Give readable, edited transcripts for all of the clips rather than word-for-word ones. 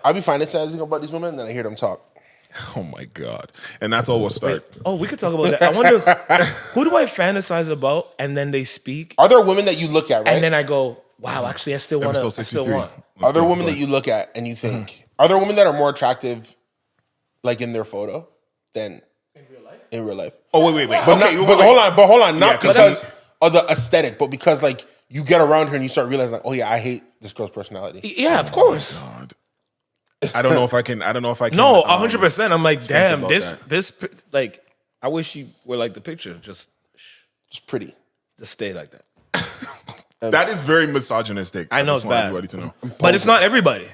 I be fantasizing about these women, and then I hear them talk. Oh my God. And that's all we'll start. Oh, we could talk about that. I wonder who do I fantasize about, and then they speak, Are there women that you look at, right? and then I go, wow, actually, I still want to. I Episode still 63. want. Are there women that you look at and you think, are there women that are more attractive, like in their photo, than in real life? Oh, wait. But, Okay, not, but hold on, not Yeah, 'cause because of the aesthetic, but because like you get around her and you start realizing, like, oh yeah, I hate this girl's personality. Yeah, of course. God. I don't know if I can. No, 100%. I'm like, damn, about this, like, I wish you were like the picture. Just pretty. stay like that. That is very misogynistic. I know just it's want bad. everybody to know. But it's not everybody.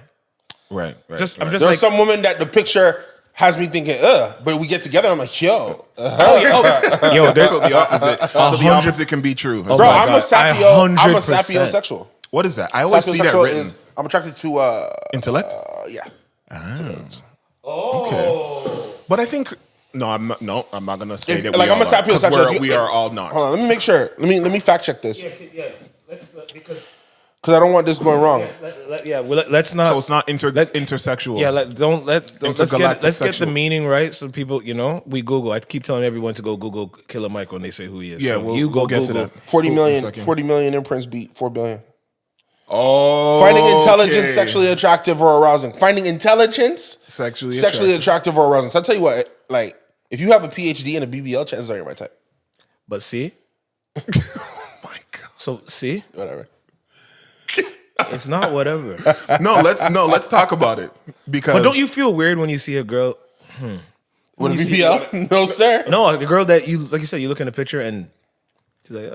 Right. I'm right. just There's like, some women that the picture has me thinking, but we get together, I'm like, yo, yo, So the opposite. So the opposite can be true. bro, my I'm a God. I'm a 100%. sapiosexual. What is that? I always see that Sapiosexual written. is I'm attracted to Intellect. yeah. Okay. But I think I'm not gonna say that. Like we I'm a all are, 'cause sapiosexual. we are all not. Hold on, let me make sure. Let me fact check this yeah, because because I don't want this going wrong. let's not. So it's not intersexual. Yeah, let's Intergalactic get the sexual. meaning right, so people, we Google. I keep telling everyone to go Google Killer Mike when they say who he is. Yeah, so we'll get to Google. that. 40 Cool, million, one second. 40 million imprints beat 4 billion. Oh, Finding intelligence okay. sexually attractive or arousing. Finding intelligence Sexually attractive or arousing. So I tell you what, like if you have a PhD and a BBL, chances are you're my type. But see, Oh my God. so see, Whatever. it's not whatever. Let's talk about it because. But don't you feel weird when you see a girl? With a you see- BBL? No, sir. No, a girl that you, like you said, you look in the picture and she's like,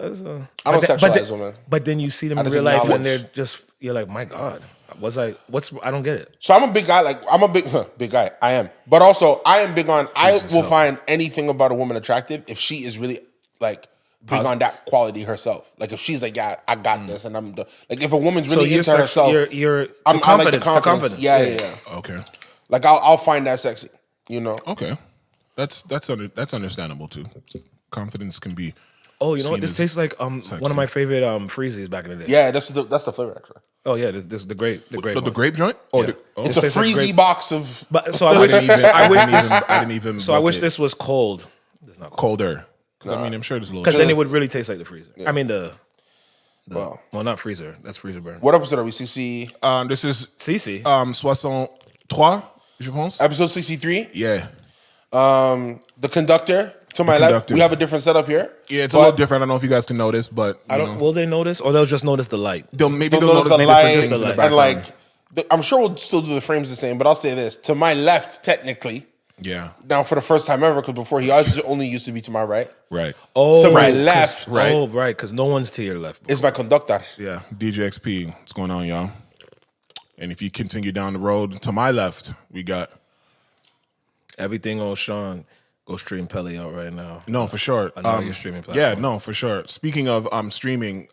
I don't sexualize women. But then you see them I in just real life acknowledge. and they're just, you're like, my God, I don't get it. So I'm a big guy. Like I'm a big guy. I am. But also I am big on. I will find anything about a woman attractive if she is really like big on that quality herself. Like if she's like, yeah, I got this, and I'm like if a woman's really into herself, You're I like confidence. the confidence. Yeah. Okay. Like I'll find that sexy. Okay. That's understandable too. Confidence can be. Oh, you know what? seen This as tastes like one of my favorite freezies back in the day. Yeah, that's the flavor actually. Oh yeah, this is the grape. The The grape joint? Oh, Yeah. It's a tastes like freezy grape. box of. But so I wish I didn't even. so I look wish it. this was cold. It's not cold colder. Because I mean, I'm sure there's a little. because then it would really taste like the freezer. I mean the Wow. well, not freezer. That's freezer burn. What episode are we? 60. This is CC. 63, je pense. Episode 63. Yeah. The conductor to my left. conductor. We have a different setup here. Yeah, it's a little different. I don't know if you guys can notice, but I don't. Will they notice, or they'll just notice the light? they'll They'll notice notice the maybe light different things in the and background. like. I'm sure we'll still do the frames the same, but I'll say this: to my left, technically. Yeah. Now, for the first time ever, because before he always only used to be to my right. Right. Oh, To my 'cause- left. Right. Oh, right, because no one's to your left. Is my conductor. Yeah. DJ XP. What's going on, y'all? And if you continue down the road to my left, we got. Everything on Sean. Go stream Pelly out right now. No, for sure. I know you're streaming platform. Yeah, no, for sure. Speaking of streaming,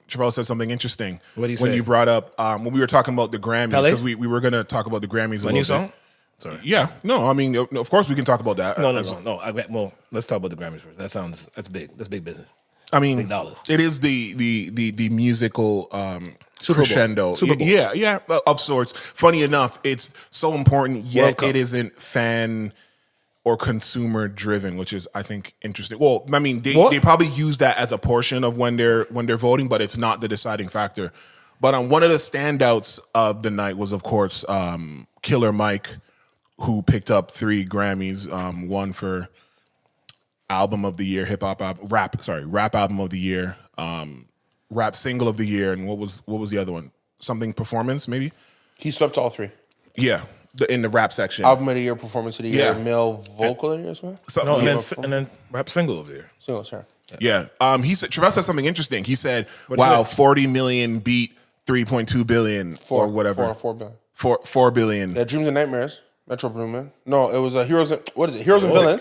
Trivelle said something interesting. What did he when say? you brought up when we were talking about the Grammys, Pele? because we were gonna talk about the Grammys. My new song? Sorry. Yeah, no, I mean, of course we can talk about that. No. Well, let's talk about the Grammys first. That's big. That's big business. I mean, Big dollars. it is the musical Super Bowl. crescendo. Super Bowl. Yeah, of sorts. Funny enough, it's so important, World yet Cup. it isn't fan or consumer driven, which is I think interesting. Well, I mean, they probably use that as a portion of when they're voting, but it's not the deciding factor. But one of the standouts of the night was, of course, Killer Mike, who picked up 3 Grammys, one for album of the year, rap album of the year, rap single of the year, and what was the other one? Something performance, maybe? He swept all 3. Yeah, in the rap section. Album of the year, performance of the year, Yeah. male vocal of the year, or something? No, Yeah. and then rap single of the year. Single, sure. Yeah. He said Trivelle said something interesting. He said, What'd "Wow, he say? 40 million beat 3.2 billion or whatever. 4 billion. 4 billion. Yeah, Dreams and Nightmares. Metro Boomin. No, it was Heroes and Villains.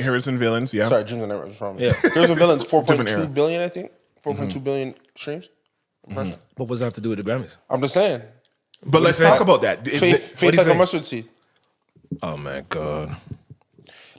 Heroes and Villains, yeah. Sorry, Dreams and Nightmares was wrong. Yeah. Heroes and Villains, Different era. 4.2 billion, I think. 4.2 billion streams. What does that have to do with the Grammys? I'm just saying. But let's talk about that. Is Faith what'd he like a say? mustard seed. Oh my God.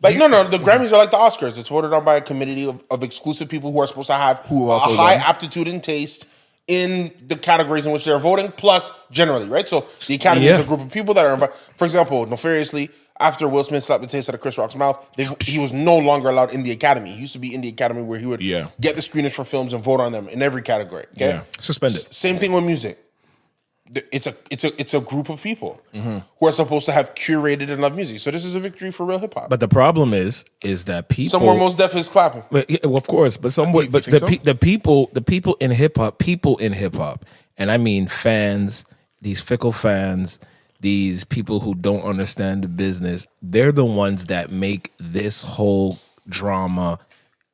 Like, no, the Grammys are like the Oscars. It's voted on by a committee of exclusive people who are supposed to have Who a also high won. aptitude and taste in the categories in which they're voting, plus generally, right? So the Academy is a group of people that are invited. For example, notoriously, after Will Smith slapped the taste out of Chris Rock's mouth, he was no longer allowed in the Academy. He used to be in the Academy where he would get the screeners for films and vote on them in every category. Okay? Yeah. Suspended. Same thing with music. It's a group of people who are supposed to have curated and love music. So this is a victory for real hip hop. But the problem is that people somewhere Mos Def is clapping. Well, of course, but the people in hip hop, and I mean fans, these fickle fans, these people who don't understand the business, they're the ones that make this whole drama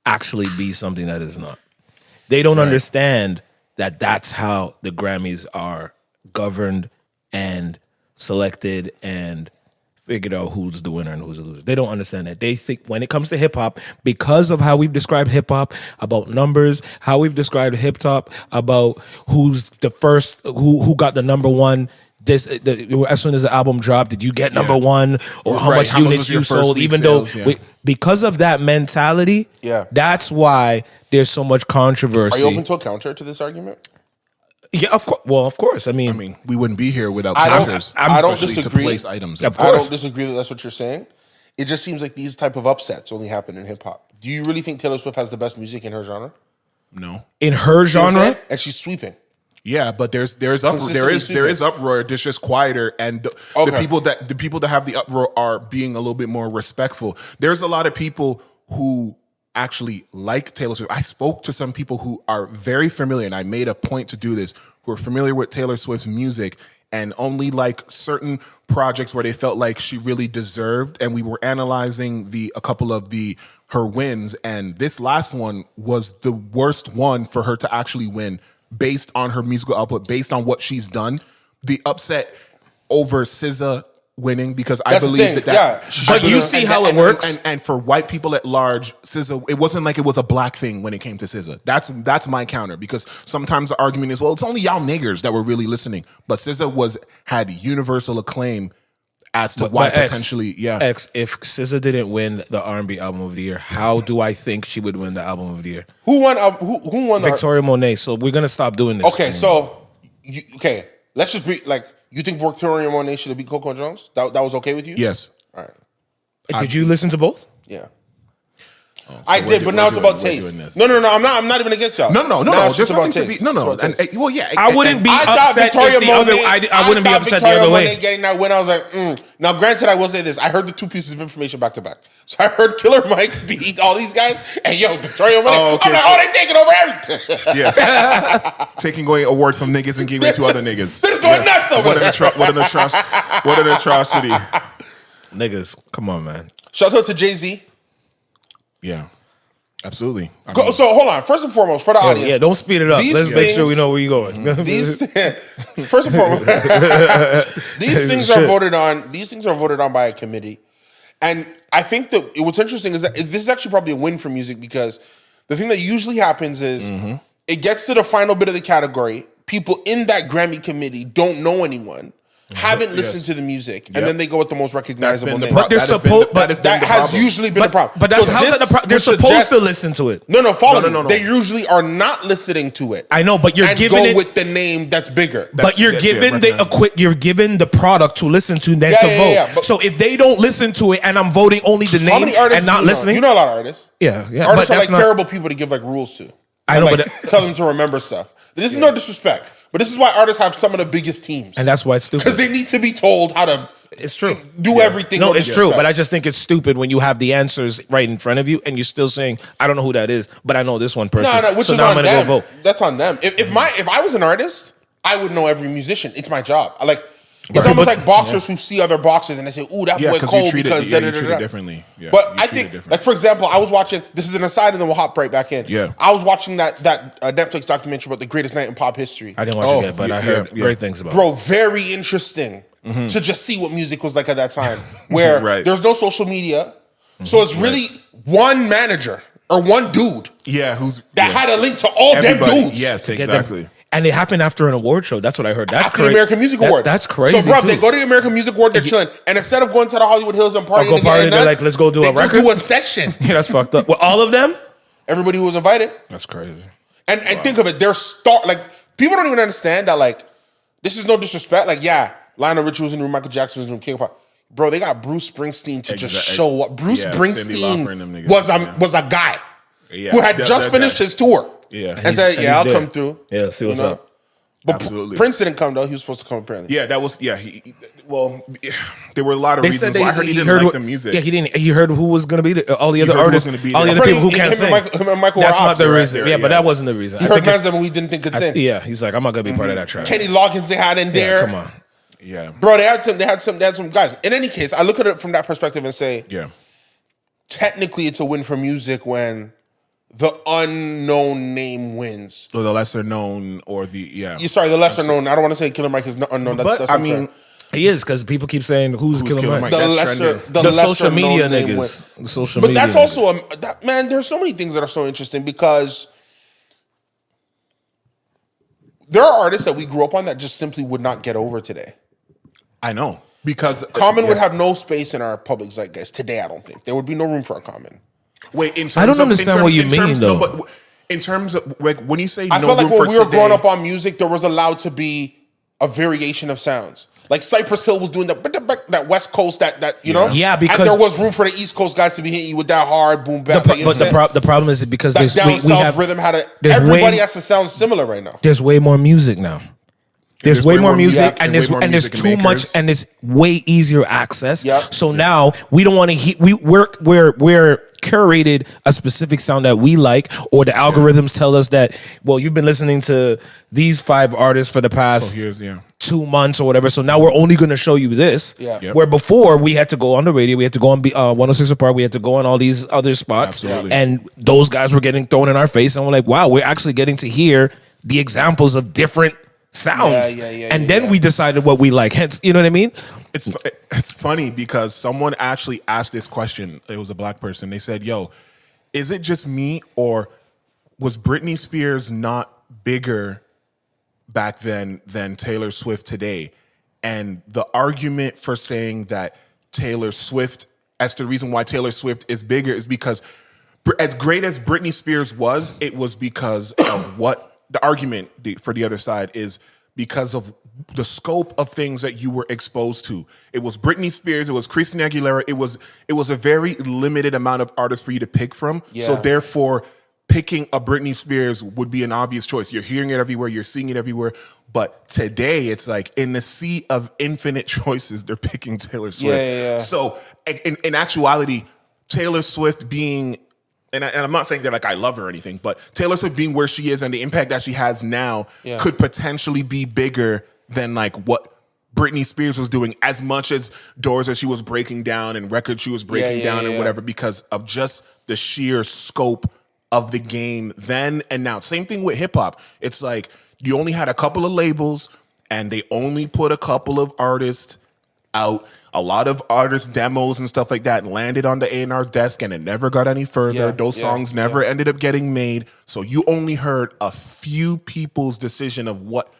actually be something that is not. They don't understand that that's how the Grammys are governed and selected and figured out who's the winner and who's the loser. They don't understand that. They think when it comes to hip hop, because of how we've described hip hop, about numbers, how we've described hip hop, about who's the first, who got the number one. As soon as the album dropped, did you get number one, or how much units you sold? Even sales, though because of that mentality, that's why there's so much controversy. Are you open to a counter to this argument? Yeah, of course. Well, of course. I mean, we wouldn't be here without counters. I don't disagree. To place items. I don't disagree that that's what you're saying. It just seems like these type of upsets only happen in hip hop. Do you really think Taylor Swift has the best music in her genre? No. In her genre, and she's sweeping. Yeah, but there is uproar. It's just quieter, and the people that have the uproar are being a little bit more respectful. There's a lot of people who actually like Taylor Swift. I spoke to some people who are very familiar, and I made a point to do this, who are familiar with Taylor Swift's music and only like certain projects where they felt like she really deserved. And we were analyzing a couple of her wins, and this last one was the worst one for her to actually win based on her musical output, based on what she's done. The upset over SZA winning, because I believe but you see how it works. And for white people at large, SZA, it wasn't like it was a black thing when it came to SZA. That's my counter, because sometimes the argument is, well, it's only y'all niggers that were really listening. But SZA had universal acclaim as to why potentially, if SZA didn't win the R&B album of the year, how do I think she would win the album of the year? Who won? Who won? Victoria Monet. So we're gonna stop doing this. Okay, so let's just be like. You think Victoria Monet should have beat Coco Jones? That was okay with you? Yes. All right. Did you listen to both? Yeah. I did, but now it's about taste. No. I'm not even against y'all. No. There's nothing to be. No. Well, yeah. I wouldn't be upset if the other. I wouldn't be upset the other way. Getting that win, I was like, Now, granted, I will say this: I heard the two pieces of information back to back. So I heard Killer Mike beat all these guys, and Victoria Monet. I'm like, they taking over everything. Yes. Taking away awards from niggas and giving it to other niggas. They're going nuts over there. What an atrocity. Niggas, come on, man. Shout out to Jay-Z. Yeah, absolutely. So hold on. First and foremost, for the audience, don't speed it up. Let's make sure we know where you're going. First and foremost, these things are voted on. These things are voted on by a committee, and I think that what's interesting is that this is actually probably a win for music, because the thing that usually happens is it gets to the final bit of the category. People in that Grammy committee don't know anyone. Haven't listened to the music, and then they go with the most recognizable name. But that has usually been the problem. But that's they're supposed to listen to it. No, follow me. They usually are not listening to it. I know, but you're giving it with the name that's bigger. But you're given the product to listen to, then to vote. Yeah. So if they don't listen to it, and I'm voting only the name and not listening, you know a lot of artists. Yeah. Artists are like terrible people to give like rules to. I know, but tell them to remember stuff. This is no disrespect. But this is why artists have some of the biggest teams. And that's why it's stupid. Because they need to be told how to do everything. No, it's true. But I just think it's stupid when you have the answers right in front of you and you're still saying, I don't know who that is, but I know this one person. No, which is on them. Go vote. That's on them. If I was an artist, I would know every musician. It's my job. It's almost like boxers who see other boxers and they say, "Ooh, that boy cold because you treat it differently." Yeah, but I think, like for example, I was watching. This is an aside, and then we'll hop right back in. Yeah, I was watching that Netflix documentary about the greatest night in pop history. I didn't watch it yet, but I heard great things about it. Bro, very interesting to just see what music was like at that time, where there's no social media, so it's really one manager or one dude. Yeah, that had a link to all them dudes. Yes, exactly. And it happened after an award show. That's what I heard. That's after the American Music Award. That's crazy. So, bro, they go to the American Music Award, they're chilling. And instead of going to the Hollywood Hills and partying, they're like, let's go do a record. They do a session. Yeah, that's fucked up. Well, all of them? Everybody who was invited. That's crazy. And think of it. They're People don't even understand that, like, this is no disrespect. Like, yeah, Lionel Richie was in the room, Michael Jackson was in the room, King of Pop. Bro, they got Bruce Springsteen to just show up. Bruce Springsteen was a guy who had just finished his tour. Yeah. And said, I'll come through. Yeah, see what's up. But Prince didn't come, though. He was supposed to come, apparently. Yeah, that was, there were a lot of reasons why I heard he didn't like the music. Yeah, he heard who was going to be all the other artists, all the other people who can't sing. That's not the reason. Yeah, but that wasn't the reason. He heard bands that we didn't think could sing. Yeah, he's like, I'm not going to be part of that track. Kenny Loggins they had in there. Come on. Yeah. Bro, they had some guys. In any case, I look at it from that perspective and say, technically it's a win for music when the unknown name wins. Or the lesser known or the the lesser known. I don't want to say Killer Mike is unknown. That's I mean, he is, because people keep saying who's Killer Mike. The social media niggas. The social media. But that's also man. There's so many things that are so interesting because there are artists that we grew up on that just simply would not get over today. I know, because Common would have no space in our public zeitgeist today. I don't think there would be no room for a Common. Wait, in terms I don't understand what you mean, though. No, but in terms of, like, when you say I no felt like room when for we were today, growing up on music, there was allowed to be a variation of sounds. Like Cypress Hill was doing that West Coast, that you know, because and there was room for the East Coast guys to be hitting you with that hard boom bap. The problem is because that down south rhythm had everybody has to sound similar right now. There's way more music now. There's way more music, and there's too much, and it's way easier access. Yep. So now we don't want to hear. We're curated a specific sound that we like, or the algorithms tell us that, well, you've been listening to these 5 artists for the past 2 months or whatever. So now we're only going to show you this. Yeah. Yep. Where before we had to go on the radio, we had to go on 106 Apart, we had to go on all these other spots, and those guys were getting thrown in our face, and we're like, wow, we're actually getting to hear the examples of different sounds, and then we decided what we like. Hence, you know what I mean? It's funny because someone actually asked this question. It was a black person. They said, "Yo, is it just me, or was Britney Spears not bigger back then than Taylor Swift today?" And the argument for saying that Taylor Swift, as the reason why Taylor Swift is bigger, is because as great as Britney Spears was, it was because of what. The argument for the other side is because of the scope of things that you were exposed to. It was Britney Spears, it was Christina Aguilera, it was a very limited amount of artists for you to pick from. Yeah. So therefore, picking a Britney Spears would be an obvious choice. You're hearing it everywhere, you're seeing it everywhere. But today, it's like in the sea of infinite choices, they're picking Taylor Swift. Yeah. So in actuality, Taylor Swift being... And I'm not saying that like I love her or anything, but Taylor Swift being where she is and the impact that she has now could potentially be bigger than like what Britney Spears was doing, as much as doors that she was breaking down and records she was breaking down and whatever, because of just the sheer scope of the game then and now. Same thing with hip hop. It's like you only had a couple of labels and they only put a couple of artists out. A lot of artist demos and stuff like that landed on the A&R's desk and it never got any further. Those songs never ended up getting made. So you only heard a few people's decision of what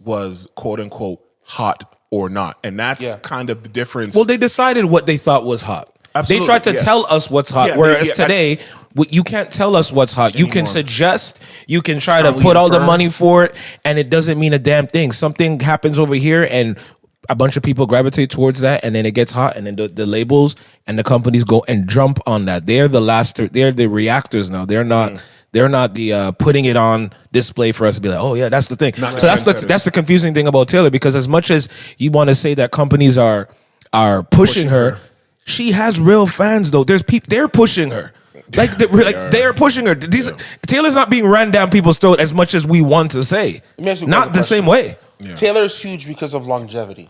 was quote unquote hot or not. And that's kind of the difference. Well, they decided what they thought was hot. Absolutely, they tried to tell us what's hot, whereas today, you can't tell us what's hot. You can suggest, you can try to put all the money for it, and it doesn't mean a damn thing. Something happens over here, and a bunch of people gravitate towards that, and then it gets hot, and then the labels and the companies go and jump on that. They're the reactors now. They're not the putting it on display for us to be like, oh yeah, that's the thing. So that's the confusing thing about Taylor, because as much as you want to say that companies are pushing her, she has real fans though. They're pushing her. They're pushing her. Taylor's not being ran down people's throat as much as we want to say. Not the same way. Yeah. Taylor's huge because of longevity.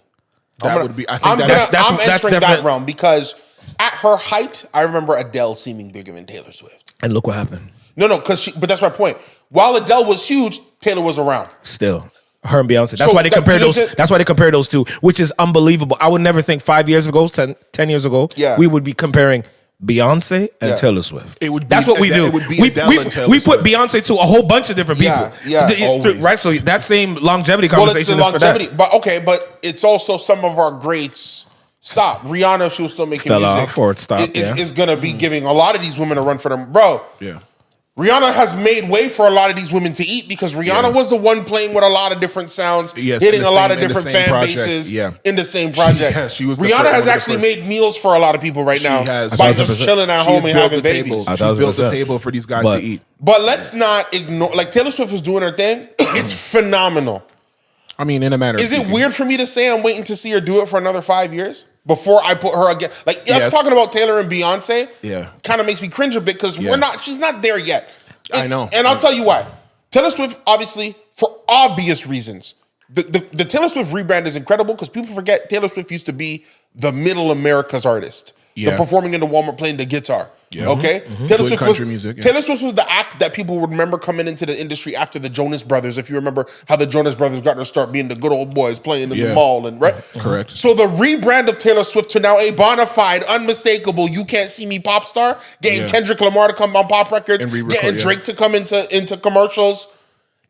I'm entering that realm because at her height, I remember Adele seeming bigger than Taylor Swift. And look what happened. No, but that's my point. While Adele was huge, Taylor was around. Still. Her and Beyonce. That's why they compare those. That's why they compare those two, which is unbelievable. I would never think 5 years ago, 10 years ago, we would be comparing Beyonce and Taylor Swift. That's what we do. It would be Adele and Taylor we put Swift. Beyonce to a whole bunch of different people. Right. So that same longevity conversation it's the longevity, is for that. But it's also some of our greats. Stop. Rihanna, she was still making music. Off or it stopped. Is going to be giving a lot of these women a run for them, bro. Yeah. Rihanna has made way for a lot of these women to eat because Rihanna was the one playing with a lot of different sounds, hitting a lot of different fan bases in the same project. She was Rihanna has actually made meals for a lot of people right now by just chilling at home and having babies. She's built the table for these guys to eat. But let's not ignore, like Taylor Swift is doing her thing. It's phenomenal. I mean, in a matter of Is it weird for me to say I'm waiting to see her do it for another 5 years? Before I put her again, like us talking about Taylor and Beyonce, kind of makes me cringe a bit because she's not there yet. I know, and I'll tell you why. Taylor Swift, obviously, for obvious reasons, the Taylor Swift rebrand is incredible because people forget Taylor Swift used to be the middle America's artist, the performing in the Walmart playing the guitar. Okay, Taylor Swift was the act that people would remember coming into the industry after the Jonas Brothers. If you remember how the Jonas Brothers got their start being the good old boys playing in the mall, and correct. So the rebrand of Taylor Swift to now a bona fide, unmistakable, you can't see me pop star, getting Kendrick Lamar to come on pop records, getting Drake to come into commercials,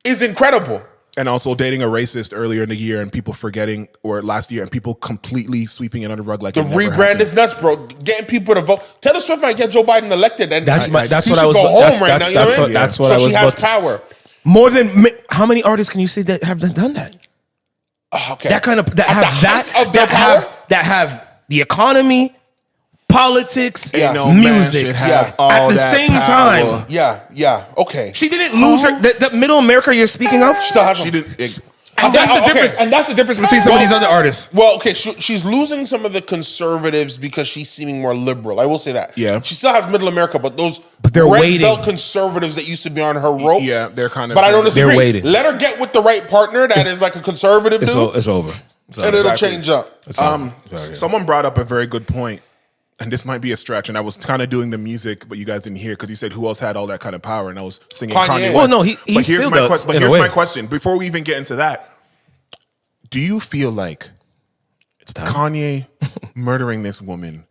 is incredible. And also dating a racist earlier in the year and people forgetting, or last year, and people completely sweeping it under the rug like the rebrand is nuts, bro. Getting people to vote. Taylor Swift might get Joe Biden elected, and that's what I was. That's what I was. She has power. More than how many artists can you say that have done that? Okay, that kind of that have the economy, politics, music at the same time. Yeah. Okay. She didn't lose her. The middle America you're speaking of. She didn't. And that's the difference between some of these other artists. Well, okay, she's losing some of the conservatives because she's seeming more liberal. I will say that. Yeah. She still has middle America, but they're red belt conservatives that used to be on her rope. Yeah, they're kind of. But I don't disagree. They're waiting. Let her get with the right partner that is like a conservative dude. It's over. And it'll change up. Someone brought up a very good point. And this might be a stretch, and I was kind of doing the music, but you guys didn't hear because you said who else had all that kind of power, and I was singing Kanye West. Well, no, he still does. But here's my question: before we even get into that, do you feel like Kanye murdering this woman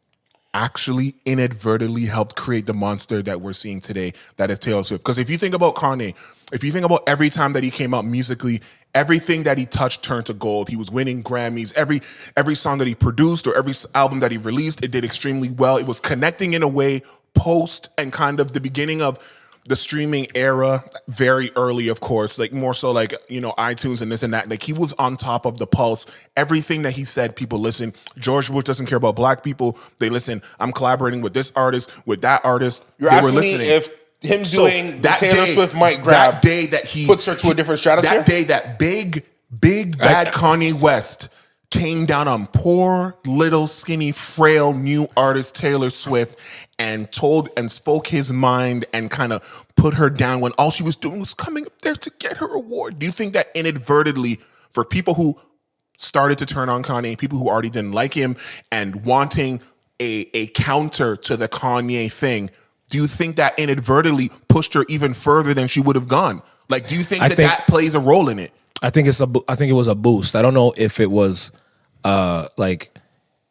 actually inadvertently helped create the monster that we're seeing today, that is Taylor Swift? Because if you think about Kanye, if you think about every time that he came out musically, everything that he touched turned to gold. He was winning Grammys. Every song that he produced or every album that he released, it did extremely well. It was connecting in a way post and kind of the beginning of the streaming era, very early, of course, like more so like, iTunes and this and that. Like he was on top of the pulse. Everything that he said, people listen. George Bush doesn't care about black people. They listen. I'm collaborating with this artist, with that artist. You're asking me if him doing the Taylor Swift might grab that day that he puts her to a different stratosphere? That day that big bad Kanye West came down on poor little skinny frail new artist Taylor Swift and spoke his mind and kind of put her down when all she was doing was coming up there to get her award. Do you think that inadvertently, for people who started to turn on Kanye, people who already didn't like him and wanting a counter to the Kanye thing, do you think that inadvertently pushed her even further than she would have gone? Like, do you think that plays a role in it? I think it was a boost. I don't know if it was like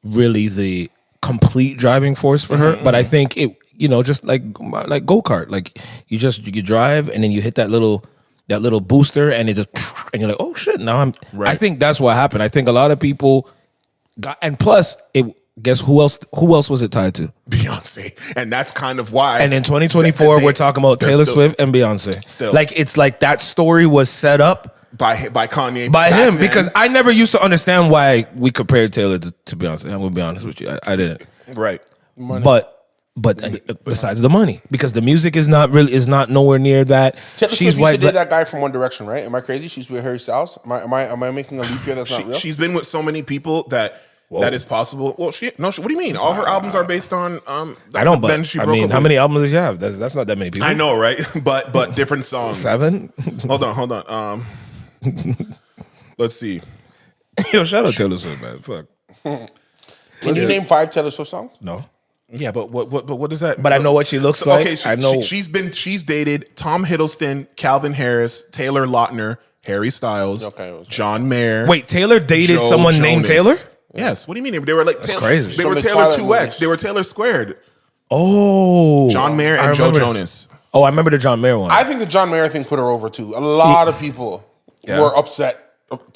really the complete driving force for her, but I think it, just like go-kart, like you drive and then you hit that little booster and it just, and you're like, oh shit, now I'm right. I think that's what happened. I think a lot of people got, and plus guess who else was it tied to? Beyonce. And that's kind of why. And in 2024, we're talking about Taylor Swift and Beyonce. Still. Like, it's like that story was set up by Kanye. By him. Then. Because I never used to understand why we compared Taylor to Beyonce. I'm going to be honest with you. I didn't. Right. Money. But besides the money, because the music is not nowhere near that. Taylor Swift used to date that guy from One Direction, right? Am I crazy? She's with Harry Styles. Am I making a leap here that's not real? She's been with so many people that is possible. Well, what do you mean? All her albums are based on. I don't. But how many albums does she have? That's not that many people. I know, right? But different songs. 7. Hold on. Let's see. Yo, shout out Taylor Swift, man. Fuck. Can you name 5 Taylor Swift songs? No. Yeah, but what does that? But I know what she looks like. Okay, I know she's dated Tom Hiddleston, Calvin Harris, Taylor Lautner, Harry Styles, John Mayer. Wait, Taylor dated someone named Taylor? Yes. What do you mean? They were like That's crazy. They were Taylor 2X. They were Taylor squared. Oh, John Mayer and Joe Jonas. Oh, I remember the John Mayer one. I think the John Mayer thing put her over too. A lot of people were upset.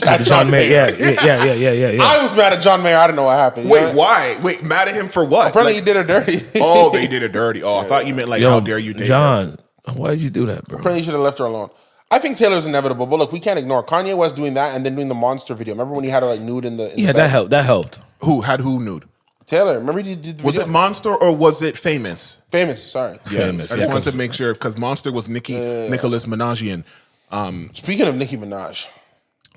At John Mayer, yeah. I was mad at John Mayer. I didn't know what happened. Wait, why? Wait, mad at him for what? Apparently, he did her dirty. Oh, they did her dirty. Oh, I thought you meant like, how dare you date John. her? Why did you do that, bro? Apparently, you should have left her alone. I think Taylor's inevitable, but look, we can't ignore Kanye West doing that and then doing the Monster video. Remember when he had her like nude in the that helped. That helped. Who had who nude? Taylor. Remember he did the Was video? it Monster or was it Famous? Famous, sorry. Famous. I just wanted to make sure because Monster was Nicholas Minajian. Speaking of Nicki Minaj.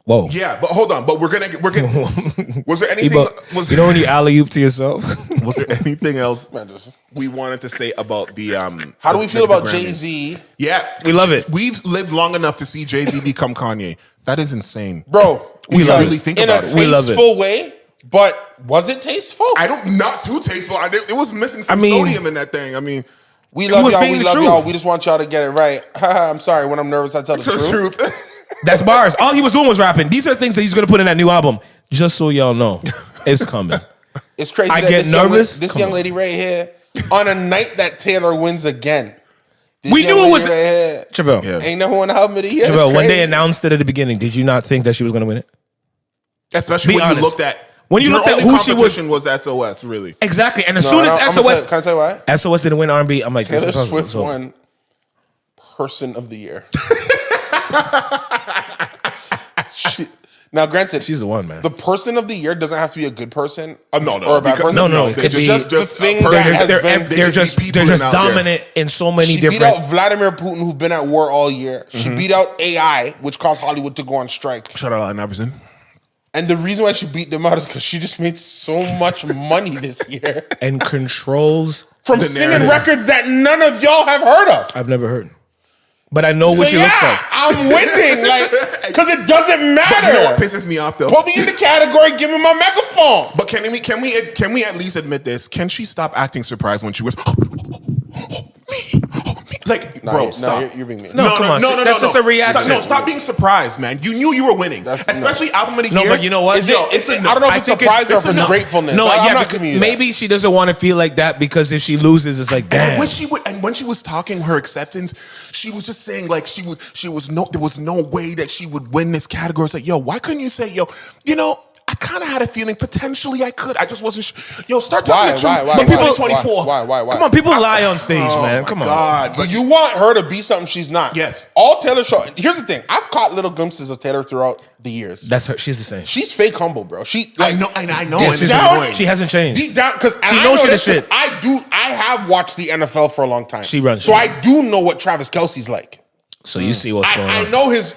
Whoa. Yeah, but hold on. But we're gonna. Was there anything? You know when you alley-oop to yourself? Was there anything else we wanted to say about the? How do we feel about Grammys? Jay-Z? Yeah, We love it. We've lived long enough to see Jay-Z become Kanye. That is insane, Bro, We really think about it. In a tasteful way, but was it tasteful? Not too tasteful. It was missing some sodium in that thing. I mean, we love was y'all. being We the love truth. y'all. We just want y'all to get it right. I'm sorry. When I'm nervous, I tell the truth. That's bars. All he was doing was rapping. These are things that he's gonna put in that new album. Just so y'all know, it's coming. It's crazy. I that get nervous. This young lady right here, on a night that Taylor wins again. We knew it was Trivelle. Yeah. Ain't no one album of the year. Trivelle, when they announced it at the beginning, did you not think that she was gonna win it? Especially when you looked at who she was SOS, really. Exactly. And as soon as SOS, can I tell you why? SOS didn't win R&B, I'm like, Taylor Swift won Person of the Year. Now, granted, she's the one, man. The Person of the Year doesn't have to be a good person, no, or a bad person. No, it's just the thing that has been. They're just dominant in so many different. She beat out Vladimir Putin, who's been at war all year. She beat out AI, which caused Hollywood to go on strike. Shout out Allen Iverson. And the reason why she beat them out is because she just made so much money this year and controls from singing records that none of y'all have heard of. I've never heard. But I know what she looks like. I'm winning, because it doesn't matter. You know what pisses me off though? Put me in the category. Give me my megaphone. But can we at least admit this? Can she stop acting surprised when she was? Like, bro, stop. You're being mean. No, come on. No. That's just a reaction. Stop being surprised, man. You knew you were winning, especially album of the year. No, but you know what? I don't know if it's surprise or if it's gratefulness. No, I'm not giving you that. Maybe she doesn't want to feel like that because if she loses, it's like, damn. And when she was talking her acceptance, she was just saying like there was no way that she would win this category. It's like, yo, why couldn't you say, yo, I kind of had a feeling potentially I could. I just wasn't sure. Yo, start telling the truth. Why? 2024. Why? Come on, people lie on stage, man. Come on. God. But you want her to be something she's not. Yes. All Taylor here's the thing. I've caught little glimpses of Taylor throughout the years. That's her. She's the same. She's fake humble, bro. I know. And she's annoying. She hasn't changed. Deep down, because she knows she the shit. I have watched the NFL for a long time. She runs. So I do know what Travis Kelce's like. So you see what's going on.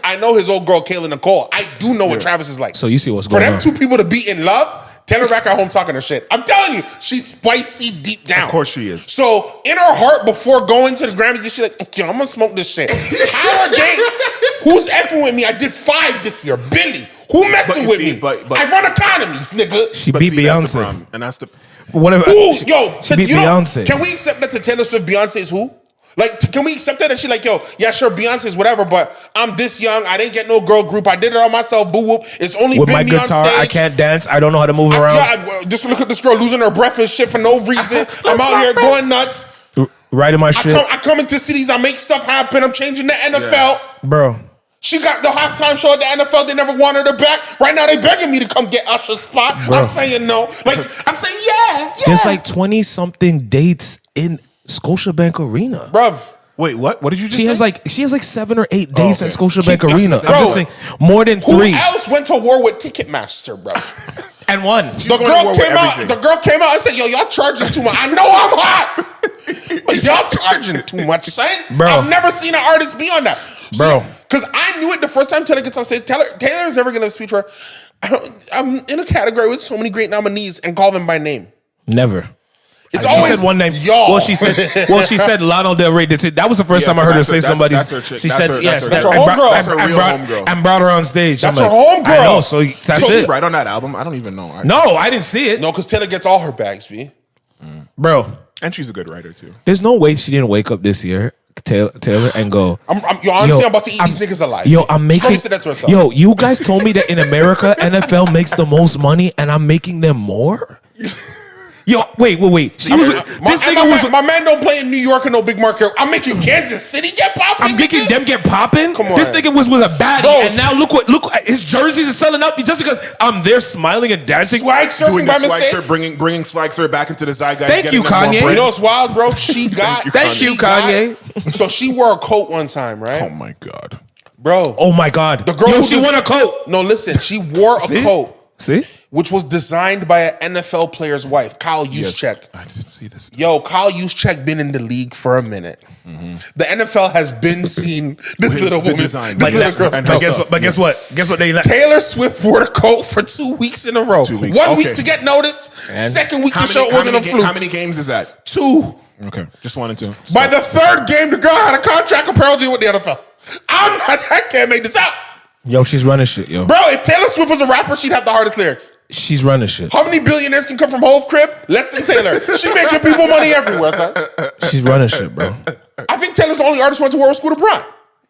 I know his old girl Kayla Nicole. I do know what Travis is like. So you see what's going on. For them two people to be in love, Taylor back at home talking her shit. I'm telling you, she's spicy deep down. Of course she is. So in her heart, before going to the Grammys, she's like, yo, I'm gonna smoke this shit. Howard Gates, who's effing with me? I did 5 this year. Billy, who messing with me? I run economies, nigga. She beat Beyonce. And that's the whatever. She beat Beyonce. Can we accept that to Taylor Swift? Beyonce is who? Like, can we accept that? And she's like, yo, yeah, sure, Beyonce's whatever, but I'm this young. I didn't get no girl group. I did it all myself. Boo whoop. It's only with been my me guitar. on stage. I can't dance. I don't know how to move around. Just look at this girl losing her breath and shit for no reason. I'm out here going nuts. Writing my shit. I come into cities. I make stuff happen. I'm changing the NFL. Bro. She got the halftime show at the NFL. They never wanted her back. Right now, they begging me to come get Usher's spot. Bro. I'm saying no. Like, I'm saying yeah. There's like 20-something dates in Scotiabank Arena. Bruv. Wait, what? What did you just say? She has like 7 or 8 dates at Scotiabank Arena. I'm just saying more than 3. Who else went to war with Ticketmaster, bro? And won. The girl came out and said, yo, y'all charging too much. I know I'm hot. But y'all charging too much, son. Bro. I've never seen an artist be on that. Bro. Because I knew it the first time Taylor gets on stage. Taylor's never going to speak for her. I'm in a category with so many great nominees and call them by name. Never. It's always she said one name. Y'all. Well, she said Lana Del Rey. That was the first time I heard her say somebody's. That's her chick. She said yes. That's her homegirl. That's her real homegirl. And brought her on stage. That's her homegirl. I know. So that's She's it. right on that album. I don't even know. No, I didn't see it. No, because Taylor gets all her bags, B. Bro. And she's a good writer too. There's no way she didn't wake up this year, Taylor, and go. I'm about to eat these niggas alive. I'm making. Yo, you guys told me that in America, NFL makes the most money, and I'm making them more. Yo, wait. This nigga was. My man don't play in New York or no big market. I'm making Kansas City get popping. I'm making them get popping. Come on. This nigga was a baddie, bro. And now look his jerseys are selling up just because I'm there smiling and dancing. Swag surfing by mistake. Bringing swag surf back into the zeitgeist. Thank you, Kanye. You know what's wild, bro? She got. Thank you, Kanye. So she wore a coat one time, right? Oh my god, bro. Oh my god. The girl she won a coat. No, listen. She wore a coat. See? Which was designed by an NFL player's wife, Kyle Juszczyk. Yes, I didn't see this. Yo, Kyle Juszczyk been in the league for a minute. Mm-hmm. The NFL has been seeing this little woman. But guess what? Guess what they like? Taylor Swift wore the coat for 2 weeks in a row. 2 weeks. One week to get noticed. Second week to show it wasn't a fluke. How many games is that? 2. Okay, just wanted to. By the third game, the girl had a contract apparently with the NFL. I can't make this out. Yo, she's running shit, yo. Bro, if Taylor Swift was a rapper, she'd have the hardest lyrics. She's running shit. How many billionaires can come from Hove crib? Less than Taylor. She making people money everywhere, son. She's running shit, bro. I think Taylor's the only artist who went to war with Scooter Braun.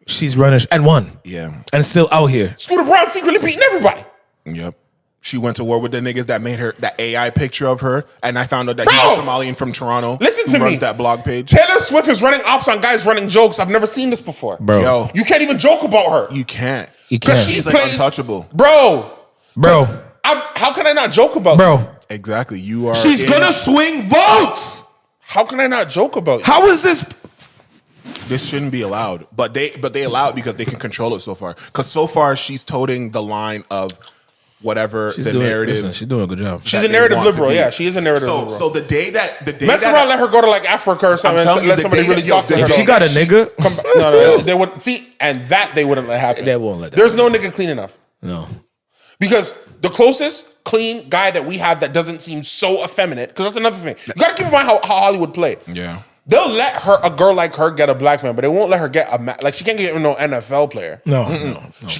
She's running and won. Yeah. And still out here. Scooter Braun secretly beating everybody. Yep. She went to war with the niggas that made her that AI picture of her, and I found out that he's a Somalian from Toronto. Listen to me. Runs that blog page. Taylor Swift is running ops on guys running jokes. I've never seen this before, bro. Yo, you can't even joke about her. You can't. You can't. She's like untouchable, bro. How can I not joke about, bro? Exactly. You are. She's gonna swing votes. How can I not joke about you? How is this? This shouldn't be allowed, but they allow it because they can control it so far. Because so far she's toting the line of whatever the narrative. Listen, she's doing a good job. She's a narrative liberal. Yeah, she is a narrative liberal. So the day mess around, let her go to like Africa or something. And let somebody really talk to her. If she got a nigga, no, they would see, and that they wouldn't let happen. They won't let that. There's no nigga clean enough. No, because the closest clean guy that we have that doesn't seem so effeminate. Because that's another thing. You got to keep in mind how Hollywood play. Yeah. They'll let a girl like her get a black man, but they won't let her get like she can't get with no NFL player. No. She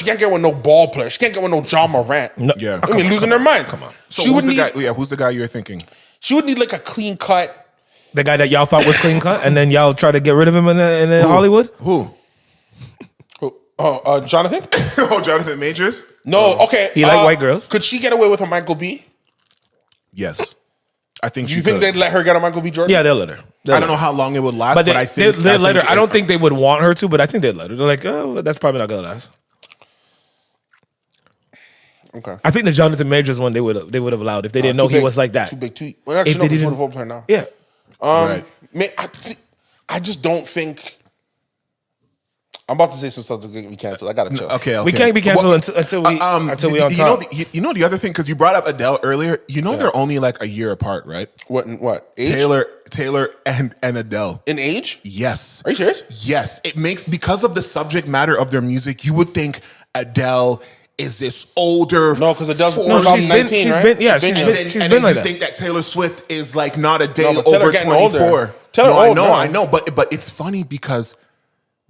can't get with no ball player. She can't get with no John Morant. No. Yeah, I mean, losing their minds. Come on. So who's the guy you're thinking? She would need like a clean cut. The guy that y'all thought was clean cut, and then y'all try to get rid of him in Hollywood. Who? Jonathan. Jonathan Majors. No, okay. He like white girls. Could she get away with a Michael B? Yes. I think you think they'd let her get a Michael B. Jordan? Yeah, they'll let her. I don't know how long it would last, but I think they'll let her. I don't think they would want her to, but I think they'd let her. They're like, oh, that's probably not gonna last. Okay. I think the Jonathan Majors one they would have allowed if they didn't know he was like that. Too big. Well, actually, he's a football player now. Yeah. Right. I just don't think. I'm about to say some stuff to get me canceled. I gotta chill. Okay. We can't be canceled until we on top. You know the other thing, because you brought up Adele earlier. You know they're only like a year apart, right? What? Age? Taylor and Adele in age? Yes. Are you serious? Yes. It makes, because of the subject matter of their music, you would think Adele is this older. No, because Adele's she's been like that. You think that Taylor Swift is like not a day Taylor over 24. older. I know, but it's funny because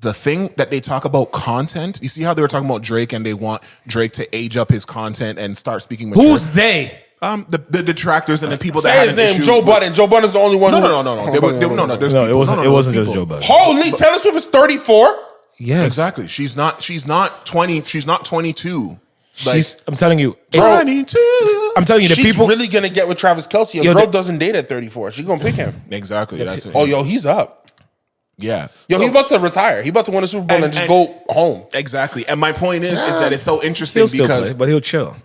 the thing that they talk about content, you see how they were talking about Drake and they want Drake to age up his content and start speaking mature. Who's they? The detractors and the people Say that his name, Joe Budden. Joe Budden's the only one. No. It wasn't just Joe Budden. Holy, Taylor Swift is 34. Yes, exactly. She's not 20. She's not 22. I'm telling you, 22. I'm telling you, she's really gonna get with Travis Kelce. A girl doesn't date at 34. She's gonna pick him. Exactly. That's it. Oh, yo, he's up. Yeah. He's about to retire. He's about to win a Super Bowl and just go home. Exactly. And my point is that it's so interesting because but he'll chill.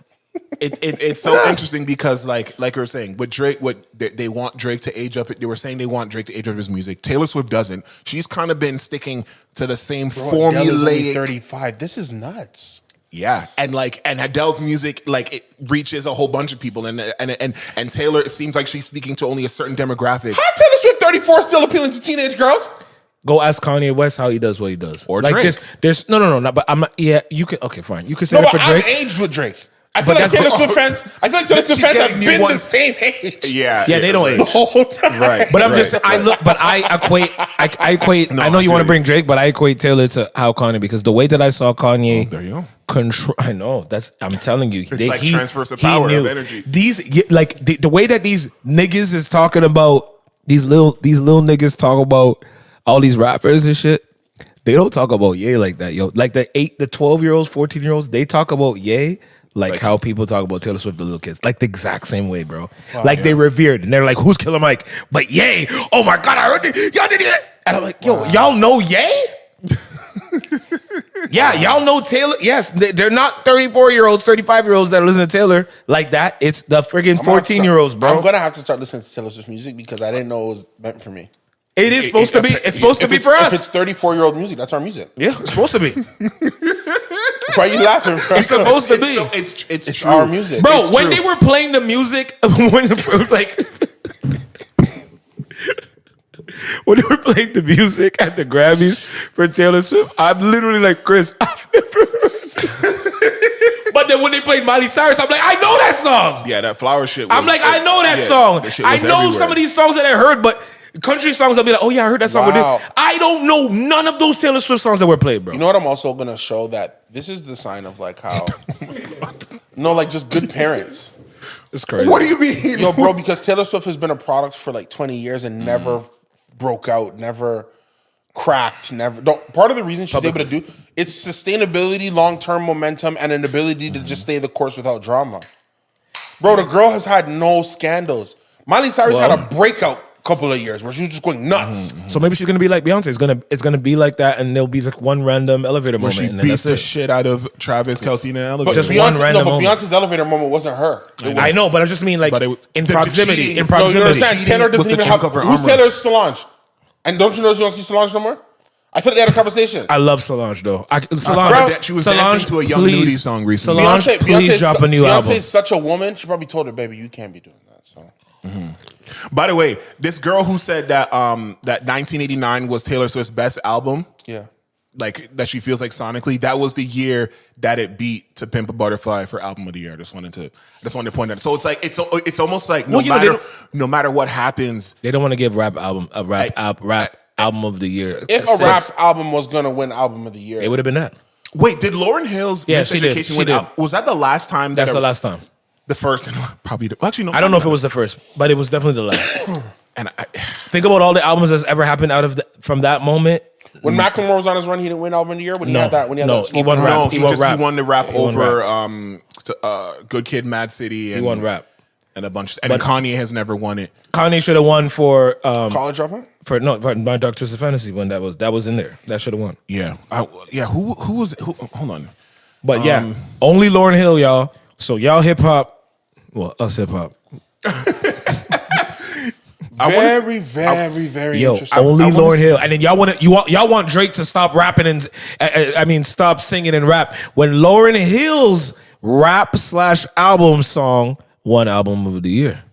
It's so interesting because like you were saying with Drake, they want Drake to age up. They were saying they want Drake to age up his music. Taylor Swift doesn't. She's kind of been sticking to the same formulaic. 35. This is nuts. Yeah, and Adele's music, like, it reaches a whole bunch of people, and Taylor, it seems like she's speaking to only a certain demographic. How Taylor Swift 34 still appealing to teenage girls? Go ask Kanye West how he does what he does. Or like Drake. There's no, but I'm not. Yeah, you can. Okay, fine. You can say that for Drake. I'm aged with Drake. I feel like Taylor Swift fans. I feel like Taylor Swift fans have been the same age. Yeah, they don't age the whole time. Right. But I'm just. I equate. No, I know you want to bring Drake, but I equate Taylor to how Kanye, because the way that I saw Kanye. There you go. Control. I know. I'm telling you. It's like transfers of power of energy. The way that these niggas is talking about these little niggas talk about all these rappers and shit. They don't talk about Ye like that, yo. Like the 12-year-olds, 14-year-olds, they talk about Ye like how people talk about Taylor Swift to little kids, like the exact same way, bro. They revered, and they're like, "Who's Killer Mike?" But Ye, oh my god, I heard it. Y'all did it, and I'm like, "Yo, y'all know Ye?" Yeah, y'all know Taylor. Yes, they're not 34-year-olds, 35-year-olds that are listening to Taylor like that. It's the friggin' 14-year-olds, bro. I'm gonna have to start listening to Taylor Swift music because I didn't know it was meant for me. It is supposed to be. It's supposed to be for us. If it's 34-year-old music, that's our music. Yeah, it's supposed to be. Why are you laughing, bro? It's supposed to be. It's our music, bro. When they were playing the music, when it was like. When they were playing the music at the Grammys for Taylor Swift, I'm literally like, Chris, I've never heard this. But then when they played Miley Cyrus, I'm like, I know that song. Yeah, that flower shit. I'm like, I know that song. I know everywhere. Some of these songs that I heard, but country songs, I'll be like, oh yeah, I heard that song. Wow. I don't know none of those Taylor Swift songs that were played, bro. You know what? I'm also gonna show that this is the sign of like how, no, like just good parents. It's crazy. What do you mean, yo, bro? Because Taylor Swift has been a product for like 20 years and never broke out, never cracked, never. Part of the reason she's able to do it's sustainability, long-term momentum, and an ability to just stay the course without drama. Bro, the girl has had no scandals. Miley Cyrus had a breakout couple of years where she was just going nuts. So maybe she's gonna be like Beyonce. It's gonna be like that, and there'll be like one random elevator where moment. She beat the shit out of Travis Kelce in the elevator. Just one random moment. Beyonce's elevator moment wasn't her. I know, but I just mean like in proximity. No, you understand? Taylor doesn't even have. Who's Taylor's Solange? And don't you know she don't see Solange no more? I thought they had a conversation. I love Solange though. She was dancing to a Young Nudie song recently. Solange, please drop a new album. Beyonce's such a woman. She probably told her, baby, you can't be doing that. So. By the way, this girl who said that that 1989 was Taylor Swift's best album, like that she feels like sonically, that was the year that it beat To Pimp a Butterfly for album of the year. I just wanted to point that. So it's like it's almost like no matter what happens, they don't want to give rap album of the year. If a rap album was gonna win album of the year, it would have been that. Wait, did Lauryn Hill's Miseducation win? Was that the last time? That's the last time. The first, probably. Actually, no. I don't know if it was the first, but it was definitely the last. And think about all the albums that's ever happened from that moment. When Macklemore was on his run, he didn't win album of the year. When he had that he won rap. No, he won the rap over Good Kid, Mad City. And, he won rap and a bunch. And Kanye has never won it. Kanye should have won for College Dropout. For My Dark Twisted Fantasy when that was in there. That should have won. Yeah, Who was? Hold on. But only Lauryn Hill, y'all. So y'all hip hop. Well, us hip hop. Very interesting. Only Lauryn Hill, and then y'all want Drake to stop rapping and stop singing and rap when Lauryn Hill's rap/album song won album of the year.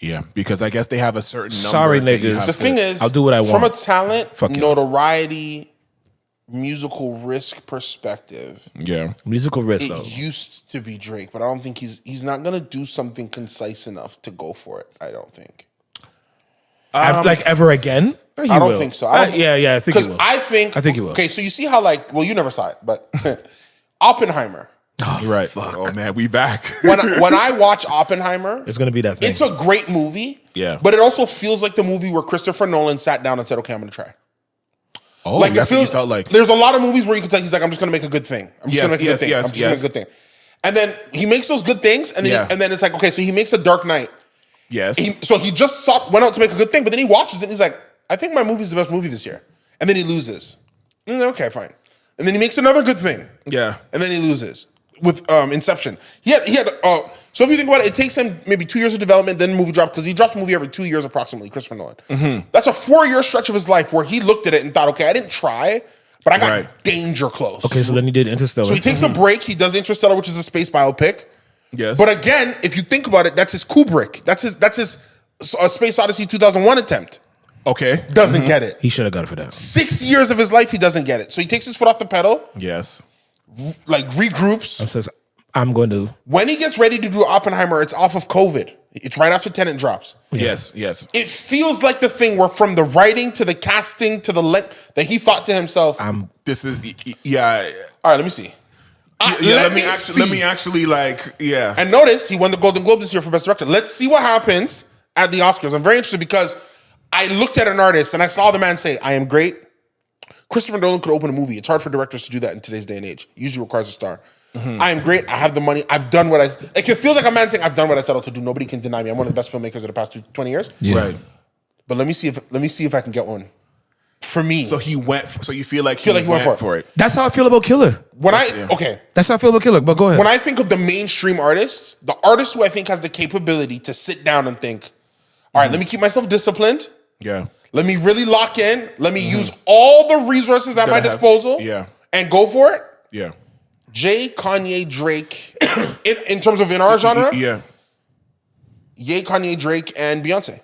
Yeah, because I guess they have a certain number. Sorry, niggas. The thing is, I'll do what I want. From a talent, notoriety, musical risk perspective. Yeah. Musical risk, though. It used to be Drake, but I don't think he's not going to do something concise enough to go for it, I don't think. Like ever again? I don't think so. I think he will. I think he will. Okay, so you see how you never saw it, but Oppenheimer. Oh, right. Fuck. Oh man, we back. when I watch Oppenheimer, it's gonna be that thing. It's a great movie. Yeah. But it also feels like the movie where Christopher Nolan sat down and said, "Okay, I'm gonna try." Oh, like that's what you felt like. There's a lot of movies where you can tell he's like, "I'm just gonna make a good thing. I'm just gonna make a good thing. I'm just gonna make a good thing." And then he makes those good things, and then it's like, okay, so he makes a Dark Knight. Yes. So he just went out to make a good thing, but then he watches it and he's like, I think my movie's the best movie this year. And then he loses. And then, okay, fine. And then he makes another good thing. Yeah. And then he loses with Inception. He had so if you think about it, it takes him maybe 2 years of development, then the movie drops, because he drops a movie every 2 years approximately, Christopher Nolan. Mm-hmm. That's a 4-year stretch of his life where he looked at it and thought, okay, I didn't try, but I got danger close. Okay, so then he did Interstellar. So he takes a break. He does Interstellar, which is a space biopic. Yes. But again, if you think about it, that's his Kubrick. That's his Space Odyssey 2001 attempt. Okay. Doesn't get it. He should have got it for that. 6 years of his life, he doesn't get it. So he takes his foot off the pedal. Yes. Like regroups. And says, I'm going to. When he gets ready to do Oppenheimer, it's off of COVID. It's right after Tenet drops. Yes. It feels like the thing where from the writing to the casting to the length that he thought to himself, this is, All right, let me see. Let me actually And notice he won the Golden Globe this year for Best Director. Let's see what happens at the Oscars. I'm very interested because I looked at an artist and I saw the man say, I am great. Christopher Nolan could open a movie. It's hard for directors to do that in today's day and age. It usually requires a star. I am great. I have the money. I've done what like it feels like a man saying, I've done what I set out to do. Nobody can deny me. I'm one of the best filmmakers of the past 20 years. Yeah. Right. But let me see if I can get one. For me. So he went. So you feel like he went for it. That's how I feel about Killer. That's how I feel about Killer. But go ahead. When I think of the mainstream artists, the artist who I think has the capability to sit down and think, all right, let me keep myself disciplined. Yeah. Let me really lock in. Let me use all the resources at my disposal. Yeah. And go for it. Yeah. Jay, Kanye, Drake, in terms of in our genre. Yeah. Ye, Kanye, Drake, and Beyonce.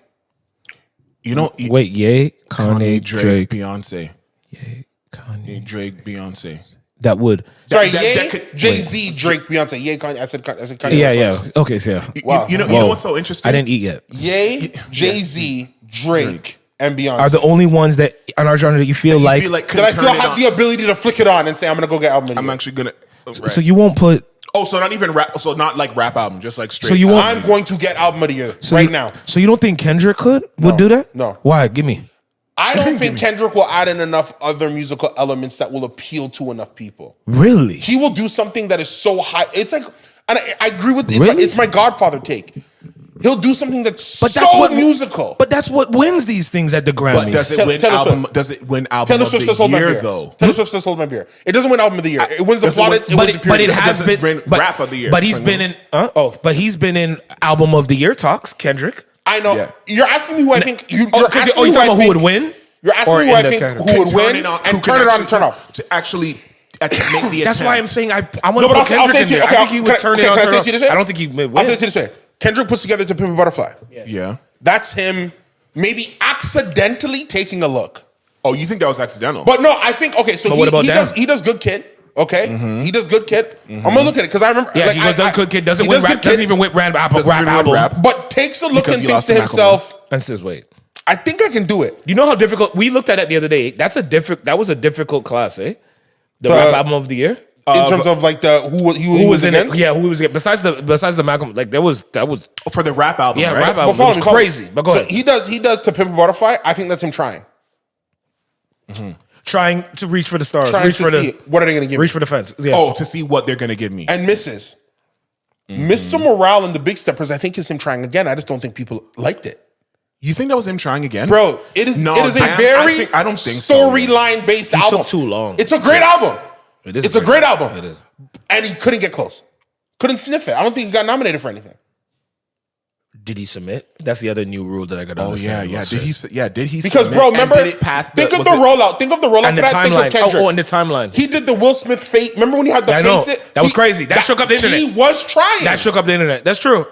You know, wait, Ye, Kanye, Drake, Beyonce. Ye, Kanye, Drake, Beyonce. That would. Sorry, Jay-Z, Drake, Beyonce. Ye, Kanye. I said Kanye. Yeah. Okay, so yeah. Wow. You know what's so interesting? I didn't eat yet. Ye, Jay-Z, Drake, and Beyonce are the only ones that on our genre that you feel like that I feel have the ability to flick it on and say, I'm gonna go get album. I'm actually gonna. Right. So you won't put. Oh, so not even rap. So not like rap album, just like straight. So you won't. I'm going to get album of the year now. So you don't think Kendrick would do that? No. Why? Give me. I don't think Kendrick will add in enough other musical elements that will appeal to enough people. Really? He will do something that is so high. It's like, and I agree with it's my Godfather take. He'll do something that's musical. But that's what wins these things at the Grammys. But does it win album? Does it win album of the year though? Taylor Swift says "Hold My Beer." It doesn't win album of the year. It wins the plaudits. But it has been rap of the year. But he's been in. But he's been in album of the year talks. Kendrick. I know. Yeah. You're asking me who I think. You're talking about who would win? You're asking me who I think who would win and turn it on and turn off to actually make the. That's why I'm saying I want to put Kendrick in there. I think he would turn it on. I don't think he would win. I'll say it to you this way. Kendrick puts together To Pimp a Butterfly. Yeah. That's him maybe accidentally taking a look. Oh, you think that was accidental? But no, I think, okay, so he does Good Kid. Okay? Mm-hmm. He does Good Kid. I'm going to look at it because I remember. Yeah, he does Good Kid. Doesn't win rap. Doesn't even win rap album. But takes a look and thinks to himself. And says, wait. I think I can do it. You know how difficult. We looked at it the other day. That was a difficult class, eh? The rap album of the year. In terms of like who was in it, yeah, who was against? Besides the Malcolm, like that was for the rap album, yeah, right? rap album. It was crazy. But go ahead. He does To Pimp a Butterfly. I think that's him trying, trying to reach for the stars, what are they going to give? Reach for the fence. Yeah. Oh, to see what they're going to give me, and misses. Mr. Morale and the Big Steppers, I think is him trying again. I just don't think people liked it. You think that was him trying again, bro? It is a very I don't think storyline based album. Took too long. It's a great album. It's a great album. It is. And he couldn't get close. Couldn't sniff it. I don't think he got nominated for anything. Did he submit? That's the other new rule that I got to understand. Yeah. Did he? Because submit? bro, remember? Did it pass think of the rollout. Think of the rollout and for the that. timeline. Think of Kendrick. And the timeline. He did the Will Smith fate. Remember when he had the face it? That was crazy. That shook up the internet. He was trying. That shook up the internet. That's true.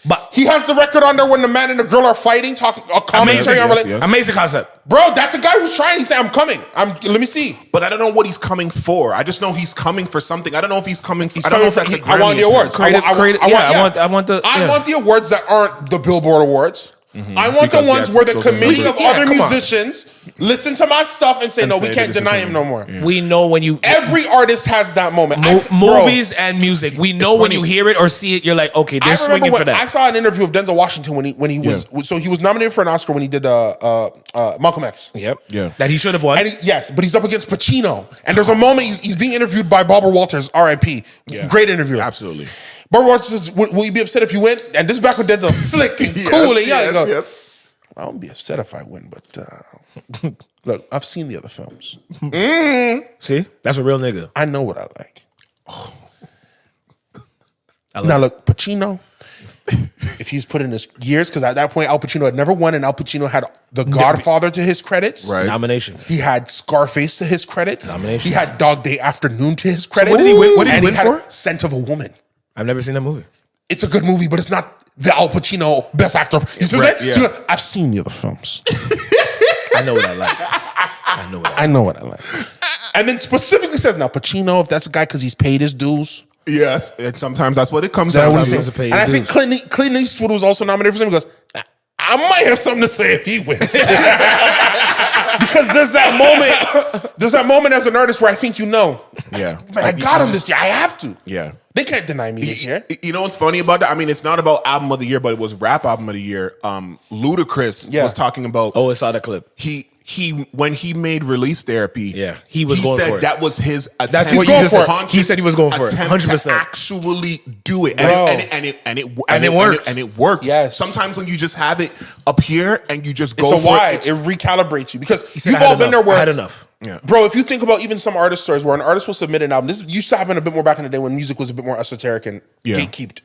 But he has the record on there when the man and the girl are fighting, talking a commentary on amazing concept. Bro, that's a guy who's trying. He said, I'm coming. Let me see. But I don't know what he's coming for. I just know he's coming for something. I don't know if he's coming for. I don't know if that's a Grammy. I want the awards. I want the awards that aren't the Billboard Awards. I want the ones where the committee of other musicians listen to my stuff and say, no, we can't deny him no more. We know when you... Every artist has that moment. Movies and music. We know when you hear it or see it, you're like, okay, they're swinging for that. I saw an interview of Denzel Washington when he was... So he was nominated for an Oscar when he did Malcolm X. Yep. Yeah. That he should have won. Yes, but he's up against Pacino. And there's a moment he's being interviewed by Barbara Walters, R.I.P. Great interview. Absolutely. Barbara Walters says, will you be upset if you win? And this is back when Denzel's slick and cool and young. Yes. I won't be upset if I win, but look, I've seen the other films. See? That's a real nigga. I know what I like. Now look, Pacino, if he's put in his years, because at that point Al Pacino had never won, and Al Pacino had The Godfather to his credits. Right. Nominations. He had Scarface to his credits. Nominations. He had Dog Day Afternoon to his credits. So what did he win? What did he win for? Scent of a Woman. I've never seen that movie. It's a good movie, but it's not the Al Pacino best actor. You see what I'm saying? So I've seen the other films. I know what I like. I know what I like. And then specifically says, now Pacino, if that's a guy because he's paid his dues. Yes, and sometimes that's what it comes down to. And I think Clint Eastwood was also nominated for something. He goes, I might have something to say if he wins. Because there's that moment as an artist where I think man, I got him this year. I have to. Yeah. They can't deny me this year. You know what's funny about that? I mean, it's not about album of the year, but it was rap album of the year. Ludacris was talking about. Oh, I saw that clip. He when he made Release Therapy, he going said for it. that was his attempt. That's what you just said. He said he was going for it. 100%. To actually do it, and it worked. And it worked. Yes. Sometimes when you just have it up here and you just go it's a for why. it, It recalibrates you because He said, you've "I had all been there enough. where I had enough. Yeah. Bro, if you think about even some artist stories where an artist will submit an album, this used to happen a bit more back in the day when music was a bit more esoteric and gatekeeped.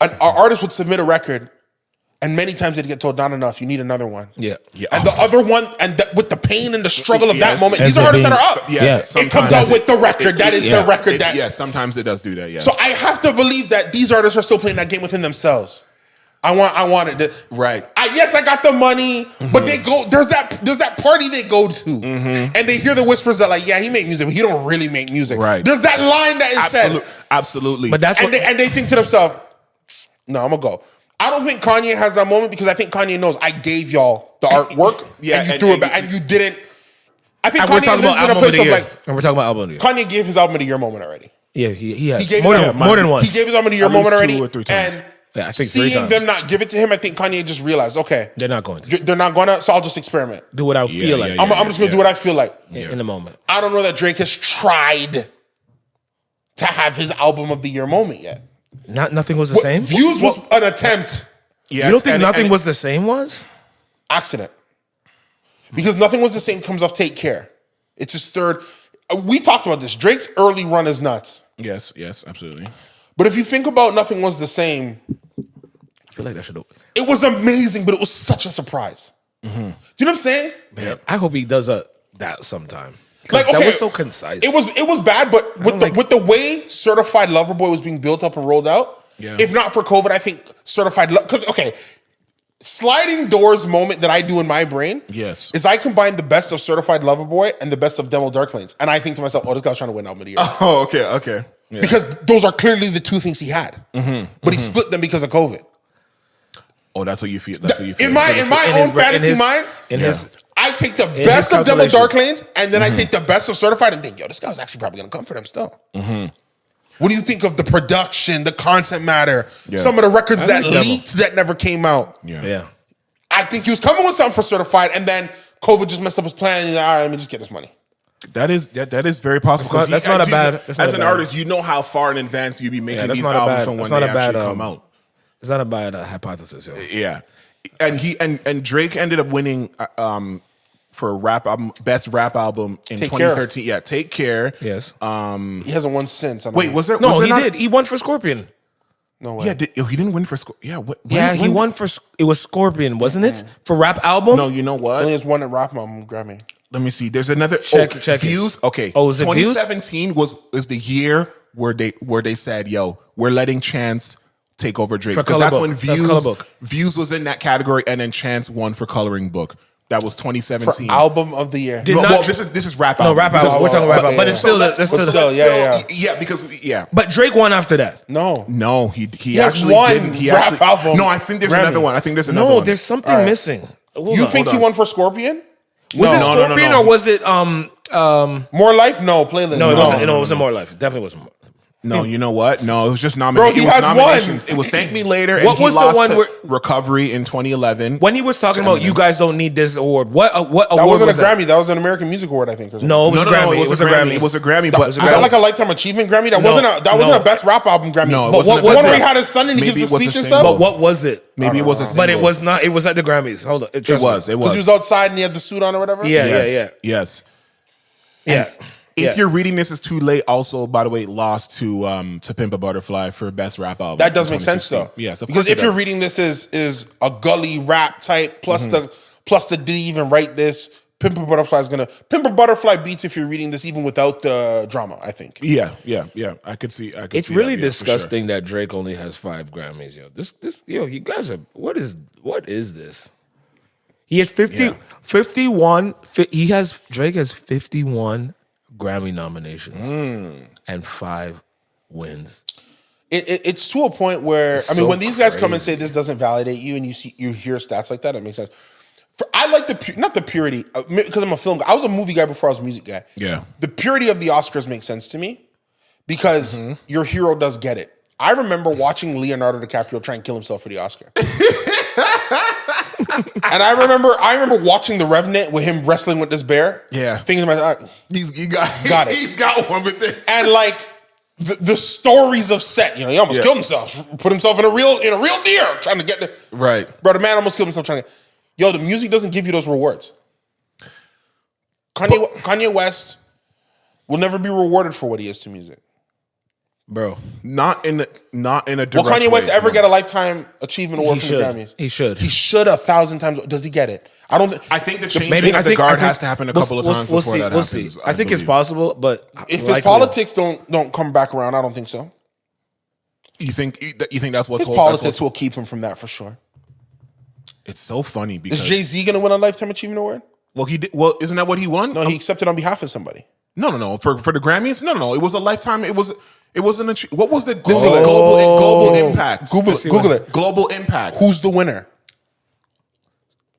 An artist would submit a record, and many times they'd get told, not enough, you need another one. Yeah. And the other one, and with the pain and the struggle of that moment, these are artists that are up. It comes out with the record. That is the record that. Yeah, sometimes it does do that, yes. So I have to believe that these artists are still playing that game within themselves. I want it. Right. Yes, I got the money, but they go. There's that party they go to, and they hear the whispers that like, yeah, he made music, but he don't really make music. Right. There's that line that is said. Absolutely. But that's and they think to themselves, no, I'm gonna go. I don't think Kanye has that moment because I think Kanye knows I gave y'all the artwork, and you threw it back, and you didn't. I think we're Kanye talking about lives in a album of place the of year. like. And we're talking about album of the year. Kanye gave his album of the year moment already. Yeah, he has. He gave more than one. He gave his album of the year At least moment already, 2 or 3 times. and Yeah, I think 3 seeing times. them not give it to him, I think Kanye just realized, okay, They're not going to. they're not gonna, so I'll just experiment. Do what I feel like. I'm just gonna do what I feel like in the moment. I don't know that Drake has tried to have his album of the year moment yet. Nothing was the same? Views was an attempt. Yes, You don't think Nothing Was the Same was? Accident. Because Nothing Was the Same comes off Take Care. It's his third. We talked about this. Drake's early run is nuts. Yes, absolutely. But if you think about Nothing Was the Same, I feel like that should. it was amazing, but it was such a surprise. Do you know what I'm saying? Man, I hope he does that sometime. Like, that okay, was so concise. It was bad, but with the way Certified Lover Boy was being built up and rolled out, if not for COVID, I think Certified Love, because sliding doors moment that I do in my brain, is I combine the best of Certified Lover Boy and the best of Demo Dark Lanes, and I think to myself, this guy's trying to win album of the year. Oh, okay. Yeah. Because those are clearly the two things he had, but he split them because of COVID. Oh, that's what you feel. In my own fantasy mind, I take the best of Demo Dark Lanes, and then I take the best of Certified and think, this guy's actually probably going to come for them still. What do you think of the production, the content matter, some of the records that leaked that never came out? Yeah. I think he was coming with something for Certified, and then COVID just messed up his plan. And he's like, all right, let me just get this money. That is very possible. That's not a bad. As an artist, you know how far in advance you be making these albums from when they actually come out. It's not a bad hypothesis, yo. Yeah, and Drake ended up winning for rap album, best rap album in 2013. Yeah, Take Care. Yes. He hasn't won since. Wait, was there? No, was he there did. He won for Scorpion. No way. Yeah, he didn't win for Scorpion. Yeah, he won for. It was Scorpion, wasn't it? For rap album. No, you know what? Only has one at Rap Album Grammy. Let me see. There's another check Views. Okay. Oh, is it 2017 was the year where they said, "Yo, we're letting Chance take over Drake." Because that's when Views was in that category, and then Chance won for Coloring Book. That was 2017. For album of the year. This is rap album. No, rap album. We're talking rap album, but it's still yeah. But Drake won after that. No, he has actually won didn't. He rap actually, album. No, I think there's Grammy. another one. I think there's another one. No, there's something missing. You think he won for Scorpion? Was it Scorpion or was it More Life? No, Playlist. No, it wasn't. No, it wasn't More Life. It definitely wasn't more. No, you know what? No, it was just nominations. Bro, he has nominations. won. It was Thank Me Later. What and was he the lost one to where Recovery in 2011? When he was talking about you guys don't need this award, what award That wasn't was a Grammy. That was an American Music Award, I think. No, it was a Grammy. It was a Grammy. It was a Grammy. But was that like a Lifetime Achievement Grammy? That wasn't a Best Rap Album Grammy. No, it but wasn't. the one where he had his son and he gives a speech and stuff. But what was it? Maybe it was a single. But it was not. It was at the Grammys. Hold on. It was. Because he was outside and he had the suit on or whatever. Yes. Yeah. If you're reading this, it's too late. Also, by the way, lost to Pimp a Butterfly for best rap album. That does make sense though. Yes, of because course if you're reading this is a gully rap type plus the did he even write this? Pimp a Butterfly beats if you're reading this even without the drama. I think. Yeah. I could see. It's really disgusting that Drake only has 5 Grammys. You guys are. What is this? He has 51. Drake has 51 Grammy nominations and 5 wins. It's to a point where when these guys come and say this doesn't validate you, and you hear stats like that, it makes sense. I like not the purity because I'm a film guy. I was a movie guy before I was a music guy. Yeah, the purity of the Oscars makes sense to me because your hero does get it. I remember watching Leonardo DiCaprio try and kill himself for the Oscar. And I remember watching The Revenant with him wrestling with this bear. Yeah. Thinking about He's got it. He's got one with this. And like the stories of Set, he almost killed himself, put himself in a real deer trying to get the right. Bro, the man almost killed himself trying to. The music doesn't give you those rewards. Kanye West will never be rewarded for what he is to music. Bro, not in a direct Will Kanye West way, ever get a lifetime achievement award from the Grammys? He should. He should 1,000 times. Does he get it? I don't. I think the change of the guard has to happen a couple of times before that happens. We'll see. I think it's possible, but if his politics don't come back around, I don't think so. You think that's what's his politics will keep him from that for sure. It's so funny because is Jay-Z going to win a lifetime achievement award? Well, he did. Well, isn't that what he won? No, he accepted on behalf of somebody. No. For the Grammys, no. It was a lifetime. It wasn't. What was the Google global impact? Google it. Global impact. Who's the winner?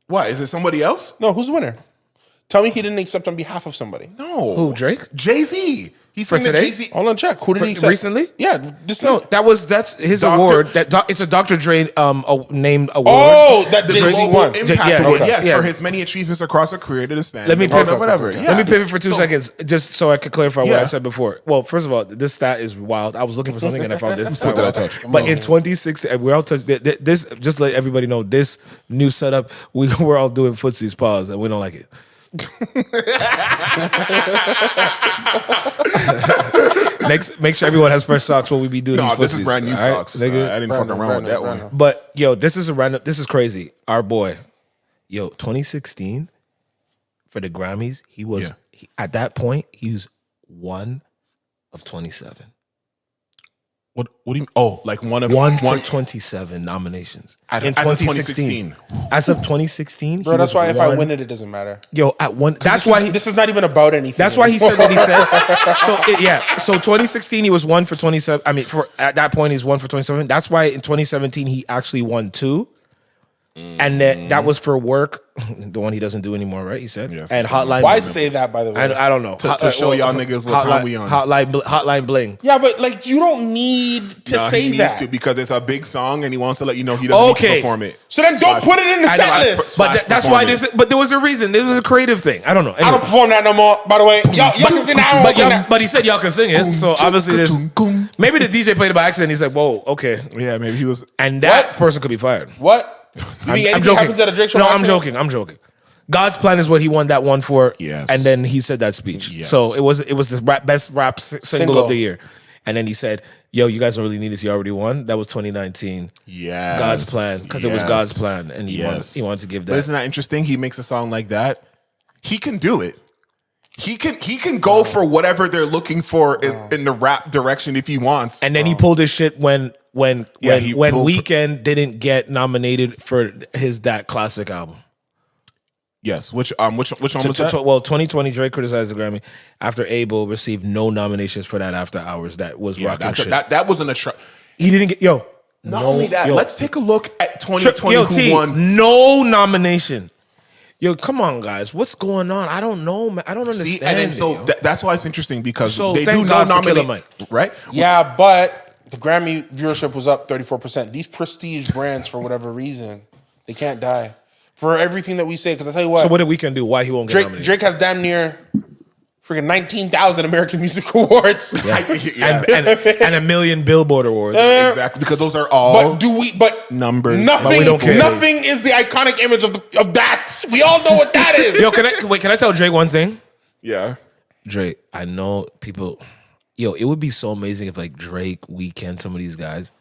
What is it? Somebody else? No, who's the winner? Tell me he didn't accept on behalf of somebody. No. Who? Drake? Jay-Z. He's for today. Jay-Z. Hold on, check. Who did he accept recently? Yeah, no, that's his award. It's a Dr. Dre named award. Oh, that Jay-Z global won. impact award. Okay. Yes, for his many achievements across a career that span. Let me pivot. Whatever. Okay. Yeah. Let me pivot for 2 seconds, just so I could clarify what I said before. Well, first of all, this stat is wild. I was looking for something and I found this. What did I touch? But in 2016, we all touched this. Just to let everybody know, this new setup, we're all doing footsie's paws, and we don't like it. Make sure everyone has fresh socks when we be doing these footsies. This is brand new socks. I didn't fuck around with that one. But this is crazy. Our boy, 2016 for the Grammys, he was at that point he's 1 of 27. What do you mean? Oh, like one for 27 nominations in 2016. As of 2016, bro. That's why if I win it, it doesn't matter. At one. That's why this is not even about anything. That's why he said what he said. So 2016, he was 1 for 27. I mean, at that point, he's 1 for 27. That's why in 2017 he actually won 2. And that was for work, the one he doesn't do anymore, right? He said, yes, and Hotline. Why say that, by the way? I don't know to show y'all niggas what time we on. Hotline Bling. Yeah, but like you don't need to say he that needs to because it's a big song and he wants to let you know he doesn't need to perform it. So then don't put it in the set list. But that's why this. But there was a reason. This was a creative thing. I don't know. Anyway. I don't perform that no more. By the way, y'all can sing that. But he said y'all can sing it. So obviously this. Maybe the DJ played it by accident. He said, "Whoa, okay." Yeah, maybe he was. And that person could be fired. What? I'm joking. I'm joking. God's Plan is what he won that one for. Yes. And then he said that speech. Yes. So it was the best rap single of the year. And then he said, you guys don't really need this. You already won. That was 2019. Yeah. God's Plan. Because it was God's plan. And he wanted to give that. But isn't that interesting? He makes a song like that. He can do it. He can go for whatever they're looking for in the rap direction if he wants. And then he pulled his shit when Weeknd didn't get nominated for his That Classic album. Yes, which one was that? Well, 2020 Drake criticized the Grammy after Abel received no nominations for that After Hours. That was rocking shit. That wasn't a He didn't get Not only that, let's take a look at 2020 who won. No nomination. Come on, guys. What's going on? I don't know, man. I don't understand. See, and then that's why it's interesting because they thank do God no for Killer nominate, Mike. right? Yeah, but the Grammy viewership was up 34%. These prestige brands, for whatever reason, they can't die. For everything that we say, because I tell you what. So what did Weeknd do? Why he won't get nominated? Drake has damn near freaking 19,000 American Music Awards. Yeah. and a million Billboard Awards. Exactly, because those are all numbers. Nothing, but we don't care. Nothing is the iconic image of that. We all know what that is. Can I tell Drake one thing? Yeah. Drake, I know people. It would be so amazing if like Drake, Weeknd, some of these guys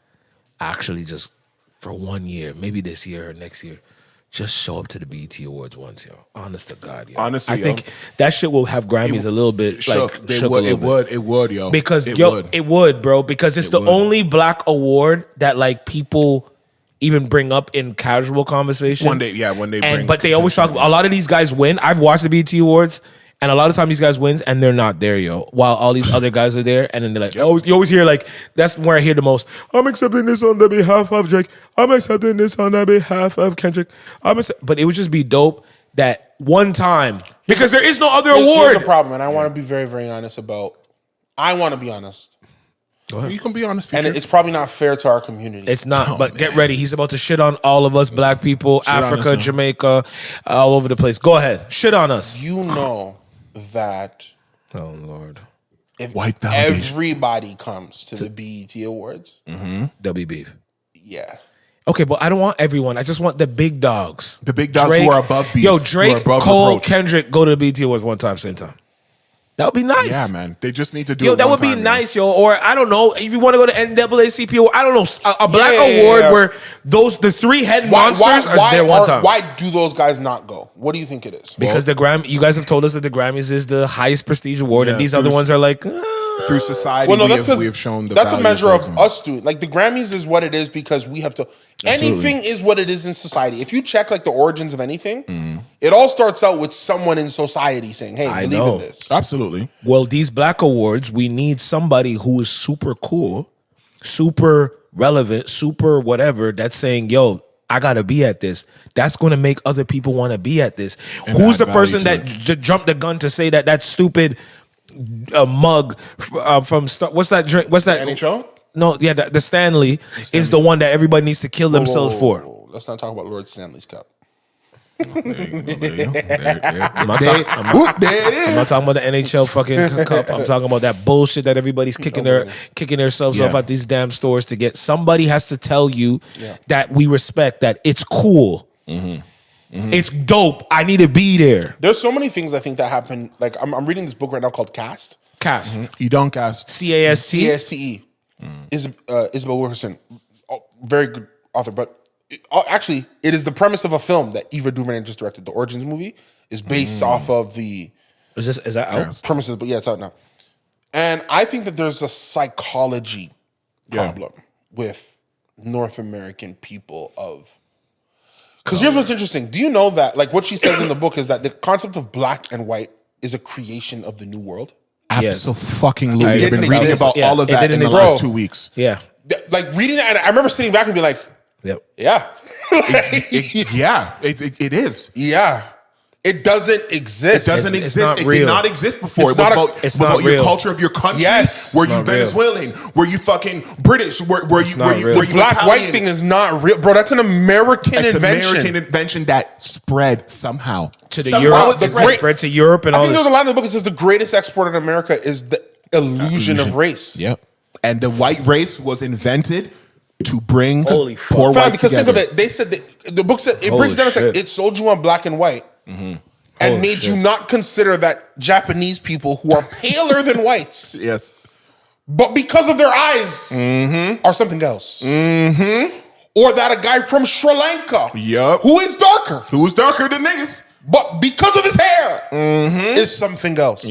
actually just for 1 year, maybe this year or next year, just show up to the BET Awards once, Honest to God, Honestly, I think that shit will have Grammys a little bit shook. It would, yo. Because it would, bro. Because it's the only Black award that like people even bring up in casual conversation. One day. But they always talk. A lot of these guys win. I've watched the BET Awards. And a lot of time these guys wins and they're not there, while all these other guys are there. And then they're like, you always hear like, that's where I hear the most. I'm accepting this on the behalf of Drake. I'm accepting this on the behalf of Kendrick. But it would just be dope that one time, because there is no other award. Here's the problem, and I want to be very, very honest about, I want to be honest. You can be honest, and it's probably not fair to our community. It's not, but get ready. He's about to shit on all of us, black people, Africa, Jamaica, all over the place. Go ahead, shit on us. You know that. Oh Lord. If everybody comes to the BET Awards, there'll be beef. Yeah. Okay, but I don't want everyone. I just want the big dogs. The big dogs who are above beef. Yo, Drake, Cole, reproach. Kendrick, go to the BET Awards one time, same time. That would be nice. Yeah, man. They just need to do it. Yo, that would be nice, yo. Or I don't know, if you want to go to NAACP, I don't know, a black award where the three head monsters are there one time. Why do those guys not go? What do you think it is? Because the Grammy, you guys have told us that the Grammys is the highest prestige award, and these other ones are like through society. We have shown that's a measure of us doing. Like the Grammys is what it is because we have to. Absolutely. Anything is what it is in society. If you check like the origins of anything, it all starts out with someone in society saying, "Hey, I believe in this." Absolutely. Well, these black awards, we need somebody who is super cool, super relevant, super whatever. That's saying, "Yo, I gotta be at this." That's going to make other people want to be at this. And who's the person that jumped the gun to say that stupid mug from what's that drink? What's that? NHL? No, yeah, the Stanley is the one that everybody needs to kill themselves for. Let's not talk about Lord Stanley's cup. I'm not talking about the NHL fucking cup. I'm talking about that bullshit that everybody's kicking themselves off at these damn stores to get. Somebody has to tell you that we respect that it's cool. It's dope. I need to be there. There's so many things I think that happen. Like I'm reading this book right now called Caste. You don't cast. CAST. CASTE. Isabel Wilkerson, very good author, but actually, it is the premise of a film that Eva DuVernay just directed. The Origins movie is based off of the. Is that out? Premises, but yeah, it's out now. And I think that there's a psychology problem with North American people of. Because here's what's interesting. Do you know that, like, what she says in the book is that the concept of black and white is a creation of the New World? Absolutely. I've been reading about all of that in the last 2 weeks. Yeah. Like reading that, and I remember sitting back and be like, yeah. It is. Yeah. It doesn't exist. It doesn't exist. It did not exist before. It's about your culture of your country. Yes. Were you Venezuelan? Were you fucking British? Were you the black white thing is not real. Bro, that's an American invention. American invention that spread somehow. To the Europe. Spread to Europe and all this. I think there's a line in the book that says the greatest export in America is the illusion of race. Yep. And the white race was invented to bring poor whites because together. think of it. They said the book said it breaks it down. It's like it sold you on black and white. And made you not consider that Japanese people who are paler than whites, but because of their eyes, are something else, or that a guy from Sri Lanka, who is darker than niggas, but because of his hair, is something else.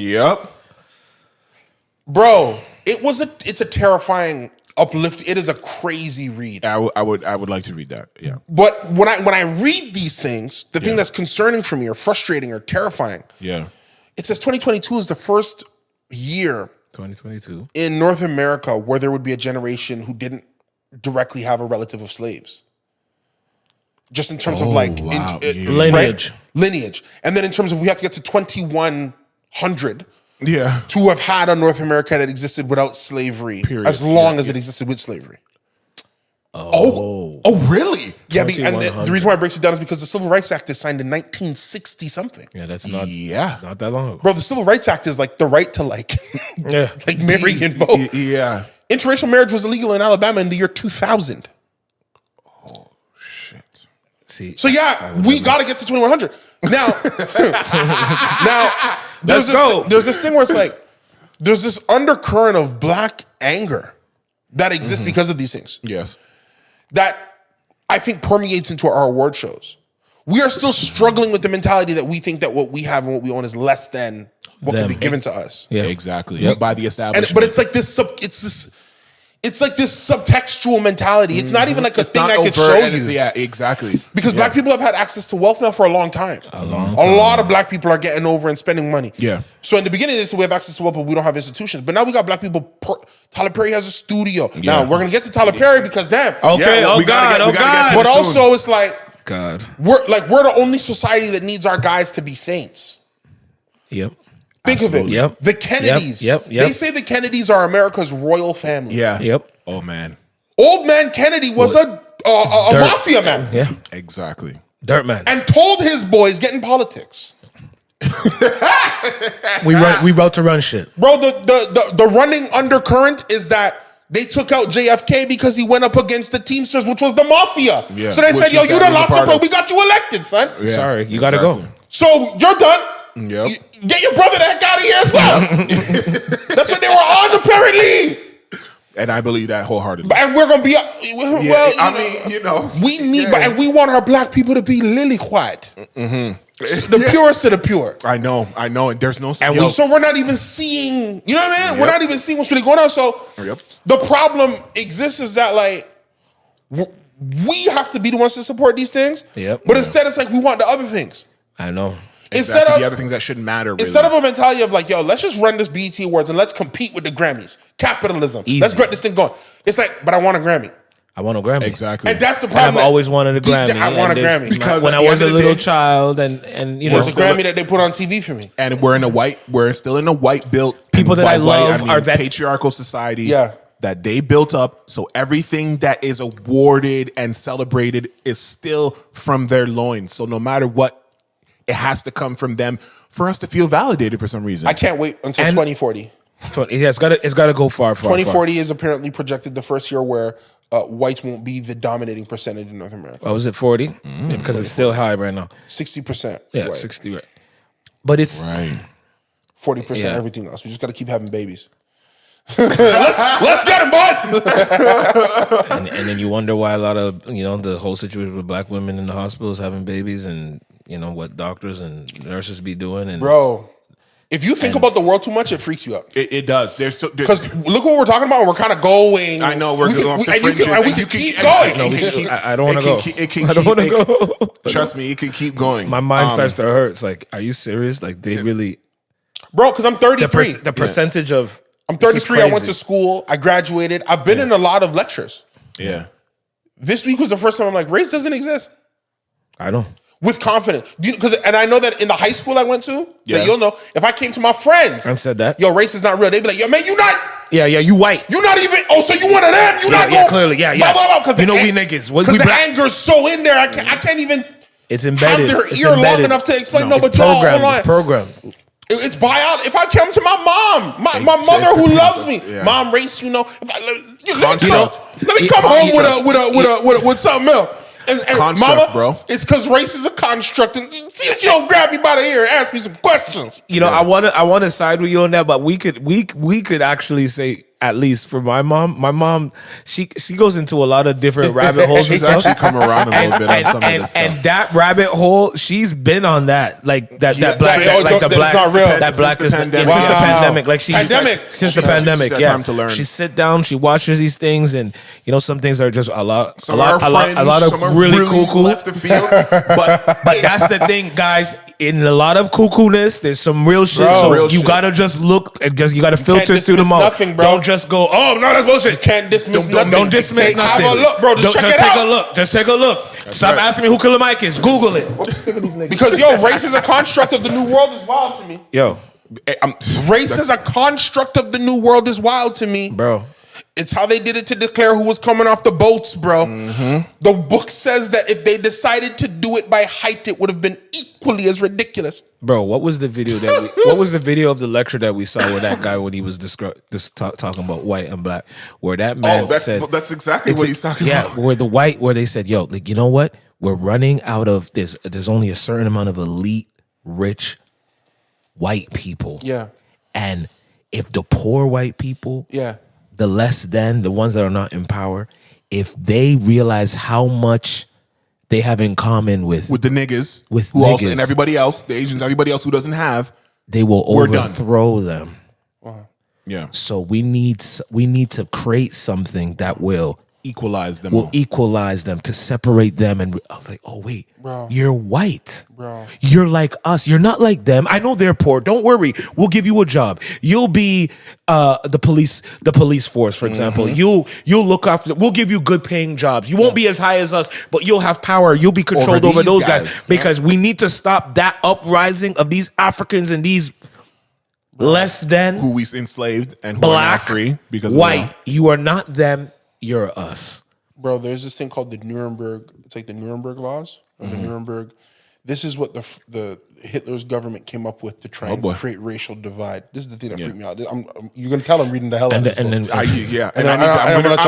Bro, it's a terrifying uplift. It is a crazy read. I would like to read that. Yeah. But when I read these things, the thing that's concerning for me or frustrating or terrifying. Yeah. It says 2022 is the first year 2022 in North America where there would be a generation who didn't directly have a relative of slaves. Just in terms of lineage. Lineage. And then in terms of we have to get to 2100 to have had a North America that existed without slavery, as long as it existed with slavery. Oh, really? Yeah, and the reason why it breaks it down is because the Civil Rights Act is signed in 1960 something. Yeah, that's not that long ago. Bro, the Civil Rights Act is like the right to like marry and vote. Yeah. Interracial marriage was illegal in Alabama in the year 2000. Oh, shit. See, so we got to get to 2100. Now, there's this thing where it's like, there's this undercurrent of black anger that exists because of these things. Yes. That I think permeates into our award shows. We are still struggling with the mentality that we think that what we have and what we own is less than what can be given to us. Yeah, exactly. By the establishment. But it's like it's like this subtextual mentality. It's not even like a thing I could show you. Yeah, exactly. Because black people have had access to wealth now for a long time. A lot of black people are getting over and spending money. Yeah. So in the beginning, they said we have access to wealth, but we don't have institutions. But now we got black people. Tyler Perry has a studio. Now we're gonna get to Tyler Perry because damn. Okay. God. But also, it's like God. We're the only society that needs our guys to be saints. Yep. Think of it. Yep. The Kennedys. Yep. They say the Kennedys are America's royal family. Yeah. Yep. Oh man. Old man Kennedy was a mafia man. Yeah. Exactly. Dirt man. And told his boys, get in politics. We wrote to run shit. Bro, the running undercurrent is that they took out JFK because he went up against the Teamsters, which was the mafia. Yeah. So they said, yo, you done lost your bro. We got you elected, son. Yeah. Sorry, you gotta go. So you're done. Yep. Get your brother the heck out of here as well. That's what they were on, apparently. And I believe that wholeheartedly. And we're gonna be we need, and we want our black people to be lily white, the purest of the pure. I know, and there's no. And so we're not even seeing. You know what I mean? We're not even seeing what's really going on. So the problem exists is that like we have to be the ones to support these things. But instead, it's like we want the other things. I know. Instead of the other things that shouldn't matter. Really. Instead of a mentality of like, yo, let's just run this BET Awards and let's compete with the Grammys. Capitalism. Easy. Let's get this thing going. It's like, but I want a Grammy. I want a Grammy. Exactly. And that's the problem. I've always wanted a Grammy. I want a Grammy. Because when I was a little child and you know. It's a Grammy that they put on TV for me. And we're still in a white built. People that I love are that patriarchal society. Yeah. That they built up. So everything that is awarded and celebrated is still from their loins. So no matter what, it has to come from them for us to feel validated for some reason. I can't wait until 2040. Yeah, it's got to go far. 2040 is apparently projected the first year where whites won't be the dominating percentage in North America. Oh, was it 40? Because it's still high right now. 60%. Yeah, white. 60. Right. But it's 40% everything else. We just got to keep having babies. let's get them, boys. and then you wonder why a lot of the whole situation with black women in the hospitals having babies and what doctors and nurses be doing. And bro, if you think about the world too much, it freaks you out. It does. Because look what we're talking about. We're kind of going. I know we're going off the fringes. And we can keep going. I don't want to go. I don't want to go. Trust me, it can keep going. My mind starts to hurt. It's like, are you serious? Like they really, bro? Because I'm 33. The percentage of I'm 33. I went to school. I graduated. I've been in a lot of lectures. Yeah. This week was the first time I'm like, race doesn't exist. I don't. With confidence. And I know that in the high school I went to, that you'll know, if I came to my friends and said that, yo, race is not real, they'd be like, yo, man, you not. Yeah, you white. You not even, so you one of them. You not going. Clearly, yeah. Blah, blah, blah, you know we niggas. Because the anger's so in there, I can't even. It's embedded. Have their ear long enough to explain. No, but it's programmed. It's biology. If I come to my mom, my mother who loves me, mom, race, let me come home with something else. And construct, mama, bro. It's because race is a construct. And see if you don't grab me by the ear and ask me some questions. I want to side with you on that, but we could actually say, at least for my mom, she goes into a lot of different rabbit holes and stuff. Actually come around a little bit on some of this stuff. And that rabbit hole, she's been on that, like that black, since the pandemic, like since the pandemic, time to learn. She sit down, she watches these things, and some things are just a lot of really cool left the field, but that's the thing, guys. In a lot of cuckoo-ness, there's some real shit. You gotta just look, you gotta filter through them all. Don't just go, oh no, that's bullshit. You can't dismiss nothing. Don't dismiss nothing. Have a look, bro. Just take a look. Just take a look. Stop asking me who Killer Mike is. Google it. Because race is a construct of the new world is wild to me. Race is a construct of the new world is wild to me, bro. It's how they did it to declare who was coming off the boats, bro. The book says that if they decided to do it by height, it would have been equally as ridiculous. Bro, what was the video what was the video of the lecture that we saw where that guy, when he was talking about white and black, where that man said that's exactly what he's talking about. Yeah, where they said, yo, like, you know what? We're running out of there's only a certain amount of elite, rich white people. Yeah. And if the poor white people, the less than, the ones that are not in power, if they realize how much they have in common with the niggas, also, and everybody else, the Asians, everybody else who doesn't have, they will overthrow them. Wow. Yeah. So we need to create something that will equalize them. Equalize them, to separate them. And I was like, oh wait, bro, you're white, bro. You're like us. You're not like them. I know they're poor. Don't worry. We'll give you a job. You'll be the police force, for example. You'll look after. We'll give you good paying jobs. You won't be as high as us, but you'll have power. You'll be controlled over those guys because we need to stop that uprising of these Africans and these less than, who we enslaved and who black, are now free because white. You are not them. You're us. Bro, there's this thing called the Nuremberg. It's like the Nuremberg laws or the Nuremberg. This is what the Hitler's government came up with to try and create racial divide. This is the thing that freaked me out. You're gonna tell I'm reading the hell out of this. I'm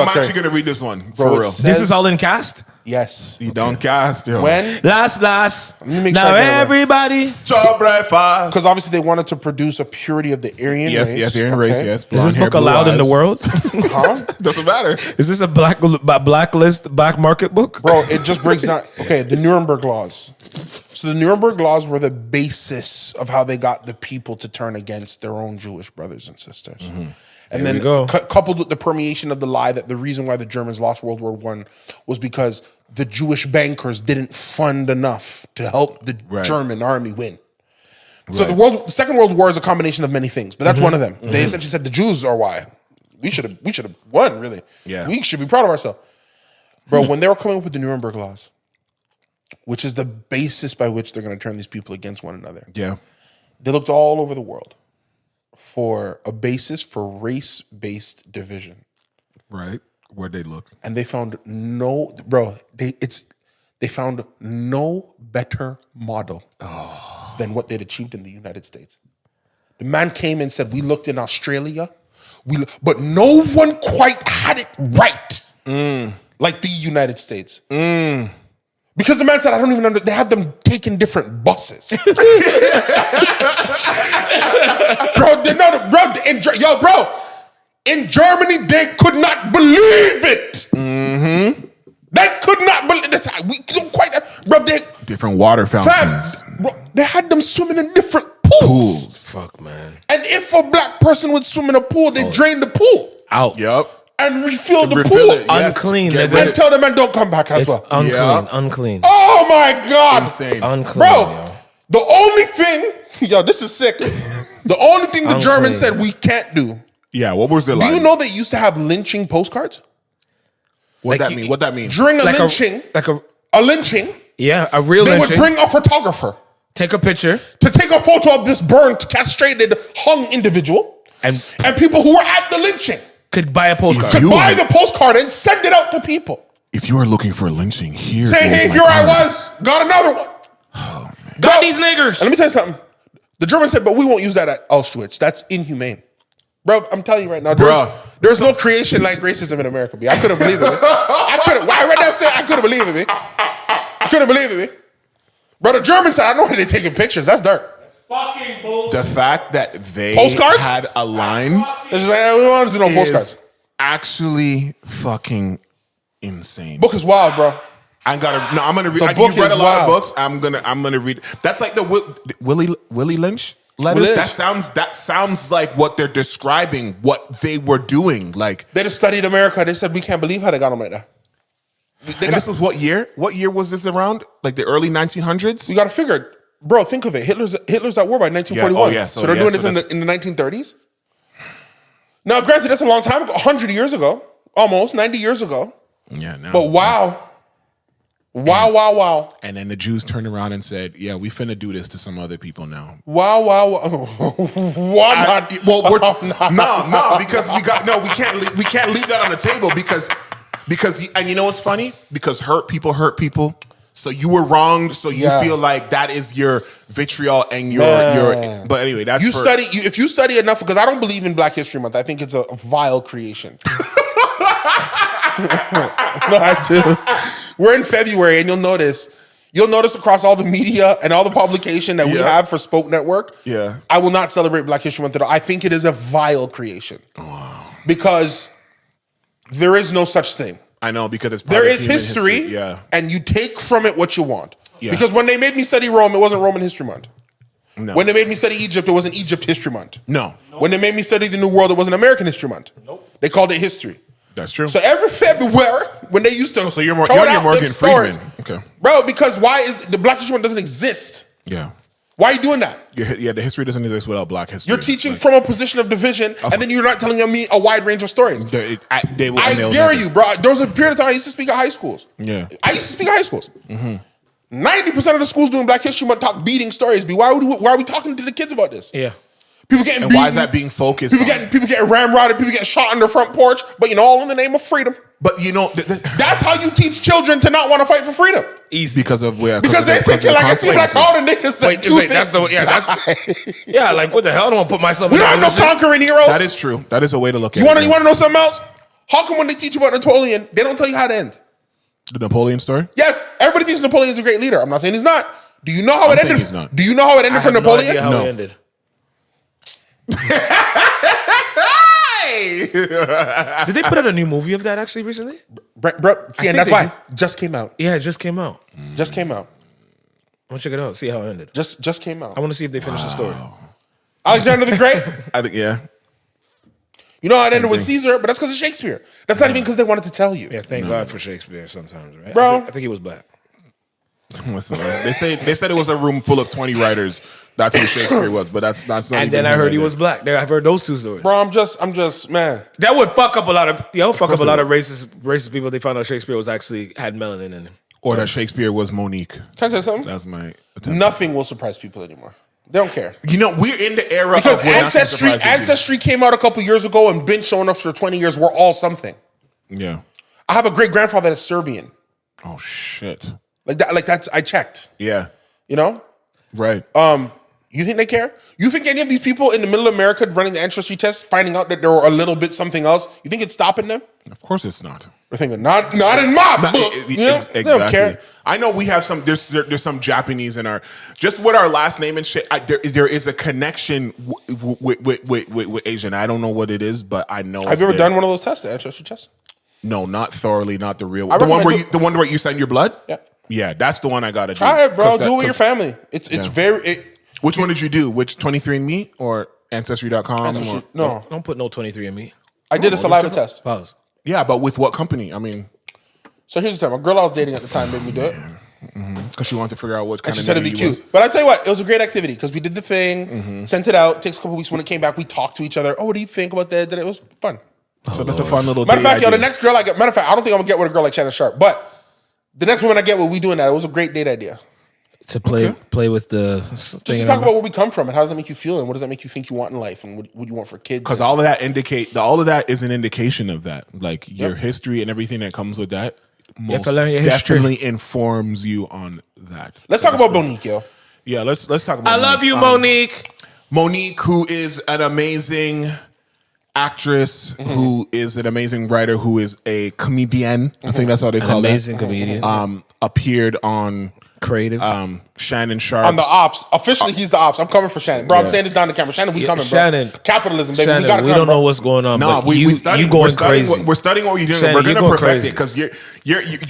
actually gonna read this one for real. This is all in Caste. Yes, you don't Caste. Yo. When last now everybody because obviously they wanted to produce a purity of the Aryan race. Yes, the Aryan race. Yes. Is this book allowed in the world? Doesn't matter. Is this a blacklist black market book? Bro, it just breaks down. Okay, the Nuremberg laws. So the Nuremberg laws were the basis of how they got the people to turn against their own Jewish brothers and sisters. And then coupled with the permeation of the lie that the reason why the Germans lost World War I was because the Jewish bankers didn't fund enough to help the German army win. So the Second World War is a combination of many things, but that's one of them. They essentially said the Jews are why. We should have won, really. Yeah. We should be proud of ourselves. Bro, when they were coming up with the Nuremberg laws, which is the basis by which they're going to turn these people against one another. Yeah. They looked all over the world for a basis for race-based division. Right. Where'd they look? And they found they found no better model than what they'd achieved in the United States. The man came and said, we looked in Australia, but no one quite had it right like the United States. Because the man said, I don't even know, they have them taking different buses. In Germany, they could not believe it. They could not believe it. We don't quite, different water fountains. They had them swimming in different pools. Fuck, man. And if a black person would swim in a pool, they drain the pool out. Yep. And refill the pool. Unclean. And tell the man don't come back as well. Unclean. Oh my God. Insane. Unclean. Bro, the only thing, this is sick. The only thing the Germans said we can't do. Yeah, what was their line? Do you know they used to have lynching postcards? What that mean? During a lynching. A lynching. Yeah, a real lynching. They would bring a photographer. Take a picture. To take a photo of this burned, castrated, hung individual. And people who were at the lynching. Could buy a postcard. Could buy the postcard and send it out to people. If you are looking for a lynching, here I was. Got another one. Oh, man. Got these niggers. And let me tell you something. The Germans said, but we won't use that at Auschwitz. That's inhumane. Bro, I'm telling you right now, there's no creation like racism in America, B. I couldn't believe it. I read that saying, I couldn't believe it, B. I couldn't believe it, B. Bro, the Germans said, I know they're taking pictures. That's dark. Fucking bullshit. The fact that they postcards? had a line we wanted to do no postcards. Actually fucking insane. Book is wild, bro. I'm gonna read. You read a lot of books. I'm gonna read. That's like the Willie Lynch letters. That sounds like what they're describing. What they were doing. Like they just studied America. They said we can't believe how they got them like that. This was what year? What year was this around? Like the early 1900s. You got to figure it. Bro, think of it. Hitler's at war by 1941. So they're doing this in the 1930s. Now, granted, that's a long time ago, 100 years ago, almost 90 years ago. Yeah, no. But wow. And then the Jews turned around and said, "Yeah, we finna do this to some other people now." Wow. Because we can't leave that on the table because and you know what's funny? Because hurt people. So you were wronged. So you feel like that is your vitriol and your. But anyway, that's if you study enough, because I don't believe in Black History Month. I think it's a vile creation. No, I do. We're in February, and you'll notice across all the media and all the publication that we have for Spoke Network. Yeah, I will not celebrate Black History Month at all. I think it is a vile creation because there is no such thing. I know, because it's there is history, and you take from it what you want. Yeah. Because when they made me study Rome, it wasn't Roman History Month. No. When they made me study Egypt, it wasn't Egypt History Month. No. When they made me study the New World, it wasn't American History Month. Nope. They called it history. That's true. So every February, when they used to, so you're Morgan Freeman, okay, bro? Because why is the Black History Month doesn't exist? Yeah. Why are you doing that? Yeah, the history doesn't exist without Black history. You're teaching from a position of division, and then you're not telling me a wide range of stories. I dare you, bro. There was a period of time I used to speak at high schools. Yeah. I used to speak at high schools. 90% of the schools doing Black History Month talk beating stories. Why are we talking to the kids about this? Yeah. People getting And beaten. why is that being focused? People getting ramrodded. People getting shot on their front porch. But all in the name of freedom. But That's how you teach children to not want to fight for freedom. Easy. Because of where? Because they think like I see black all the niggas that do things. Yeah, like what the hell? I don't want to put myself. We don't have no conquering heroes. That is true. That is a way to look at You it. want to know something else? How come when they teach you about Napoleon, they don't tell you how to end? The Napoleon story? Yes, everybody thinks Napoleon's a great leader. I'm not saying he's not. Do you know how it ended? He's not. Do you know how it ended for Napoleon? No idea how it ended. Did they put out a new movie of that actually recently? Bro, see, and that's why. Just came out. Yeah, it just came out. Just came out. I want to check it out. See how it ended. Just came out. I want to see if they finished the story. Alexander the Great. I think, yeah. You know how it ended with Caesar, but that's because of Shakespeare. That's not even because they wanted to tell you. Yeah, thank God for Shakespeare sometimes, right? Bro. I think he was black. Listen, they said it was a room full of 20 writers. That's who Shakespeare was, but that's not. And then I heard he was black. I've heard those two stories. Bro, I'm just man. That would fuck up a lot of racist people. They found out Shakespeare was actually had melanin in him, or that Shakespeare was Mo'Nique. Can I tell you something? That's my attempt. Nothing will surprise people anymore. They don't care. We're in the era because of where Ancestry came out a couple years ago and been showing us for 20 years. We're all something. Yeah. I have a great grandfather that's Serbian. Oh shit. Like that's I checked. Yeah. Right. Right. You think they care? You think any of these people in the middle of America running the ancestry test, finding out that they were a little bit something else, you think it's stopping them? Of course it's not. They're thinking, not in my book. Exactly. They don't care. I know we have some. There's some Japanese in our just with our last name and shit. There is a connection with Asian. I don't know what it is, but I know. Have you ever done one of those tests, the ancestry test? No, not thoroughly, not the real one. The one where you send your blood. Yeah. Yeah, that's the one I gotta do. Try it, bro. Do it with your family. It's very. Which one did you do? Which 23andMe or Ancestry.com? Ancestry, no, don't put no 23andMe. I did a saliva test. Pause. Yeah, but with what company? I mean, so here's the thing: a girl I was dating at the time made me do it because she wanted to figure out what kind and of. She said it'd be cute. But I tell you what, it was a great activity because we did the thing, sent it out. It takes a couple weeks. When it came back, we talked to each other. Oh, what do you think about that? It was fun. So that's a fun little. Matter of fact, the next girl I get. Matter of fact, I don't think I'm gonna get with a girl like Shannon Sharpe, but the next woman I get with, we doing that. It was a great date idea. To play with the just to talk about where we come from and how does that make you feel and what does that make you think you want in life and what you want for kids. Because all of that is an indication of that, like your history and everything that comes with that. Most definitely informs you on that. Let's talk about Mo'Nique, yo. Yeah, let's talk about. I love you, Mo'Nique. Mo'Nique, who is an amazing actress, who is an amazing writer, who is a comedienne. I think that's how they call it. Amazing comedian. Appeared on. Creative. Shannon Sharpe. On the ops. Officially, he's the ops. I'm coming for Shannon. Bro, I'm saying this down the camera. Shannon, we coming, bro. Shannon. Capitalism, baby. Shannon, we don't know what's going on. No, you going crazy. We're studying what you're doing. Shannon, We're going to perfect it because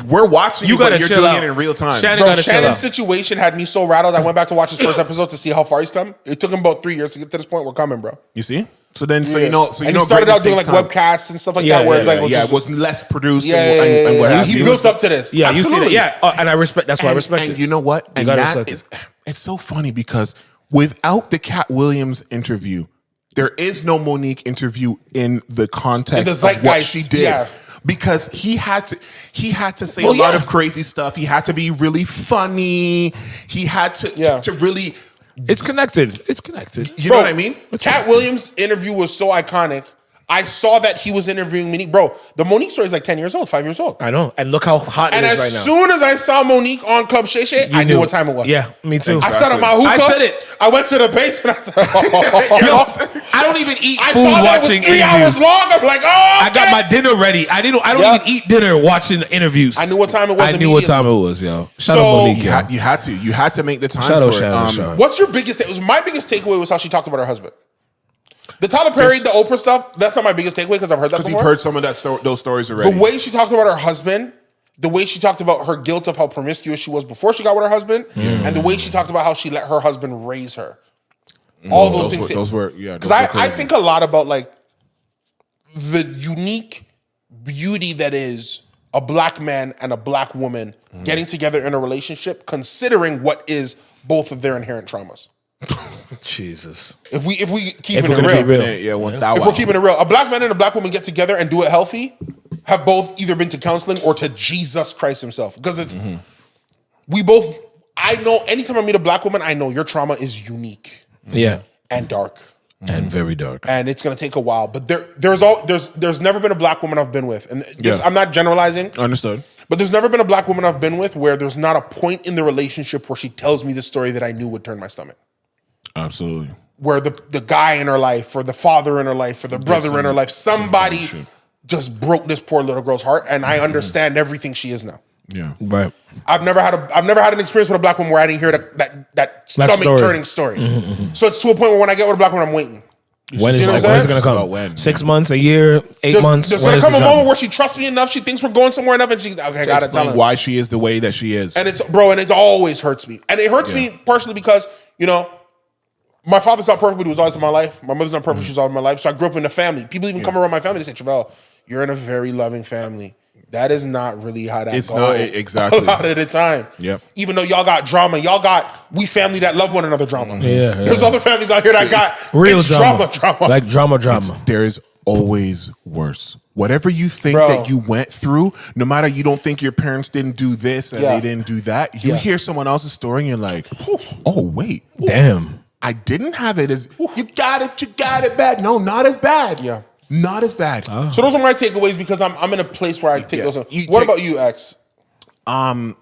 we're watching you, but you're doing it in real time. Shannon, bro, Shannon's situation had me so rattled. I went back to watch his first episode to see how far he's come. It took him about 3 years to get to this point. We're coming, bro. You see? So he started out doing like webcasts and stuff like that. Where it was less produced. And what have you. He built up to this. Yeah, absolutely. You see that. Yeah, and I respect. That's why I respect it. And you know what? And that is, it's so funny because without the Cat Williams interview, there is no Mo'Nique interview in the context of what she did. Yeah. Because he had to say a lot of crazy stuff. He had to be really funny. He had to really. It's connected. You know what I mean? Cat Williams' interview was so iconic. I saw that he was interviewing Mo'Nique. Bro, the Mo'Nique story is like 10 years old, 5 years old. I know. And look how hot it is right now. And as soon as I saw Mo'Nique on Club Shay, I knew what time it was. Yeah, me too. I sat on my hookah. I said it. I went to the basement. I said, Yo, I don't even eat food watching interviews. 3 hours long. I'm like, I got my dinner ready. I don't even eat dinner watching interviews. I knew what time it was. I knew what time it was, yo. Shout out Mo'Nique. You had to make the time for it. What's your biggest? My biggest takeaway was how she talked about her husband. The Tyler Perry, the Oprah stuff, that's not my biggest takeaway because I've heard that before. Because you've heard some of those stories already. The way she talked about her husband, the way she talked about her guilt of how promiscuous she was before she got with her husband, and the way she talked about how she let her husband raise her. All those things. Because I think a lot about like the unique beauty that is a black man and a black woman getting together in a relationship, considering what is both of their inherent traumas. Jesus. If we keep it real, 1,000. If we're keeping it real, a black man and a black woman get together and do it healthy, have both either been to counseling or to Jesus Christ himself. Because it's we both. I know anytime I meet a black woman, I know your trauma is unique. Yeah. And dark. and very dark. And it's gonna take a while. But there's never been a black woman I've been with, and I'm not generalizing. Understood. But there's never been a black woman I've been with where there's not a point in the relationship where she tells me the story that I knew would turn my stomach. Absolutely. Where the guy in her life, or the father in her life, or the brother in her life, somebody just broke this poor little girl's heart, and I understand everything she is now. Yeah, right. I've never had an experience with a black woman where I didn't hear that stomach turning story. So it's to a point where when I get with a black woman, I'm waiting. When is it going to come? 6 months, a year, 8 months? There's going to come a moment where she trusts me enough. She thinks we're going somewhere enough, and I gotta tell her why she is the way that she is. And it always hurts me, and it hurts me partially because my father's not perfect, but he was always in my life. My mother's not perfect; she's always in my life. So I grew up in a family. People even come around my family. They say, "Trivelle, you're in a very loving family." That is not really how that goes. It's not exactly a lot of the time. Yep. Even though y'all got drama, we family that love one another drama. Yeah. There's other families out here that got real drama. Like drama. There is always worse. Whatever you think that you went through, no matter you don't think your parents didn't do this and they didn't do that, you hear someone else's story and you're like, oh wait, damn. I didn't have it as you got it bad. No, not as bad. Yeah. Not as bad. Oh. So those are my takeaways because I'm in a place where I take those. What about you, X? My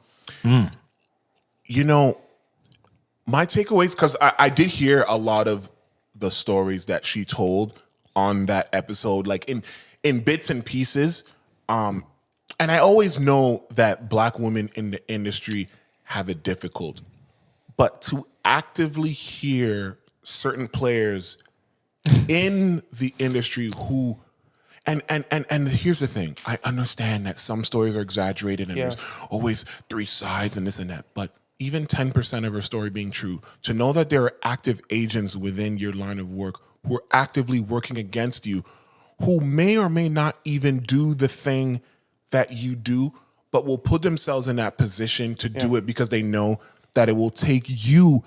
takeaways, because I did hear a lot of the stories that she told on that episode, like in bits and pieces. And I always know that black women in the industry have it difficult. But to actively hear certain players in the industry who and here's the thing, I understand that some stories are exaggerated and there's always three sides and this and that, but even 10% of her story being true, to know that there are active agents within your line of work who are actively working against you, who may or may not even do the thing that you do, but will put themselves in that position to do it because they know that it will take you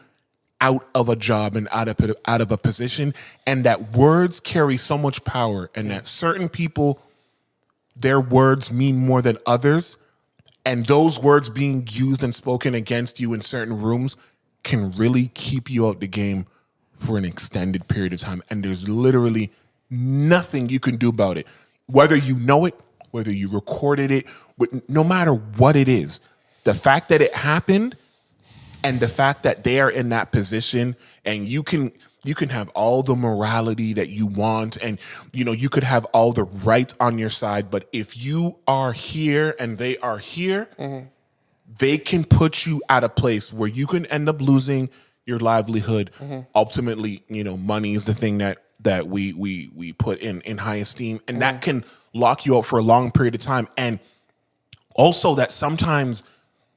out of a job and out of a position, and that words carry so much power, and that certain people, their words mean more than others, and those words being used and spoken against you in certain rooms can really keep you out the game for an extended period of time, and there's literally nothing you can do about it. Whether you know it, whether you recorded it, no matter what it is, the fact that it happened and the fact that they are in that position, and you can have all the morality that you want, and you could have all the right on your side, but if you are here and they are here, they can put you at a place where you can end up losing your livelihood. Ultimately, money is the thing that we put in high esteem, and that can lock you up for a long period of time. And also that sometimes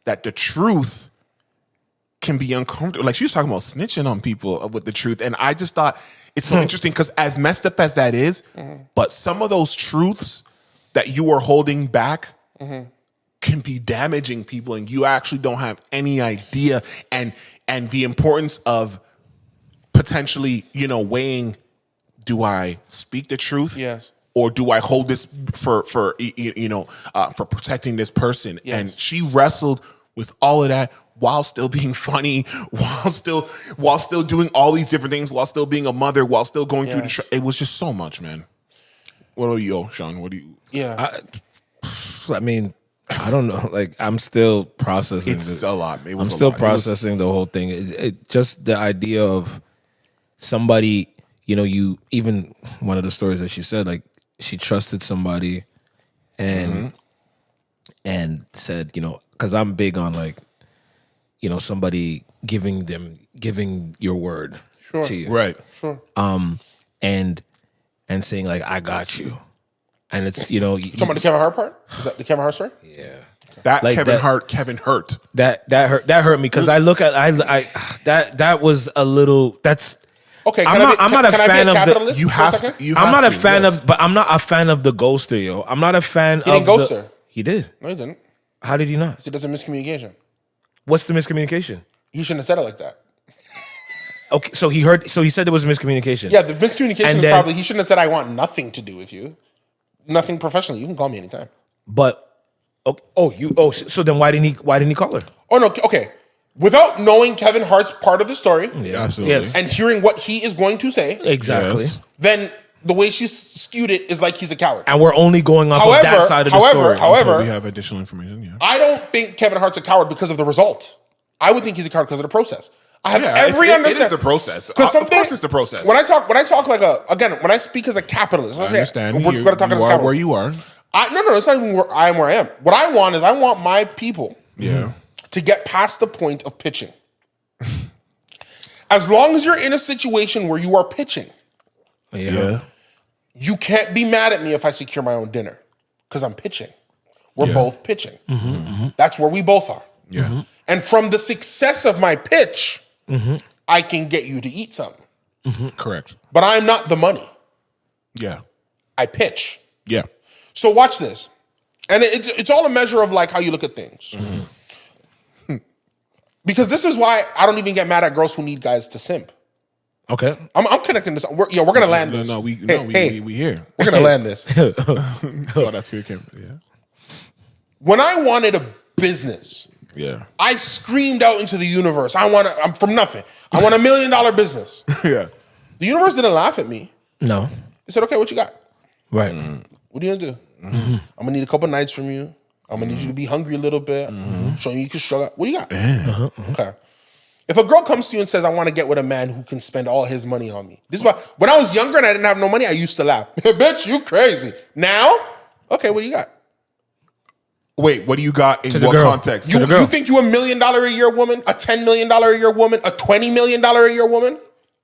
that the truth can be uncomfortable. Like she was talking about snitching on people with the truth. And I just thought it's so interesting because as messed up as that is, but some of those truths that you are holding back can be damaging people, and you actually don't have any idea. And the importance of potentially, weighing, do I speak the truth? Yes. Or do I hold this for protecting this person? Yes. And she wrestled with all of that while still being funny, while still doing all these different things, while still being a mother, while still going through the show. It was just so much, man. What are you, Sean? What do you? Yeah. I mean, I don't know. Like, I'm still processing. It's a lot. I'm still processing the whole thing. It just the idea of somebody, you even one of the stories that she said, like she trusted somebody and said, because I'm big on like, somebody giving your word to you. Right. Sure. And saying like, I got you. And it's, you talking about the Kevin Hart part? Is that the Kevin Hart story? Yeah. That like Kevin Hurt. That hurt me because I look at that was a little that's okay. I'm not a fan of the. You have to. I'm not a fan of, but I'm not a fan of the ghoster, yo. I'm not a fan. He didn't ghost her. He did. No, he didn't. How did he not? There's a miscommunication. What's the miscommunication? He shouldn't have said it like that. Okay, so he heard. So he said there was a miscommunication. Yeah, the miscommunication is probably he shouldn't have said, "I want nothing to do with you." Nothing professionally. You can call me anytime. But so then why didn't he call her? Oh no, okay. without knowing Kevin Hart's part of the story, Absolutely. Yes. and hearing what he is going to say, Exactly. Yes. then the way she's skewed it is like he's a coward. And we're only going off of that side of the story. Until we have additional information. Yeah. I don't think Kevin Hart's a coward because of the result. I would think he's a coward because of the process. I have every understanding. It is the process. Of course, it's the process. When I talk like when I speak as a capitalist, I understand. We're going to talk as a capitalist. Where you are. No, it's not even where I am. What I want is I want my people to get past the point of pitching. As long as you're in a situation where you are pitching, you can't be mad at me if I secure my own dinner because I'm pitching. We're both pitching. That's where we both are. Yeah. And from the success of my pitch, I can get you to eat something. Correct. But I'm not the money. Yeah. I pitch. Yeah. So watch this. And it's all a measure of like how you look at things. Because this is why I don't even get mad at girls who need guys to simp. Okay. I'm connecting this. We're going to land this. We here. We're going to land this. Oh, that's who came. Yeah. When I wanted a business, I screamed out into the universe. I'm from nothing. I want $1 million business. Yeah. The universe didn't laugh at me. No. They said, okay, what you got? Right. What are you going to do? I'm going to need a couple nights from you. I'm going to need you to be hungry a little bit. Showing you can struggle. What do you got? Okay. If a girl comes to you and says, I want to get with a man who can spend all his money on me. This is why, when I was younger and I didn't have no money, I used to laugh. Bitch, you crazy. Now, okay, what do you got? Wait, what do you got in what context? You think you $1 million a year woman, a $10 million a year woman, a $20 million a year woman?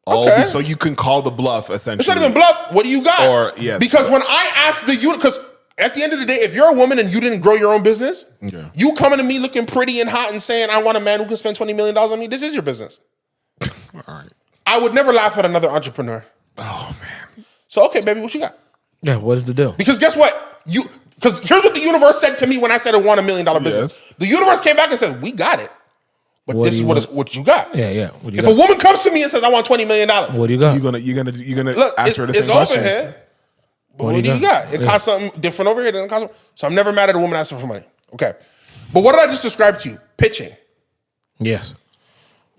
Okay. So you can call the bluff, essentially. It's not even bluff. What do you got? Or, yes. Because when I asked because at the end of the day, if you're a woman and you didn't grow your own business, you coming to me looking pretty and hot and saying, I want a man who can spend $20 million on me, this is your business. All right. I would never laugh at another entrepreneur. Oh, man. So, okay, baby, what you got? Yeah, what's the deal? Because guess what? Because here's what the universe said to me when I said I want $1 million business. Yes. The universe came back and said, we got it. But this is what you got. Yeah. If a woman comes to me and says, I want $20 million. What do you got? You're gonna Look, ask her the same it's questions. over here. But what do you got? It costs something different over here than it costs. So I'm never mad at a woman asking for money. Okay. But what did I just describe to you? Pitching. Yes.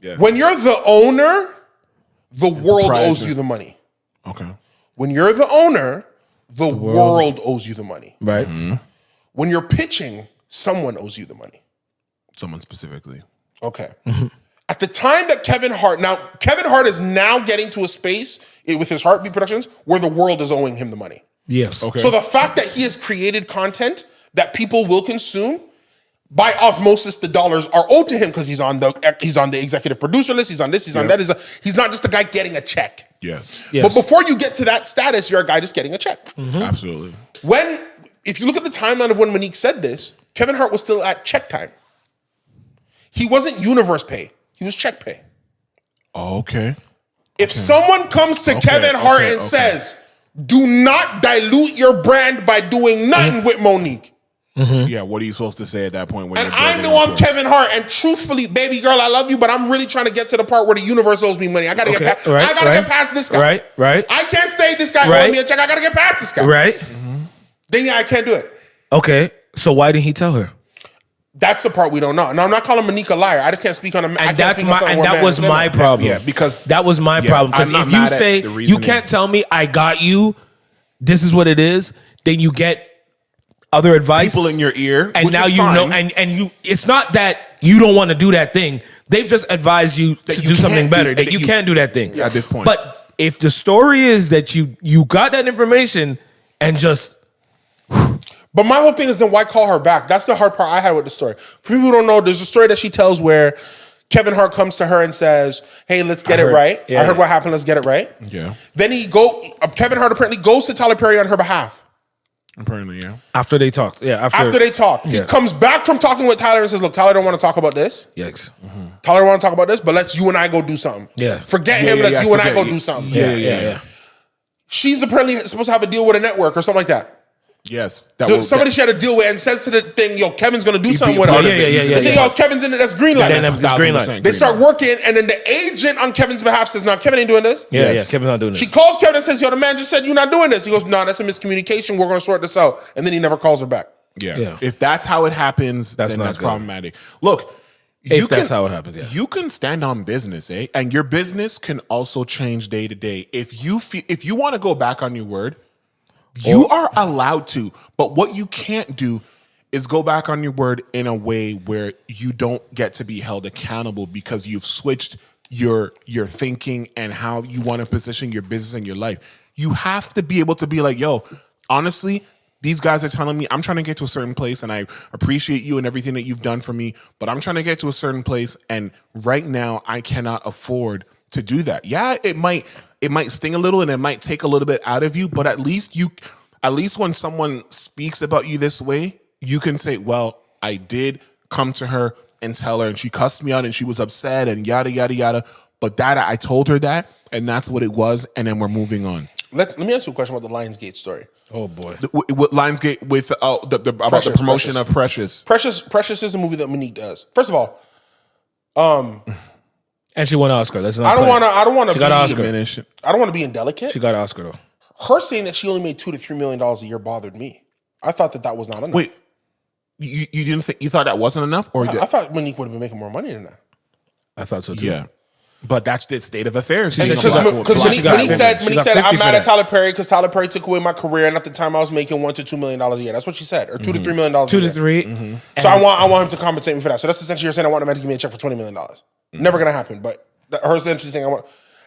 Yeah. When you're the owner, the world owes you the money. Okay. When you're the owner, the world owes you the money. Right. When you're pitching, someone owes you the money. Someone specifically. Okay. At the time that Kevin Hart is now getting to a space with his Heartbeat Productions where the world is owing him the money. Yes. Okay. So the fact that he has created content that people will consume, by osmosis, the dollars are owed to him because he's on the executive producer list. He's on this. He's on that. He's not just a guy getting a check. Yes. But before you get to that status, you're a guy just getting a check. Absolutely. If you look at the timeline of when Mo'Nique said this, Kevin Hart was still at check time. He wasn't universe pay. He was check pay. Oh, okay. If someone comes to Kevin Hart and says, do not dilute your brand by doing nothing with Mo'Nique. Yeah, what are you supposed to say at that point? And I know I'm Kevin Hart, and truthfully, baby girl, I love you, but I'm really trying to get to the part where the universe owes me money. I gotta get past this guy. Right. I can't stay this guy owing me a check. I gotta get past this guy. Right. Then I can't do it. Okay. So why didn't he tell her? That's the part we don't know. Now, I'm not calling Mo'Nique a liar. I just can't speak on a man. And that was my problem. Yeah, because that was my problem. Because if you say you can't tell me I got you, this is what it is, then you get other advice, people in your ear, and now you know, and you. It's not that you don't want to do that thing. They've just advised you to do something better. That you can't do that thing at this point. But if the story is that you got that information and just. But my whole thing is then why call her back? That's the hard part I had with the story. For people who don't know, there's a story that she tells where Kevin Hart comes to her and says, hey, let's get it right. Yeah. I heard what happened. Let's get it right. Yeah. Then Kevin Hart apparently goes to Tyler Perry on her behalf. Apparently, yeah. After they talked. Yeah. After they talk. Yeah. He comes back from talking with Tyler and says, look, Tyler don't want to talk about this. Yikes. Tyler don't want to talk about this, but let's you and I go do something. Yeah. Forget him. Let's you and I go do something. Yeah. She's apparently supposed to have a deal with a network or something like that. Yes. Somebody she had to deal with and says to the thing, yo, Kevin's going to do something with her. Yeah. They say, yo, Kevin's in it. That's green light. That's green light. They start working, and then the agent on Kevin's behalf says, no, Kevin ain't doing this. Yeah, Kevin's not doing this. She calls Kevin and says, yo, the man just said you're not doing this. He goes, no, that's a miscommunication. We're going to sort this out. And then he never calls her back. Yeah. If that's how it happens, then that's problematic. Look, If that's how it happens, yeah. You can stand on business, and your business can also change day to day. If you want to go back on your word, you are allowed to. But what you can't do is go back on your word in a way where you don't get to be held accountable because you've switched your thinking and how you want to position your business and your life. You have to be able to be like, yo, honestly, these guys are telling me I'm trying to get to a certain place, and I appreciate you and everything that you've done for me, but I'm trying to get to a certain place, and right now I cannot afford to do that. Yeah, it might sting a little and it might take a little bit out of you, but at least when someone speaks about you this way, you can say, well, I did come to her and tell her, and she cussed me out and she was upset and yada yada yada, but that I told her that, and that's what it was, and then we're moving on. Let me ask you a question about the Lionsgate story. Oh boy, with Lionsgate with about the promotion of Precious. Precious is a movie that Mo'Nique does. First of all, and she won an Oscar. Let's not. I don't want to. She got an Oscar. I don't want to be indelicate. She got an Oscar though. Her saying that she only made $2 to $3 million a year bothered me. I thought that was not enough. Wait, you didn't think you thought that wasn't enough, or I thought Mo'Nique would have been making more money than that. I thought so too. Yeah. But that's the state of affairs. Because Mo'Nique said, I'm mad at Tyler Perry because Tyler Perry took away my career, and at the time I was making $1 to $2 million a year. That's what she said, or $2 to $3 million a year. 2 to 3. Mm-hmm. So I want him to compensate me for that. So that's essentially you're saying I want him to give me a check for $20 million. Never gonna happen. But her essentially saying I want.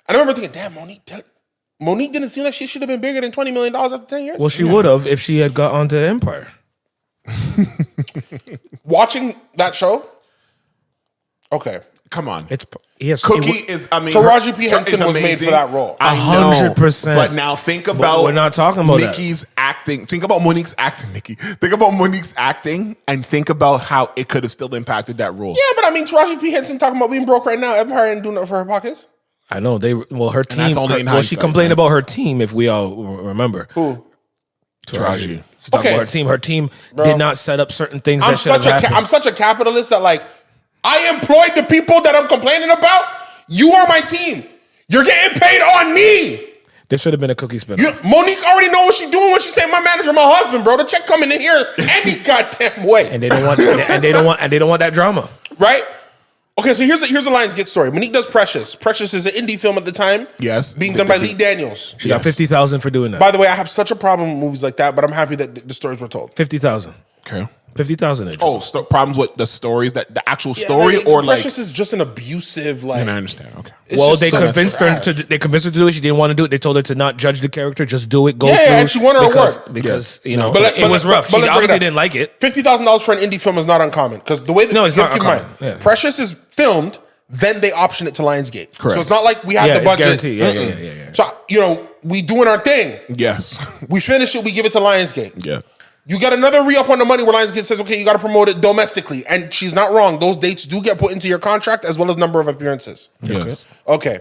And I remember thinking, damn, Mo'Nique didn't seem like she should have been bigger than $20 million after 10 years. Well, she would have if she had got onto Empire. Watching that show, okay. Come on, Taraji P. Henson was made for that role. 100%. But now think about we're not talking about Nikki's acting. Think about Monique's acting, Nikki. Think about Monique's acting, and think about how it could have still impacted that role. Yeah, but I mean, Taraji P. Henson talking about being broke right now. Empire ain't doing nothing for her pockets. I know her team. She complained about her team. If we all remember, who? Taraji. She talked about her team. Her team did not set up certain things that should have happened. I'm such a capitalist that I employed the people that I'm complaining about. You are my team. You're getting paid on me. There should have been a cookie spin. Monique already know what she's doing when she's saying my manager, my husband, bro. The check coming in here any goddamn way. And they don't want that drama, right? Okay, so here's a Lionsgate story. Mo'Nique does Precious. Precious is an indie film at the time. Yes, being done by Lee Daniels. She got $50,000 for doing that. By the way, I have such a problem with movies like that, but I'm happy that the stories were told. $50,000. Okay. 50,000. Problems with the stories, the actual story, or Precious is just an abusive I understand. Okay. Well, they convinced her to do it. She didn't want to do it. They told her to not judge the character, just do it. Go through. Yeah, and she won her award because it was rough. She obviously didn't like it. $50,000 for an indie film is not uncommon because the way that it's not uncommon. Precious is filmed, then they option it to Lionsgate. Correct. So it's not like we had the budget. Guaranteed. Yeah. So we doing our thing. Yes. We finish it. We give it to Lionsgate. Yeah. You got another re-up on the money where Lionsgate says, okay, you got to promote it domestically. And she's not wrong. Those dates do get put into your contract as well as number of appearances. Yes. Okay.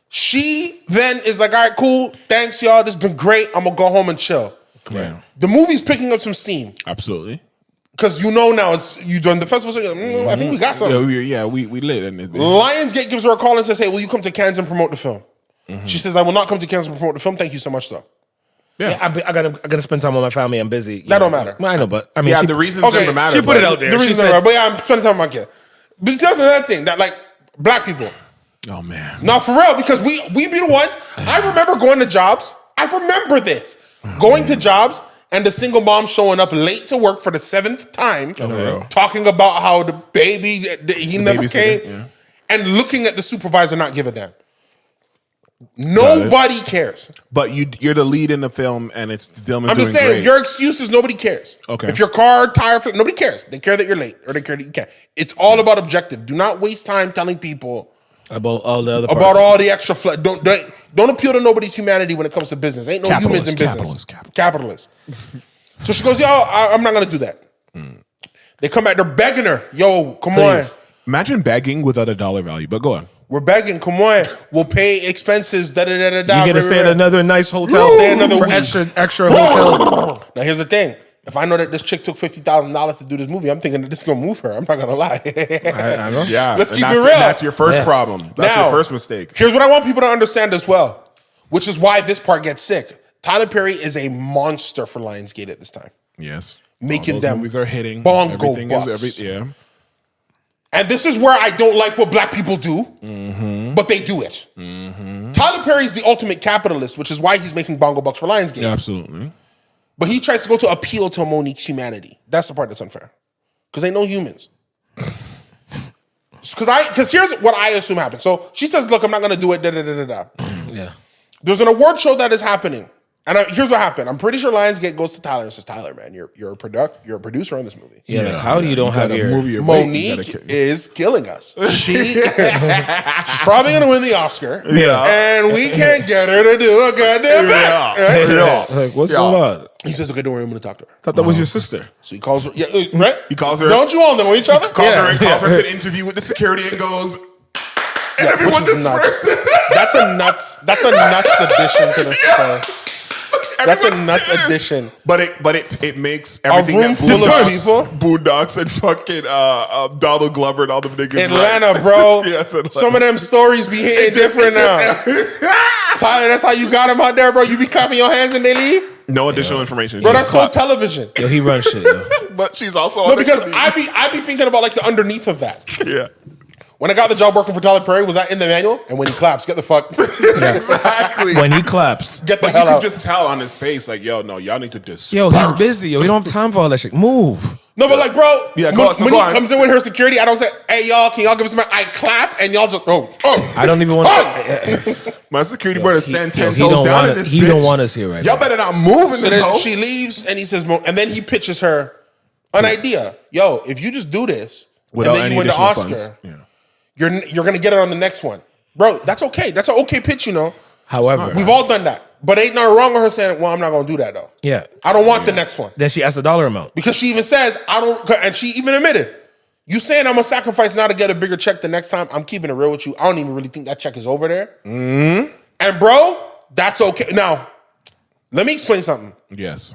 She then is like, all right, cool. Thanks, y'all. This has been great. I'm going to go home and chill. Yeah. The movie's picking up some steam. Absolutely. Because now you done the festival. So I think we got something. We lit. Lionsgate gives her a call and says, hey, will you come to Cannes and promote the film? Mm-hmm. She says, I will not come to Cannes and promote the film. Thank you so much, though. Yeah, I gotta spend time with my family. I'm busy. That don't matter. I know, but I mean, the reasons never matter. She put it out there. The reasons never matter. But yeah, I'm spending time with my kid. But it's just another thing that black people. Oh man. No, for real, because we be the ones. I remember going to jobs. I remember this. Going to jobs and the single mom showing up late to work for the 7th time, talking about how the baby he never came, and looking at the supervisor not give a damn. Nobody cares. But you're the lead in the film, and it's the film is I'm just saying, great. your excuse is nobody cares. Okay. If your car tire, nobody cares. They care that you're late, or they care that you can't. It's all about objective. Do not waste time telling people about all the other parts. About all the extra. Don't appeal to nobody's humanity when it comes to business. Ain't no humans in business. Capitalist. So she goes, yo, I'm not gonna do that. They come back. They're begging her. Yo, come on. Imagine begging without a dollar value. But go on. We're begging. Come on. We'll pay expenses. Da da da da da. You get to stay at another nice hotel. Stay another for week. extra hotel. Now here's the thing. If I know that this chick took $50,000 to do this movie, I'm thinking that this is gonna move her. I'm not gonna lie. I know. Yeah. Let's keep it real. That's your first problem. That's your first mistake. Here's what I want people to understand as well, which is why this part gets sick. Tyler Perry is a monster for Lionsgate at this time. Yes. Making them movies are hitting. Bongo bucks. And this is where I don't like what black people do, but they do it. Tyler Perry's the ultimate capitalist, which is why he's making bongo bucks for Lionsgate. Yeah, absolutely. But he tries to go to appeal to Mo'Nique's humanity. That's the part that's unfair. Because they know humans. Because here's what I assume happened. So she says, look, I'm not going to do it, da-da-da-da-da. Yeah. There's an award show that is happening. And here's what happened. I'm pretty sure Lionsgate goes to Tyler and says, Tyler, man, you're a producer on this movie. Yeah, like, how do you don't have your... Mo'Nique is killing us. She's probably going to win the Oscar. Yeah. And we can't get her to do a goddamn thing. Yeah. Like, what's going on? He says, okay, don't worry, I'm going to talk to her. I thought that was your sister. So he calls her, yeah, right? He calls her. Don't you all know each other? Calls her to an interview with the security and goes, and everyone just nuts. That's a nuts addition to the story. That's a nuts addition. But it makes everything a room full of people, Boondocks and fucking Donald Glover and all them niggas. Atlanta, right. bro. Yes, Atlanta. Some of them stories be hitting different now. Tyler, that's how you got them out there, bro. You be clapping your hands and they leave. No additional information. Bro, that's so television. Yo, he runs shit, yo. But she's also no, because I be thinking about like the underneath of that. Yeah. When I got the job working for Tyler Perry, was that in the manual? And when he claps, get the fuck. Yeah. Exactly. When he claps. Get the But hell you out. can just tell on his face, like, yo, no, y'all need to disperse. Yo, he's busy, yo. He don't have time for all that shit. Move. No, but like, bro, Yeah, when go he on. comes in with her security, I don't say, hey, y'all, can y'all give us some... I clap, and y'all just, I don't even want to... My security brother stand 10 he toes don't down want in this He bitch. don't want us here right Y'all now. better not move in So this then hole. she leaves, and he says, and then he pitches her an idea. Yo, if you just do this, Without and then any you win the additional Oscar, funds. you're going to get it on the next one. Bro, that's okay. That's an okay pitch, you know. However... We've all done that. But ain't nothing wrong with her saying, well, I'm not going to do that, though. Yeah. I don't want the next one. Then she asked the dollar amount. Because she even says, I don't, and she even admitted, you saying I'm going to sacrifice now to get a bigger check the next time, I'm keeping it real with you. I don't even really think that check is over there. Mm-hmm. And bro, that's okay. Now, let me explain something. Yes.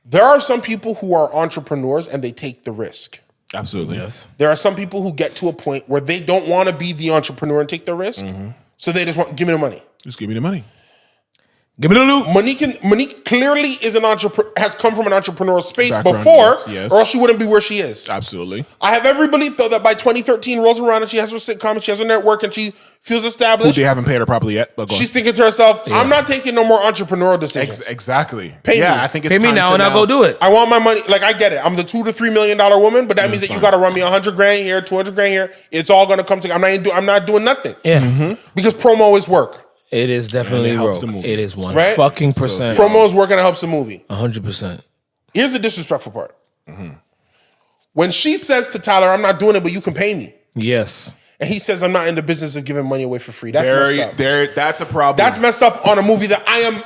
There are some people who are entrepreneurs and they take the risk. Absolutely. Yes. There are some people who get to a point where they don't want to be the entrepreneur and take the risk. Mm-hmm. So they just want, give me the money. Just give me the money. Give me the loot. Mo'Nique clearly is has come from an entrepreneurial space Background, before, yes. or else she wouldn't be where she is. Absolutely. I have every belief, though, that by 2013 rolls around and she has her sitcom and she has her network and she feels established. They haven't paid her properly yet. But she's thinking to herself, I'm not taking no more entrepreneurial decisions. Exactly. Pay me. I think it's Pay me time now to and I'll go do it. I want my money. Like, I get it. I'm the $2 to $3 million woman, but that means that you got to run me $100,000 here, $200,000 here. It's all going to come together. I'm not doing nothing. Yeah. Mm-hmm. Because promo is work. It is definitely it helps broke. the movie. It is one Right? fucking percent. Promo is work and it helps the movie. 100%. Here's the disrespectful part. Mm-hmm. When she says to Tyler, I'm not doing it, but you can pay me. Yes. And he says, I'm not in the business of giving money away for free. That's messed up. That's a problem. That's messed up on a movie that I am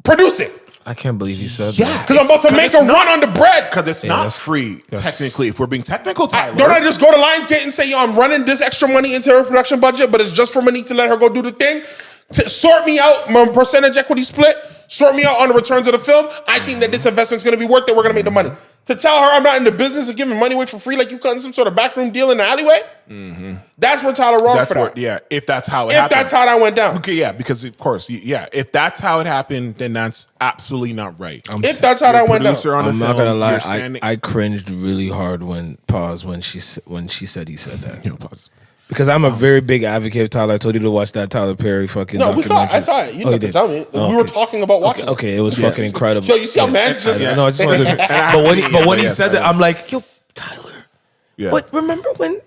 producing. I can't believe he said Yeah, that. because I'm about to make a run on the bread. Because it's not free, technically. If we're being technical, Tyler. Don't I just go to Lionsgate and say, yo, I'm running this extra money into her production budget, but it's just for Mo'Nique to let her go do the thing? To sort me out, my percentage equity split, sort me out on the returns of the film. I think that this investment's going to be worth it. We're going to make the money. To tell her I'm not in the business of giving money away for free like you cutting some sort of backroom deal in the alleyway, that's where Tyler wrong for that. Yeah, if that's how it happened. If that's how that went down. Okay, yeah, because of course, yeah, if that's how it happened, then that's absolutely not right. If that's how that went down. I'm not gonna lie, I cringed really hard when she said he said that. Pause. Because I'm a very big advocate of Tyler. I told you to watch that Tyler Perry fucking No, we saw it. documentary. I saw it. You didn't have to tell me. Oh, we were talking about watching Okay, it was fucking incredible. Yo, you see how mad just... No, I just wanted to... But when he said that, I'm like, yo, Tyler. Yeah. What? Remember when?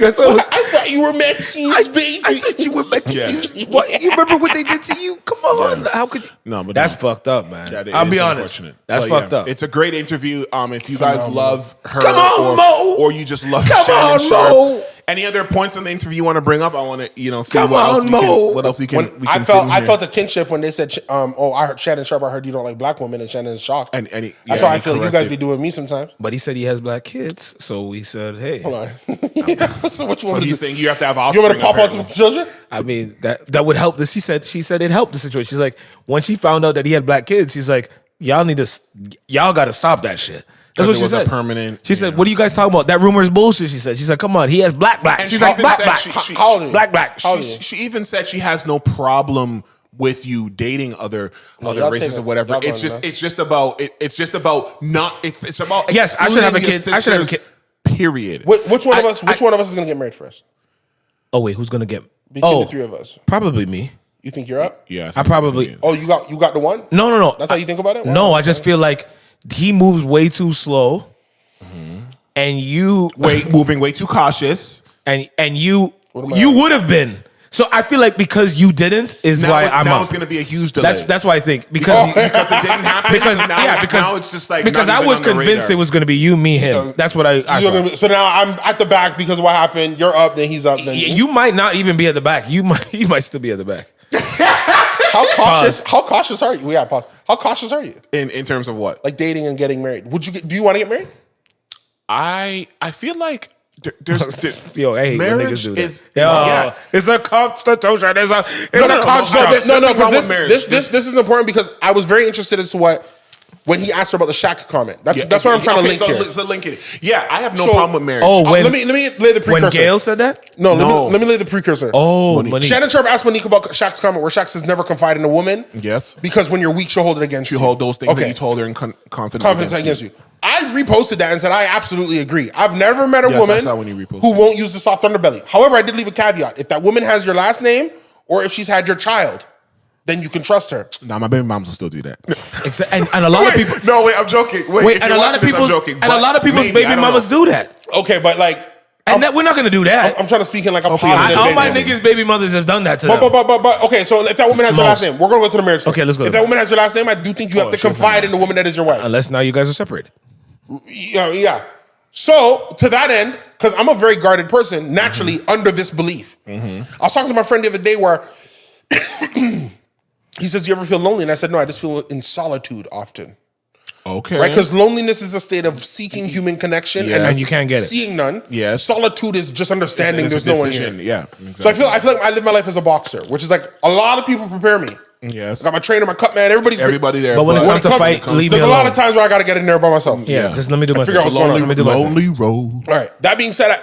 That's what I thought you were Maxine's baby. I thought you were Maxine's. What? You remember what they did to you? Come on. Yeah. How could you? No, but that's fucked up, man. I'll be honest. That's fucked up. It's a great interview. If you guys love her, come on, Mo, or you just love come Shannon on, Sharpe. Mo. Any other points on the interview you want to bring up? I want to, see come what on, Mo. What else we can. I felt the kinship when they said, I heard Shannon Sharpe. I heard you don't like black women, and Shannon's shocked. And that's how I feel. You guys be doing me sometimes. But he said he has black kids, so we said, hey, hold on. So what you want So to he's do? saying you have to have You offspring. want to pop out some children? I mean, that would help. She said it helped the situation. She's like, when she found out that he had black kids, she's like, y'all got to stop that shit. That's what she said. Permanent. She said, "What are you guys talking about? That rumor is bullshit." She said, "Come on, he has black." And she's like, black. How old are you? Black. She even said she has no problem with you dating other races or whatever. It's just about not. It's about yes, I should have a kid. I should have a kid. Period. Which one of us is gonna get married first? Oh wait, who's gonna get? Between the three of us, probably me. You think you're up? Yeah, I probably. Oh, you got the one? No. That's how you think about it? Wow, no, I just feel like he moves way too slow, and you moving way too cautious, and you would have been. So I feel like because you didn't is now why I'm now up. it's going to be a huge delay. That's why I think because it didn't happen. because so now it's just like because I was convinced it was going to be you, me, him. That's what I thought. So now I'm at the back because of what happened. You're up, then he's up. Then you might not even be at the back. You might still be at the back. How cautious are you? Yeah, pause. How cautious are you in terms of what? Like dating and getting married? Do you want to get married? I feel like yo, hey, marriage do that. it's a constitution. It's a construct. No. This is important because I was very interested as to when he asked her about the Shaq comment. That's what I'm trying to link here. So link it. Yeah, I have no problem with marriage. Oh, let me lay the precursor. When Gayle said that? No. Let me lay the precursor. Oh, Mo'Nique. Shannon Sharpe asked Mo'Nique about Shaq's comment where Shaq says never confide in a woman. Yes. Because when you're weak, she'll hold it against you. She'll hold those things that you told her in confidence against you. I reposted that and said, I absolutely agree. I've never met a woman who won't use the soft underbelly. However, I did leave a caveat. If that woman has your last name or if she's had your child, then you can trust her. Nah, my baby moms will still do that. And a lot of people. No, wait, I'm joking. Wait, and a lot of people's baby mamas do that. Okay, but like. And we're not going to do that. I'm trying to speak in like a positive. All my niggas' baby mothers have done that to them. But okay, so if that woman has your last name, we're going to go to the marriage. Okay, let's go. If that woman has your last name, I do think you have to confide in the woman that is your wife. Unless now you guys are separated. Yeah. So to that end, because I'm a very guarded person, naturally under this belief. I was talking to my friend the other day where he says, "Do you ever feel lonely?" And I said, "No, I just feel in solitude often." Okay. Right? Because loneliness is a state of seeking human connection and you can't get it. Seeing none. Yes. Solitude is just understanding there's no one here. Yeah. Exactly. So I feel like I live my life as a boxer, which is like a lot of people prepare me. Yes. I got my trainer, my cut man, everybody there. But when it's time to fight, leave me alone. There's a lot of times where I got to get in there by myself. Yeah, because let me do my figure out what's going on. Lonely road. All right. That being said,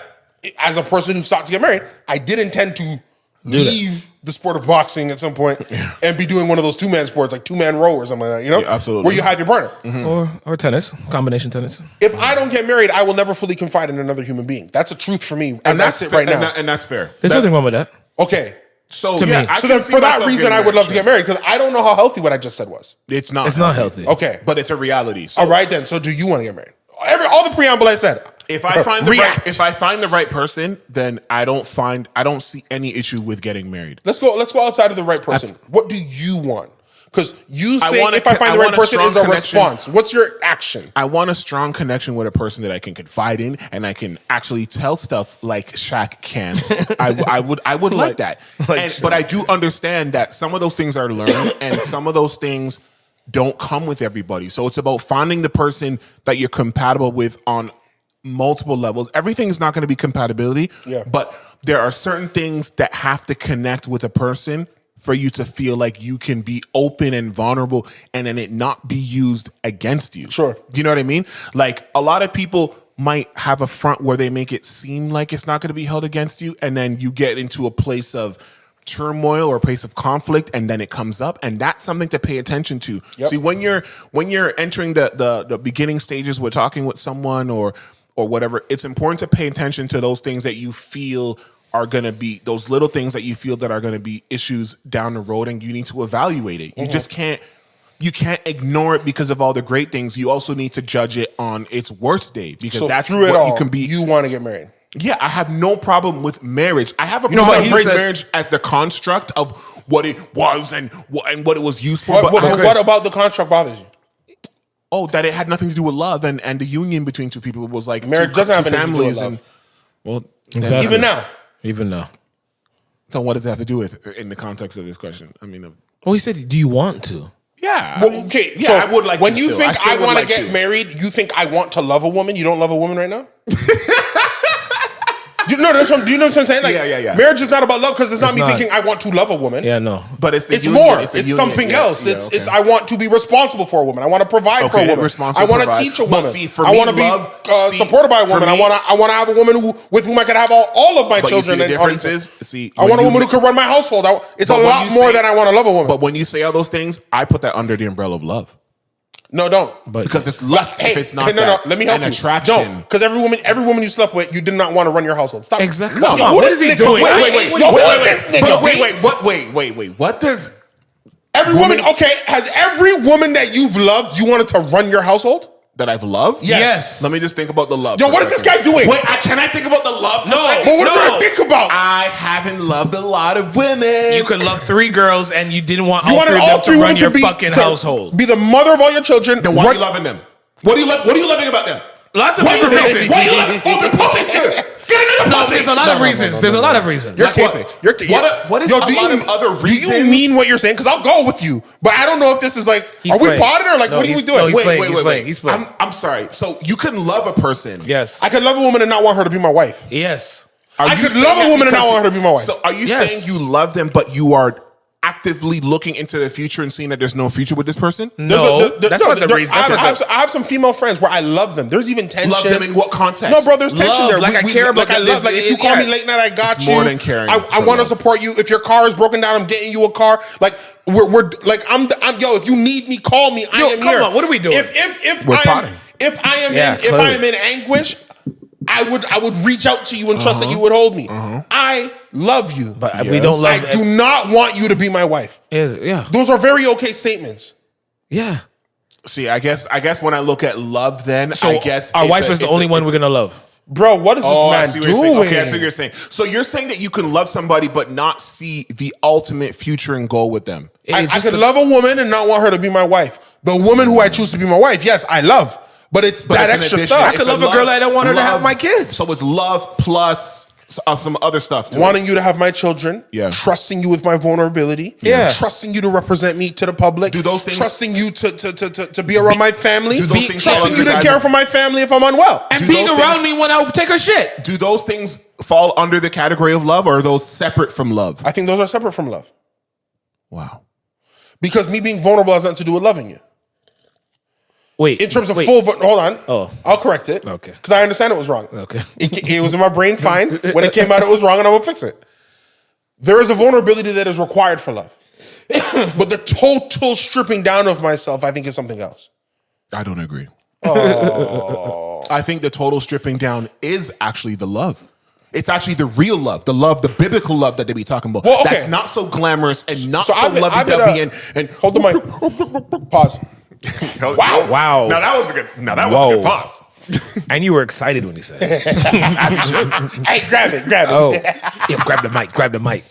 as a person who sought to get married, I did intend to leave the sport of boxing at some point and be doing one of those two-man sports, like two-man row or something like that, you know? Yeah, absolutely. Where you have your partner. Or tennis, combination tennis. If I don't get married, I will never fully confide in another human being. That's a truth for me as I sit right now. And that's fair. There's nothing wrong with that. Okay. So, to me. So then for that reason, I would love to get married because I don't know how healthy what I just said was. It's not healthy. Okay. But it's a reality. So. All right then. So do you want to get married? All the preamble I said. If I find the right person, then I don't see any issue with getting married. Let's go outside of the right person. What do you want? Because you say if I find the right person is a response. What's your action? I want a strong connection with a person that I can confide in and I can actually tell stuff like Shaq can't. I would like that. But I do understand that some of those things are learned and some of those things don't come with everybody. So it's about finding the person that you're compatible with on multiple levels. Everything's not going to be compatibility, but there are certain things that have to connect with a person for you to feel like you can be open and vulnerable and then it not be used against you. Sure. Do you know what I mean? Like a lot of people might have a front where they make it seem like it's not going to be held against you and then you get into a place of turmoil or a place of conflict and then it comes up and that's something to pay attention to. Yep. See, when you're entering the beginning stages with talking with someone or whatever, it's important to pay attention to those things that you feel are going to be those little things that you feel that are going to be issues down the road and you need to evaluate it. You just can't ignore it because of all the great things. You also need to judge it on its worst day because that's through what it all, you can be. You want to get married. Yeah, I have no problem with marriage. I have a problem with marriage as the construct of what it was and what it was used for. What about the construct bothers you? Oh, that it had nothing to do with love and the union between two people. It was like marriage doesn't have anything to do with love. Well, exactly. Even now. So what does it have to do with in the context of this question? I mean, he said, "Do you want to?" Yeah. Well, okay. Yeah, so I would like. When to you still. think I want to like get married, you think I want to love a woman. You don't love a woman right now. Do you know what I'm saying? Like, yeah. Marriage is not about love because it's not me thinking I want to love a woman. Yeah, no. But it's more. It's something else. It's I want to be responsible for a woman. I want to provide for a woman. I want to teach a woman. I want to be supported by a woman. I want to have a woman with whom I can have all of my children. The difference is, I want a woman who can run my household. It's a lot more than I want to love a woman. But when you say all those things, I put that under the umbrella of love. No, don't. But because it's lust if it's not no, let me help an you. attraction. No, because every woman you slept with, you did not want to run your household. Stop. Exactly. No, Come yo, on, what is he doing? Wait. What does Every woman, okay, has every woman that you've loved, you wanted to run your household? that I've loved? Yes. Let me just think about the love. Yo, what is this guy doing? Wait, can I think about the love? No. But what is there to think about? I haven't loved a lot of women. You could love 3 girls and you didn't want You all wanted 3 of all them three to run women your to be fucking household. Be the mother of all your children. Then why are you loving them? What are you loving about them? Lots of What different are you reasons. Why are you loving? Oh, the pussy's good. Get another No, pussy. there's a lot of reasons. There's a lot of reasons. You're Like what? caping. What is a lot of other reasons? Do you mean what you're saying? Because I'll go with you, but I don't know if this is like. He's Are we playing. potted or like No, what are we he's- doing? no, he's Wait, playing. He's playing. I'm sorry. So you can love a person. Yes. I could love a woman and not want her to be my wife. Yes. Are I you could saying love a that woman and not because- want her to be my wife. So are you Yes. saying you love them, but you are actively looking into the future and seeing that there's no future with this person? No, that's not the reason. I have some female friends where I love them. There's even tension. Love them in what context? No, bro, there's tension Love, there. like I care about like I them. love. Like if you call me Yeah. late night, I got It's you. more than caring I for want to love. support you. If your car is broken down, I'm getting you a car. Like we're like I'm yo. If you need me, call me. I am come here. on, what are we doing? If We're I am potting. if I am Yeah, in if I am in anguish, I would reach out to you and trust that you would hold me. I love you, But we don't love. I do not want you to be my wife. Yeah. Those are very okay statements. Yeah. See, I guess when I look at love, then So I guess our it's wife is the only one we're gonna love. Bro, what is this I man see what you're saying. doing? Okay, I see what you're saying. So you're saying that you can love somebody but not see the ultimate future and goal with them. I could love a woman and not want her to be my wife. The woman who I choose to be my wife, yes, I love. But it's that it's an extra addition. stuff. I could love a girl that I don't want her to have my kids. So it's love plus some other stuff too. Wanting you to have my children, Yeah. trusting you with my vulnerability, Yeah. trusting you to represent me to the public, Do those things- trusting you to be around my family, do those things fall trusting under you to the care guise- for my family if I'm unwell. And Do being those around things- me when I take a shit. Do those things fall under the category of love, or are those separate from love? I think those are separate from love. Wow. Because me being vulnerable has nothing to do with loving you. Wait. In terms of wait. full, hold on. Oh. I'll correct it. Okay. Because I understand it was wrong. Okay. It was in my brain fine. When it came out, it was wrong, and I will fix it. There is a vulnerability that is required for love. But the total stripping down of myself, I think, is something else. I don't agree. I think the total stripping down is actually the love. It's actually the real love, the biblical love that they be talking about. Well, okay. That's not so glamorous and not So so I've lovey-dovey and hold the mic. Pause. Wow. Wow. Now that was a good Whoa. pause. And you were excited when you said it. Hey, grab it. Oh. Yeah, grab the mic.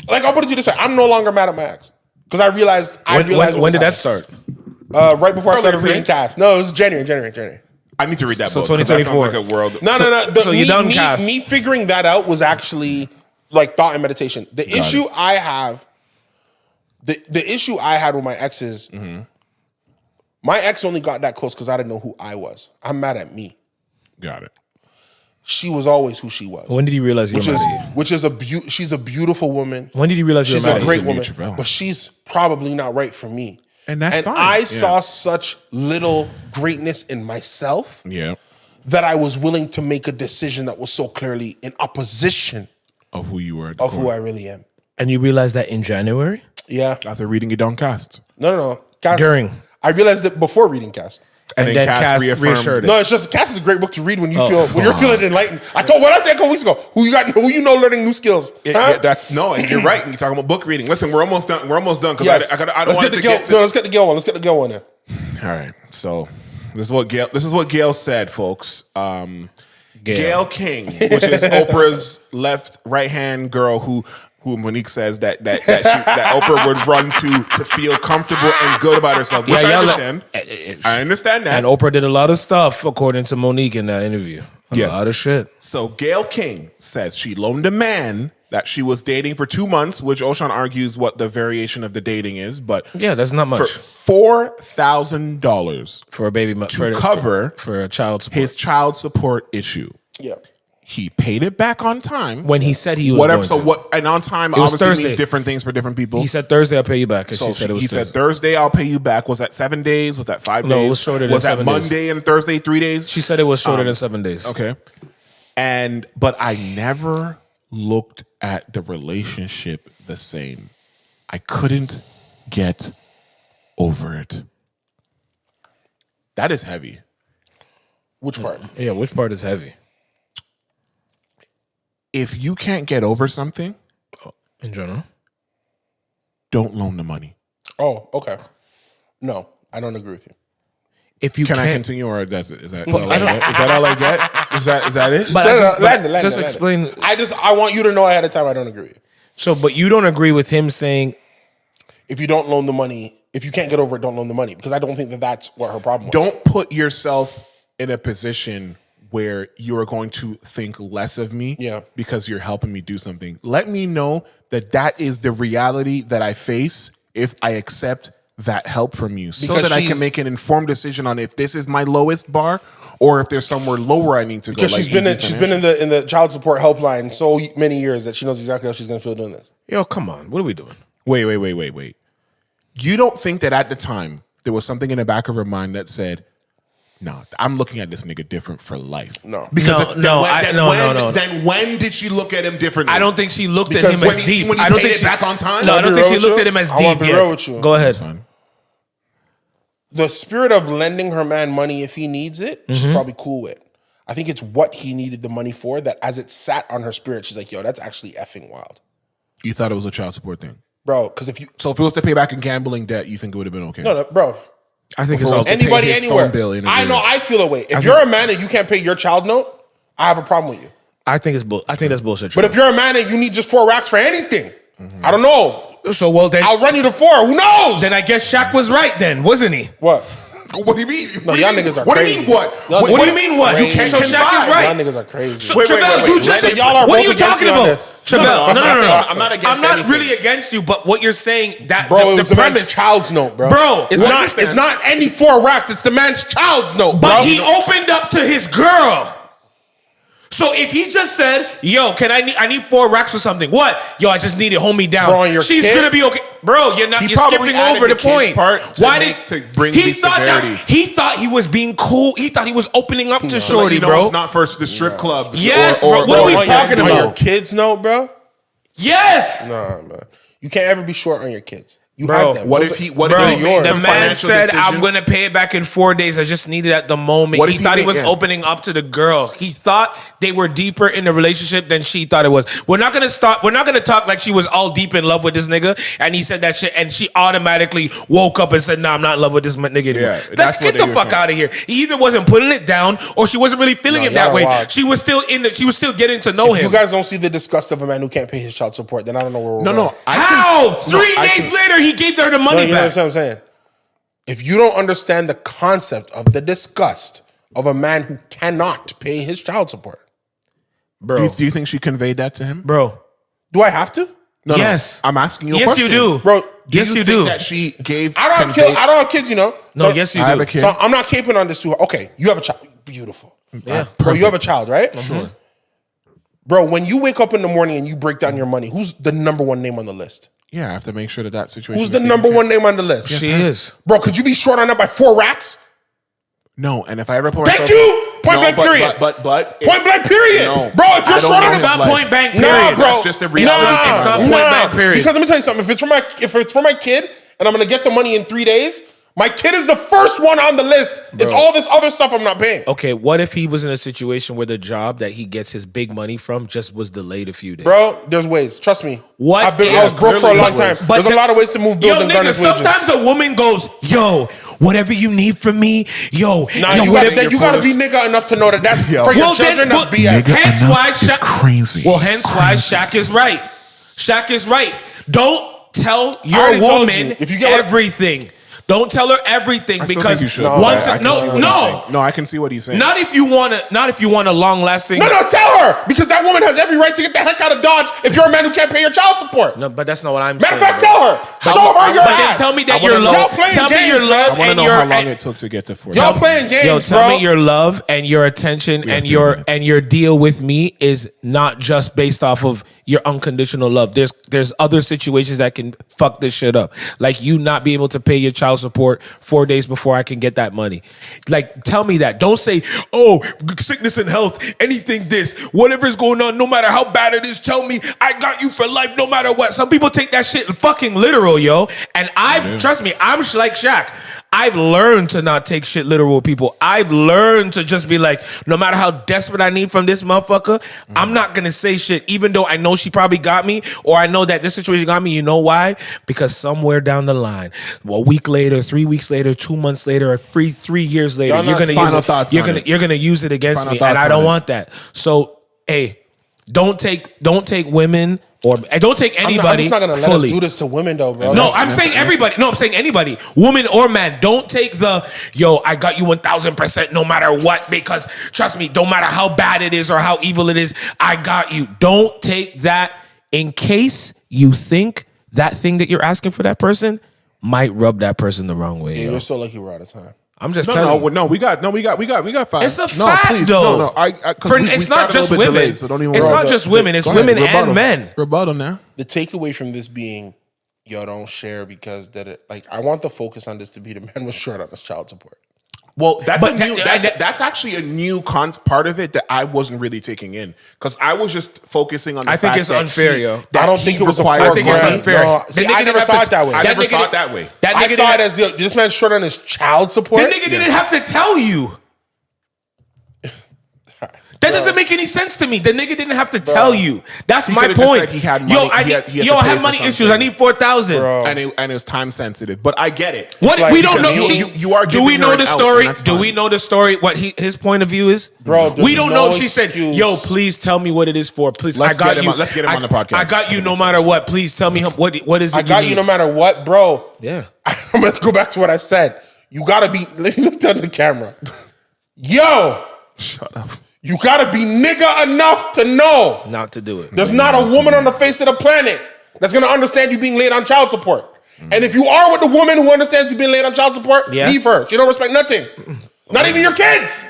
Like, I'll put it to you this way. I'm no longer mad at my ex. Because I realized When did that start? Right before I started Earlier reading today. Cast. No, it was January. I need to read that So book. 'cause that sounds 2024. like a world. No. So you done Cast. Me figuring that out was actually like thought and meditation. The issue I have, the issue I had with my ex is, my ex only got that close because I didn't know who I was. I'm mad at me. Got it. She was always who she was. When did you realize you were mad at you? Which is she's a beautiful woman. When did you realize you were She's mad a at great you? woman, Trivelle. but she's probably not right for me. And that's fine. I Yeah. saw such little greatness in myself Yeah. that I was willing to make a decision that was so clearly in opposition Of who you were. of who I really am. And you realized that in January? Yeah. After reading it on Cast. No. Caste, During. I realized it before reading Cast. And then Caste reassured it. No, it's just Cast is a great book to read when you Oh, when you're feeling enlightened. I told what I said a couple weeks ago. Who you know learning new skills. Huh? And you're right. You're talking about book reading. Listen, we're almost done. We're almost done because Yes. I don't Let's want get to the get to. No, let's get the Gayle one. Let's get the Gayle one in. All right. So this is what Gayle said, folks. Gayle King, which is Oprah's right hand girl who Mo'Nique says that Oprah would run to feel comfortable and good about herself, which I understand. I understand that. And Oprah did a lot of stuff, according to Mo'Nique in that interview. A lot of shit. So Gayle King says she loaned a man that she was dating for 2 months, which Oshan argues what the variation of the dating is, but Yeah, that's not much. for $4,000 For a baby to cover for a child support. his child support issue. Yeah. He paid it back on time. When he said he was Whatever. going So to. what? And on time was obviously Thursday. means different things for different people. He said Thursday I'll pay you back because So she said it was he Thursday. said Thursday I'll pay you back. Was that 7 days? Was that 5 days? No, it was shorter than Was that 7 days. Monday and Thursday 3 days? She said it was shorter than 7 days. Okay. But I never looked at the relationship the same. I couldn't get over it. That is heavy. Which part? Yeah, which part is heavy? If you can't get over something, in general, don't loan the money. Oh, okay. No, I don't agree with you. If you Can I continue, or is that all I get? Is that all I get? Is that it? But just explain. I want you to know ahead of time I don't agree with you. So, but you don't agree with him saying, if you don't loan the money, if you can't get over it, don't loan the money, because I don't think that that's what her problem was. Don't put yourself in a position where you are going to think less of me because you're helping me do something. Let me know that is the reality that I face if I accept that help from you, so that I can make an informed decision on if this is my lowest bar or if there's somewhere lower I need to go. Because she's been in the child support helpline so many years that she knows exactly how she's going to feel doing this. Yo, come on. What are we doing? Wait. You don't think that at the time there was something in the back of her mind that said, no, I'm looking at this nigga different for life. No. Because then when did she look at him differently? I don't think she looked at him as deep. When I don't think she back on time? No, I don't think she looked at him as deep. I want to be real with you. Go ahead. The spirit of lending her man money if he needs it, she's probably cool with. I think it's what he needed the money for that as it sat on her spirit, she's like, yo, that's actually effing wild. You thought it was a child support thing? Bro, because if it was to pay back in gambling debt, you think it would have been okay? No, bro. I think it's also anybody anywhere. I know. I feel a way. If you're a man and you can't pay your child note, I have a problem with you. I think that's bullshit. But if you're a man and you need just 4 racks for anything, I don't know. So then I'll run you to 4. Who knows? Then I guess Shaq was right. Then wasn't he? What? What do you mean? No, y'all niggas are what crazy. Do you mean what? What do you mean what? You can't. So Shaq is right. Y'all niggas are crazy. So, Trivelle, you just y'all are what both are you talking about? Trivelle, no. I'm not against I'm not anything. really against you, but what you're saying that bro, it was the the man's premise, child's note, bro. It's not any 4 racks. It's the man's child's note, bro. But he opened up to his girl. So if he just said, "Yo, I need 4 racks for something?" What? Yo, I just need it. Hold me down. Bro, she's gonna be okay, bro. You're skipping over the point. Why did to bring he thought he was being cool? He thought he was opening up to Shorty, bro. It's not first the strip club. Yes, or what are we talking about? Your kids know, bro. Yes. Nah, man. You can't ever be short on your kids. You bro, have them. What if the man said, "I'm going to pay it back in 4 days. I just need it at the moment." He thought he was opening up to the girl. He thought they were deeper in the relationship than she thought it was. We're not going to talk like she was all deep in love with this nigga. And he said that shit, and she automatically woke up and said, "Nah, I'm not in love with this nigga anymore." Yeah, Let's get the fuck out of here. He either wasn't putting it down, or she wasn't really feeling it that way. Wild. She was still She was still getting to know him. You guys don't see the disgust of a man who can't pay his child support. Then I don't know where we're going. How? 3 days later, he gave her the money. You know what I'm saying? If you don't understand the concept of the disgust of a man who cannot pay his child support, bro, do you think she conveyed that to him, bro? Do I have to? No, yes. No. I'm asking you a Yes, question. you do, bro. Yes, you do. That she gave. I don't have kids, you know. No, yes, you do. I have a kid. So I'm not caping on this too. Okay, you have a child. Beautiful. Yeah, bro, you have a child, right? Sure. Bro, when you wake up in the morning and you break down your money, who's the number 1 name on the list? Yeah, I have to make sure that situation. Who's the number 1 name on the list? She is. Bro, could you be short on that by 4 racks? No, and if I ever put myself... Thank you! Point blank period. But point blank period. No, bro, if you're short on it's not point blank period. Nah, bro. That's just a reality. It's not point blank period. Because let me tell you something. If it's for my kid and I'm going to get the money in 3 days, my kid is the first one on the list. Bro. It's all this other stuff I'm not paying. Okay, what if he was in a situation where the job that he gets his big money from just was delayed a few days? Bro, there's ways. Trust me. I was broke for a long time. There's a lot of ways to move bills and garnish wages. Sometimes a woman goes, "Yo, whatever you need from me, you gotta be nigga enough to know that that's for your children. That's BS. Hence why Shaq crazy. Well, hence why Shaq is right. Shaq is right. Don't tell your woman if you get everything. Don't tell her everything because once no, I can see what he's saying. Not if you want a long lasting. No, tell her because that woman has every right to get the heck out of Dodge if you're a man who can't pay your child support. No, but that's not what I'm saying. Matter of fact, tell her. Show her your ass. But then tell me that you're love. Tell me your love. I want to know how long it took to get to 40. Y'all playing games, Yo, tell me your love and your attention and your deal with me is not just based off of your unconditional love. There's other situations that can fuck this shit up. Like you not being able to pay your child support 4 days before I can get that money. Like, tell me that. Don't say, "Oh, sickness and health, anything this, whatever's going on, no matter how bad it is, tell me I got you for life no matter what." Some people take that shit fucking literal, yo. And trust me, I'm like Shaq. I've learned to not take shit literal with people. I've learned to just be like, no matter how desperate I need from this motherfucker, I'm not gonna say shit, even though I know she probably got me, or I know that this situation got me. You know why? Because somewhere down the line, a week later, 3 weeks later, 2 months later, or 3 years later, you're gonna use it against me, and I don't want that. So, hey, don't take women. Or don't take anybody. I'm just not gonna let us do this to women, though, bro. No, I'm saying everybody. No, I'm saying anybody, woman or man. Don't take I got you 1,000% no matter what, because trust me, don't matter how bad it is or how evil it is, I got you. Don't take that in case you think that thing that you're asking for that person might rub that person the wrong way. Yeah, you're so lucky we're out of time. I'm just telling you. We got 5. It's a fact, though. No. It's not just women. Delayed, so don't even it's not just women. It's women and men. Rebuttal now. The takeaway from this being, don't share because I want the focus on this to be the man was short on his child support. Well, that's actually a new part of it that I wasn't really taking in, because I was just focusing on the fact think it's unfair, yo. I don't think it was I think it's unfair. No, I never saw it that way. I never saw it that way. I saw it as this man's short on his child support. The nigga didn't have to tell you. That doesn't make any sense to me. The nigga didn't have to tell you. That's my point. He had money. I have money issues. I need 4,000. And it's time sensitive. But I get it. What we don't know. You are. Do we know the story? Do we know the story? What his point of view is? Bro, we don't know if she said, "Yo, please tell me what it is for. Please, let's get him on the podcast. I got you no matter what. Please tell me what is it? I got you no matter what, bro. Yeah. I'm gonna go back to what I said. You gotta be. Let me tell the camera. Yo, shut up. You gotta be nigga enough to know not to do it. There's not a woman on the face of the planet that's gonna understand you being late on child support. And if you are with the woman who understands you being late on child support, leave her. She don't respect nothing. Not even your kids.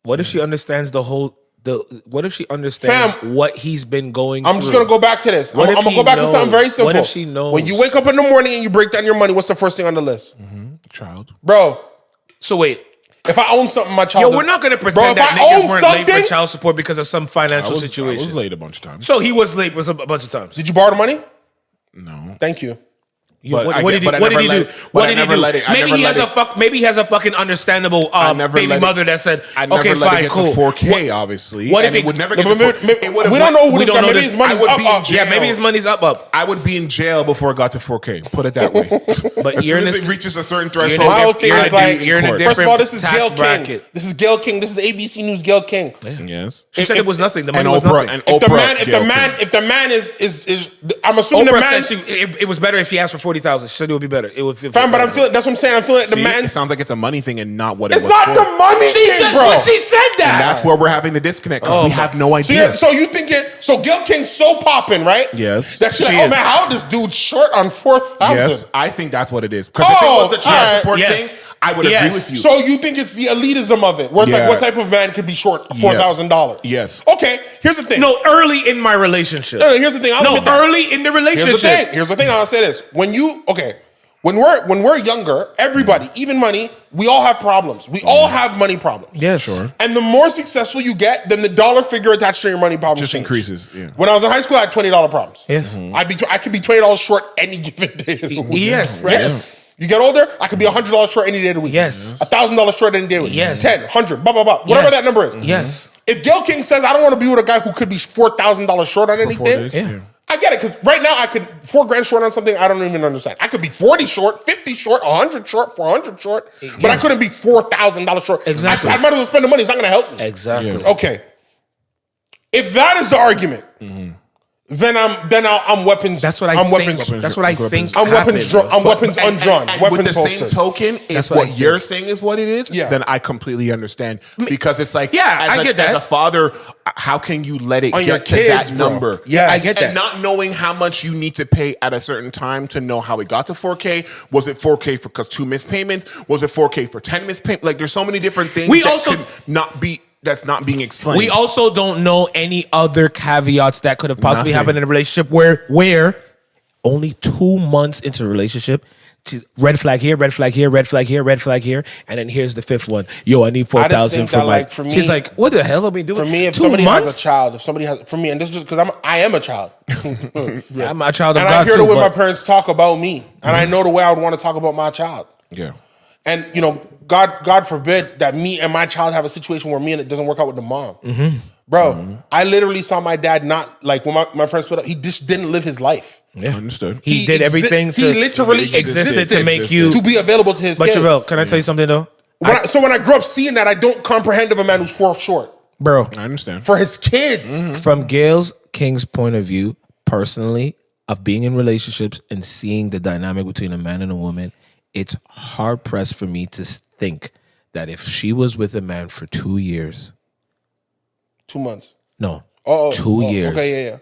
What if she understands what if she understands what he's been going through? I'm just gonna go back to this. I'm gonna go back to something very simple. What if she knows? When you wake up in the morning and you break down your money, what's the first thing on the list? Child. Bro. So wait. If I own something, my child. Yo, we're not gonna pretend that niggas weren't late for child support because of some financial situation. I was late a bunch of times. So he was late a bunch of times. Did you borrow the money? No. Thank you. What did he do? Maybe he has a fucking understandable baby mother that said, "Okay, fine, cool." 4K, obviously. What if it would never get? We don't know who this guy. Maybe his money's up. Yeah, maybe his money's up. I would be in jail before it got to 4K. Put it that way. But as soon as it reaches a certain threshold, my whole thing is like, first of all, this is Gayle King. This is Gayle King. This is ABC News. Gayle King. Yes, she said it was nothing. The money was nothing. If the man is, I'm assuming the man. It was better if she asked for 40,000. She said it would be better. It would feel fine, but I'm feeling. That's what I'm saying. I'm feeling like the man. It sounds like it's a money thing and not what it was. It's not the money thing, bro. But she said that, and that's where we're having the disconnect because we have no idea. So you thinking? So Gayle King's so popping, right? Yes. That shit. Oh man, how this dude short on 4,000? Yes, I think that's what it is. Because if it was the child support thing, I would agree with you. So you think it's the elitism of it, where it's like, what type of man could be short $4,000? Yes. Okay. Here's the thing. No, early in my relationship. No, here's the thing. Early in the relationship. Here's the thing. I'll say this: when we're younger, everybody, even money, we all have problems. We all have money problems. Yeah, sure. And the more successful you get, then the dollar figure attached to your money problem just increases. Yeah. When I was in high school, I had $20 problems. Yes. I could be $20 short any given day of the week. Yes. Right? Yes. You get older, I could be $100 short any day of the week. Yes. $1,000 short any day of the week. Yes. 10, 100, blah, blah, blah. Whatever that number is. Yes. If Gayle King says, I don't want to be with a guy who could be $4,000 short on anything, I get it, because right now I could $4,000 short on something I don't even understand. I could be 40 short, 50 short, 100 short, 400 short, but I couldn't be $4,000 short. Exactly. I might as well spend the money. It's not going to help me. Exactly. Yeah. Okay. If that is the argument, then I'm weapons. That's what I think. That's what I think. I'm weapons undrawn. And weapons with the same token, if what you're saying is what it is, then I completely understand. Because it's like, I get that. As a father, how can you let it on get your kids, to that number? Yeah, I get that. And not knowing how much you need to pay at a certain time to know how it got to 4K. Was it 4K because 2 missed payments? Was it 4K for 10 missed payments? Like, there's so many different things that's not being explained. We also don't know any other caveats that could have possibly happened in a relationship where only 2 months into a relationship, red flag here, red flag here, red flag here, red flag here, and then here's the fifth one. Yo, I need 4,000 for my. For me, she's like, what the hell are we doing? For me, if somebody has a child, and this is just because I am a child. Yeah, I'm a child of and God I hear too, the way my parents talk about me, and I know the way I would want to talk about my child. Yeah, and God forbid that me and my child have a situation where me and it doesn't work out with the mom. Bro, I literally saw my dad not like when my parents split up. He just didn't live his life. Yeah, understood. He did everything. He literally existed to make you to be available to his kids. But Trivelle, can I tell you something though? When I grew up seeing that, I don't comprehend of a man who's 4 short, bro. I understand for his kids. From Gayle King's point of view, personally, of being in relationships and seeing the dynamic between a man and a woman, it's hard pressed for me to think that if she was with a man for 2 years. 2 months. No. 2 years. Okay, yeah.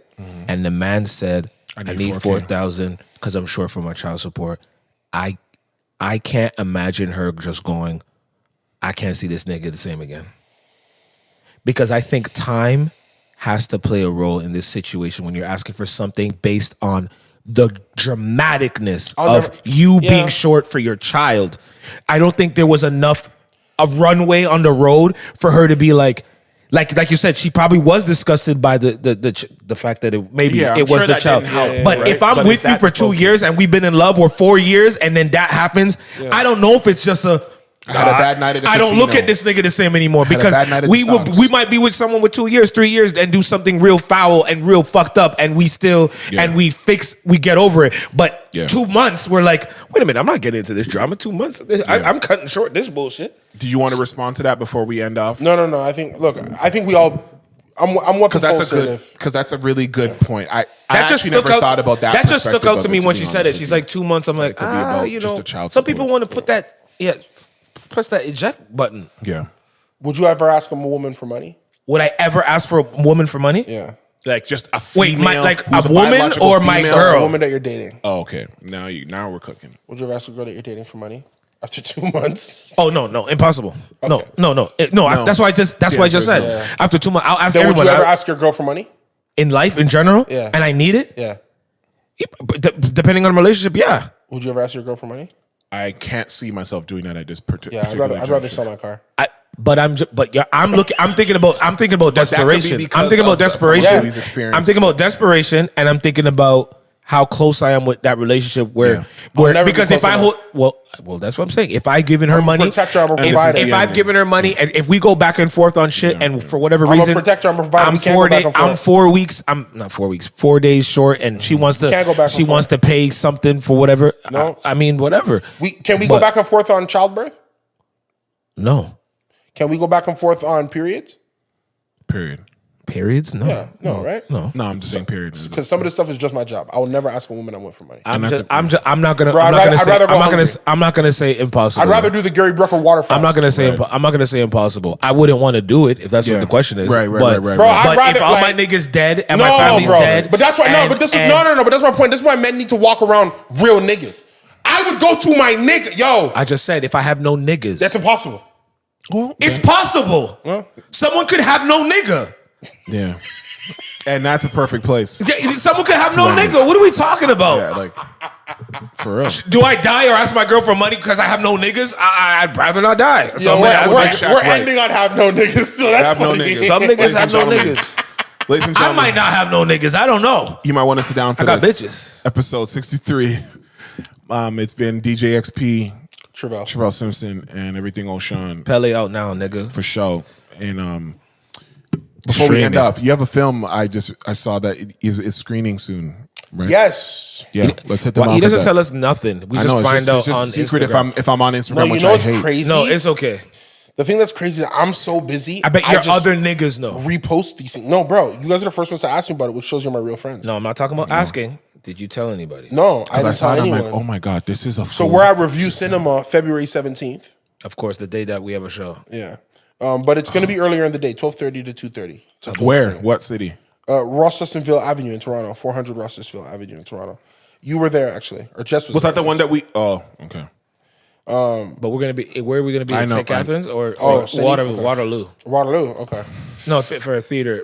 And the man said, I need 4,000 because I'm short for my child support. I can't imagine her just going, I can't see this nigga the same again. Because I think time has to play a role in this situation when you're asking for something based on the dramaticness of you being short for your child. I don't think there was enough a runway on the road for her to be like you said, she probably was disgusted by the fact that it was the child. But if I'm with you for 2 years and we've been in love or 4 years and then that happens, I don't know if it's just I had a bad night at the I don't casino. look at this nigga the same anymore because we might be with someone with 2 years, 3 years and do something real foul and real fucked up and we still and we get over it. But 2 months we're like, wait a minute, I'm not getting into this drama. 2 months, I'm cutting short this bullshit. Do you want to respond to that before we end off? No. I think we all. I'm because that's a really good point. I actually never thought about that. That just stuck out to me when she said it. She's like 2 months. I'm like, just a child. Some people want to put that, press that eject button. Yeah. Would you ever ask a woman for money? Would I ever ask for a woman for money? Yeah. Like just a female. Wait, a woman or my girl? A woman that you're dating. Oh, okay. Now we're cooking. Would you ever ask a girl that you're dating for money? After 2 months? Oh no, impossible. Okay. No. That's why I just said. Yeah. After 2 months, I'll ask everyone. Would you ever ask your girl for money? In life, in general? Yeah. And I need it? Yeah. Depending on the relationship, yeah. Would you ever ask your girl for money? I can't see myself doing that at this particular. Yeah, I'd rather sell my car. I'm thinking about desperation. I'm thinking about desperation. I'm thinking about desperation, and I'm thinking about how close I am with that relationship where because if I hold well that's what I'm saying. If I given her money, if I've given her money, and if we go back and forth on shit, and for whatever reason, I'm a protector, I'm a provider. I'm 4 weeks. I'm not 4 weeks. 4 days short, and she wants to pay something for whatever. No, I mean whatever. Can we go back and forth on childbirth? No. Can we go back and forth on periods? Periods? No. Yeah, no, right? No, I'm just saying periods. Because some of this stuff is just my job. I will never ask a woman I want for money. I'm not gonna say impossible. I'd rather do the Gary Brooker water fast. I'm not gonna say impossible. I wouldn't want to do it if that's what the question is. Right. But if all my niggas dead and my family's dead, but that's why But that's my point. This is why men need to walk around real niggas. I would go to my nigga, yo. I just said if I have no niggas, that's impossible. It's possible. Someone could have no nigga. Yeah. And that's a perfect place. Someone could have no nigga. What are we talking about? Yeah, like for real. Do I die or ask my girl for money because I have no niggas? I'd rather not die. So we're ending on have no niggas. So that's no niggas. Some niggas have no niggas. Ladies and gentlemen, I might not have no niggas. I don't know. You might want to sit down for I got this. Bitches. Episode 63. It's been DJ XP, Trivelle Simpson, and everything O'Shawn. Pele out now, nigga. For sure. And before we end up, you have a film I saw that is screening soon, right? Yes. Yeah. Let's hit them off. He doesn't tell us nothing. We just find out on secret Instagram. if I'm on Instagram, which I hate. Crazy? No, it's okay. The thing that's crazy is I'm so busy. I bet your other niggas know. Repost these things. No, bro. You guys are the first ones to ask me about it, which shows you're my real friends. No, I'm not talking about asking. Did you tell anybody? No, I didn't tell anyone. I'm like, oh my God, this is a So we're at Review Cinema February 17th. Of course, the day that we have a show. Yeah. But it's going to be earlier in the day, 12:30 to 2:30. Where? What city? Rochestersville Avenue in Toronto, 400 Rochestersville Avenue in Toronto. You were there, actually. Or Jess was that there. the one that we... Oh, okay. But we're going to be... Where are we going to be? St. Catharines or Waterloo? Waterloo, okay. No, for a theater.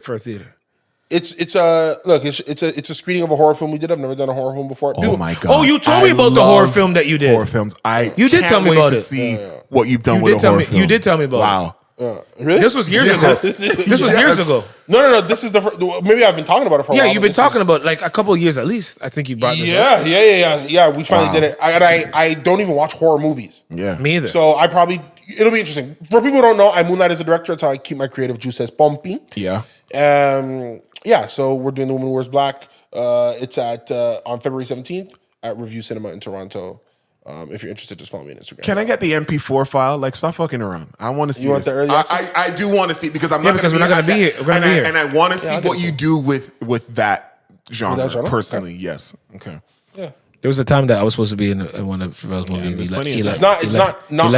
It's a screening of a horror film we did. I've never done a horror film before. Oh my god! Oh, you told me about the horror film that you did. Horror films. You did tell me about it. See what you've done with a horror film. You did tell me about it. Wow. Really? This was years ago. This was years ago. No. This is the first, maybe I've been talking about it for a while. Yeah, you've been talking about like a couple of years at least. I think you brought this up. Yeah. We finally did it. I don't even watch horror movies. Yeah, me either. So it'll be interesting. For people who don't know, I moonlight as a director. That's how I keep my creative juices pumping. Yeah. So we're doing The Woman Who Wears Black. It's on February 17th at Review Cinema in Toronto. If you're interested, just follow me on Instagram. Can I get the MP4 file? Like, stop fucking around. I want to see. You want the early access? I do want to see because I'm Yeah, not because gonna we're not going to be here. We're going to be here. And I want to see what you do with that genre. Personally, okay. Yes. Okay. Yeah. There was a time that I was supposed to be in one of Trevelle's movies. It's not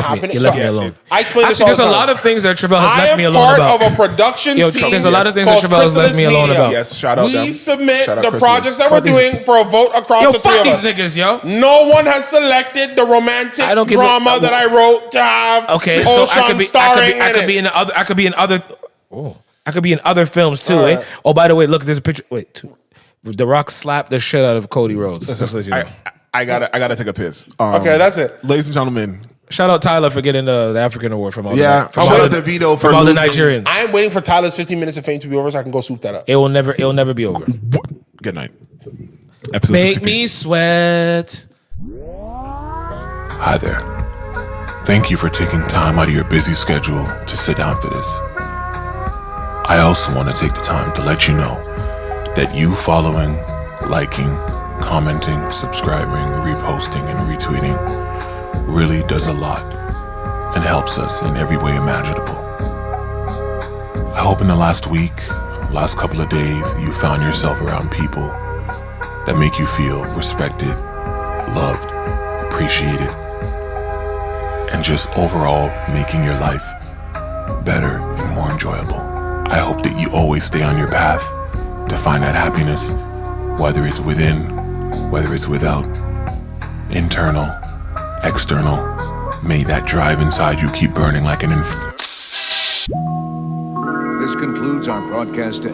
happening. He left me alone. I explain this all there's the a time. lot of things that Trivelle has left me alone I about. am part of a production team. There's a lot of things that Trivelle has left me alone about. Yes, shout out them. We submit Shout out the Chrysalis. projects that we're doing for a vote across the three fuck of us. these niggas, yo. No one has selected the romantic drama that I wrote to have. Okay, so I could be in other films too, All right. eh? Oh, by the way, look, there's a picture. Wait, The Rock slapped the shit out of Cody Rhodes. Just to let you know. I gotta take a piss. Okay, that's it. Ladies and gentlemen. Shout out Tyler for getting the African award from all Yeah, from all the Nigerians. I am waiting for Tyler's 15 minutes of fame to be over so I can go swoop that up. It will never be over. Good night. Episode Make 63. me sweat. Hi there. Thank you for taking time out of your busy schedule to sit down for this. I also want to take the time to let you know that you following, liking, commenting, subscribing, reposting, and retweeting really does a lot and helps us in every way imaginable. I hope in the last week, last couple of days, you found yourself around people that make you feel respected, loved, appreciated, and just overall making your life better and more enjoyable. I hope that you always stay on your path to find that happiness, whether it's within, whether it's without, internal, external. May that drive inside you keep burning like an This concludes our broadcast day.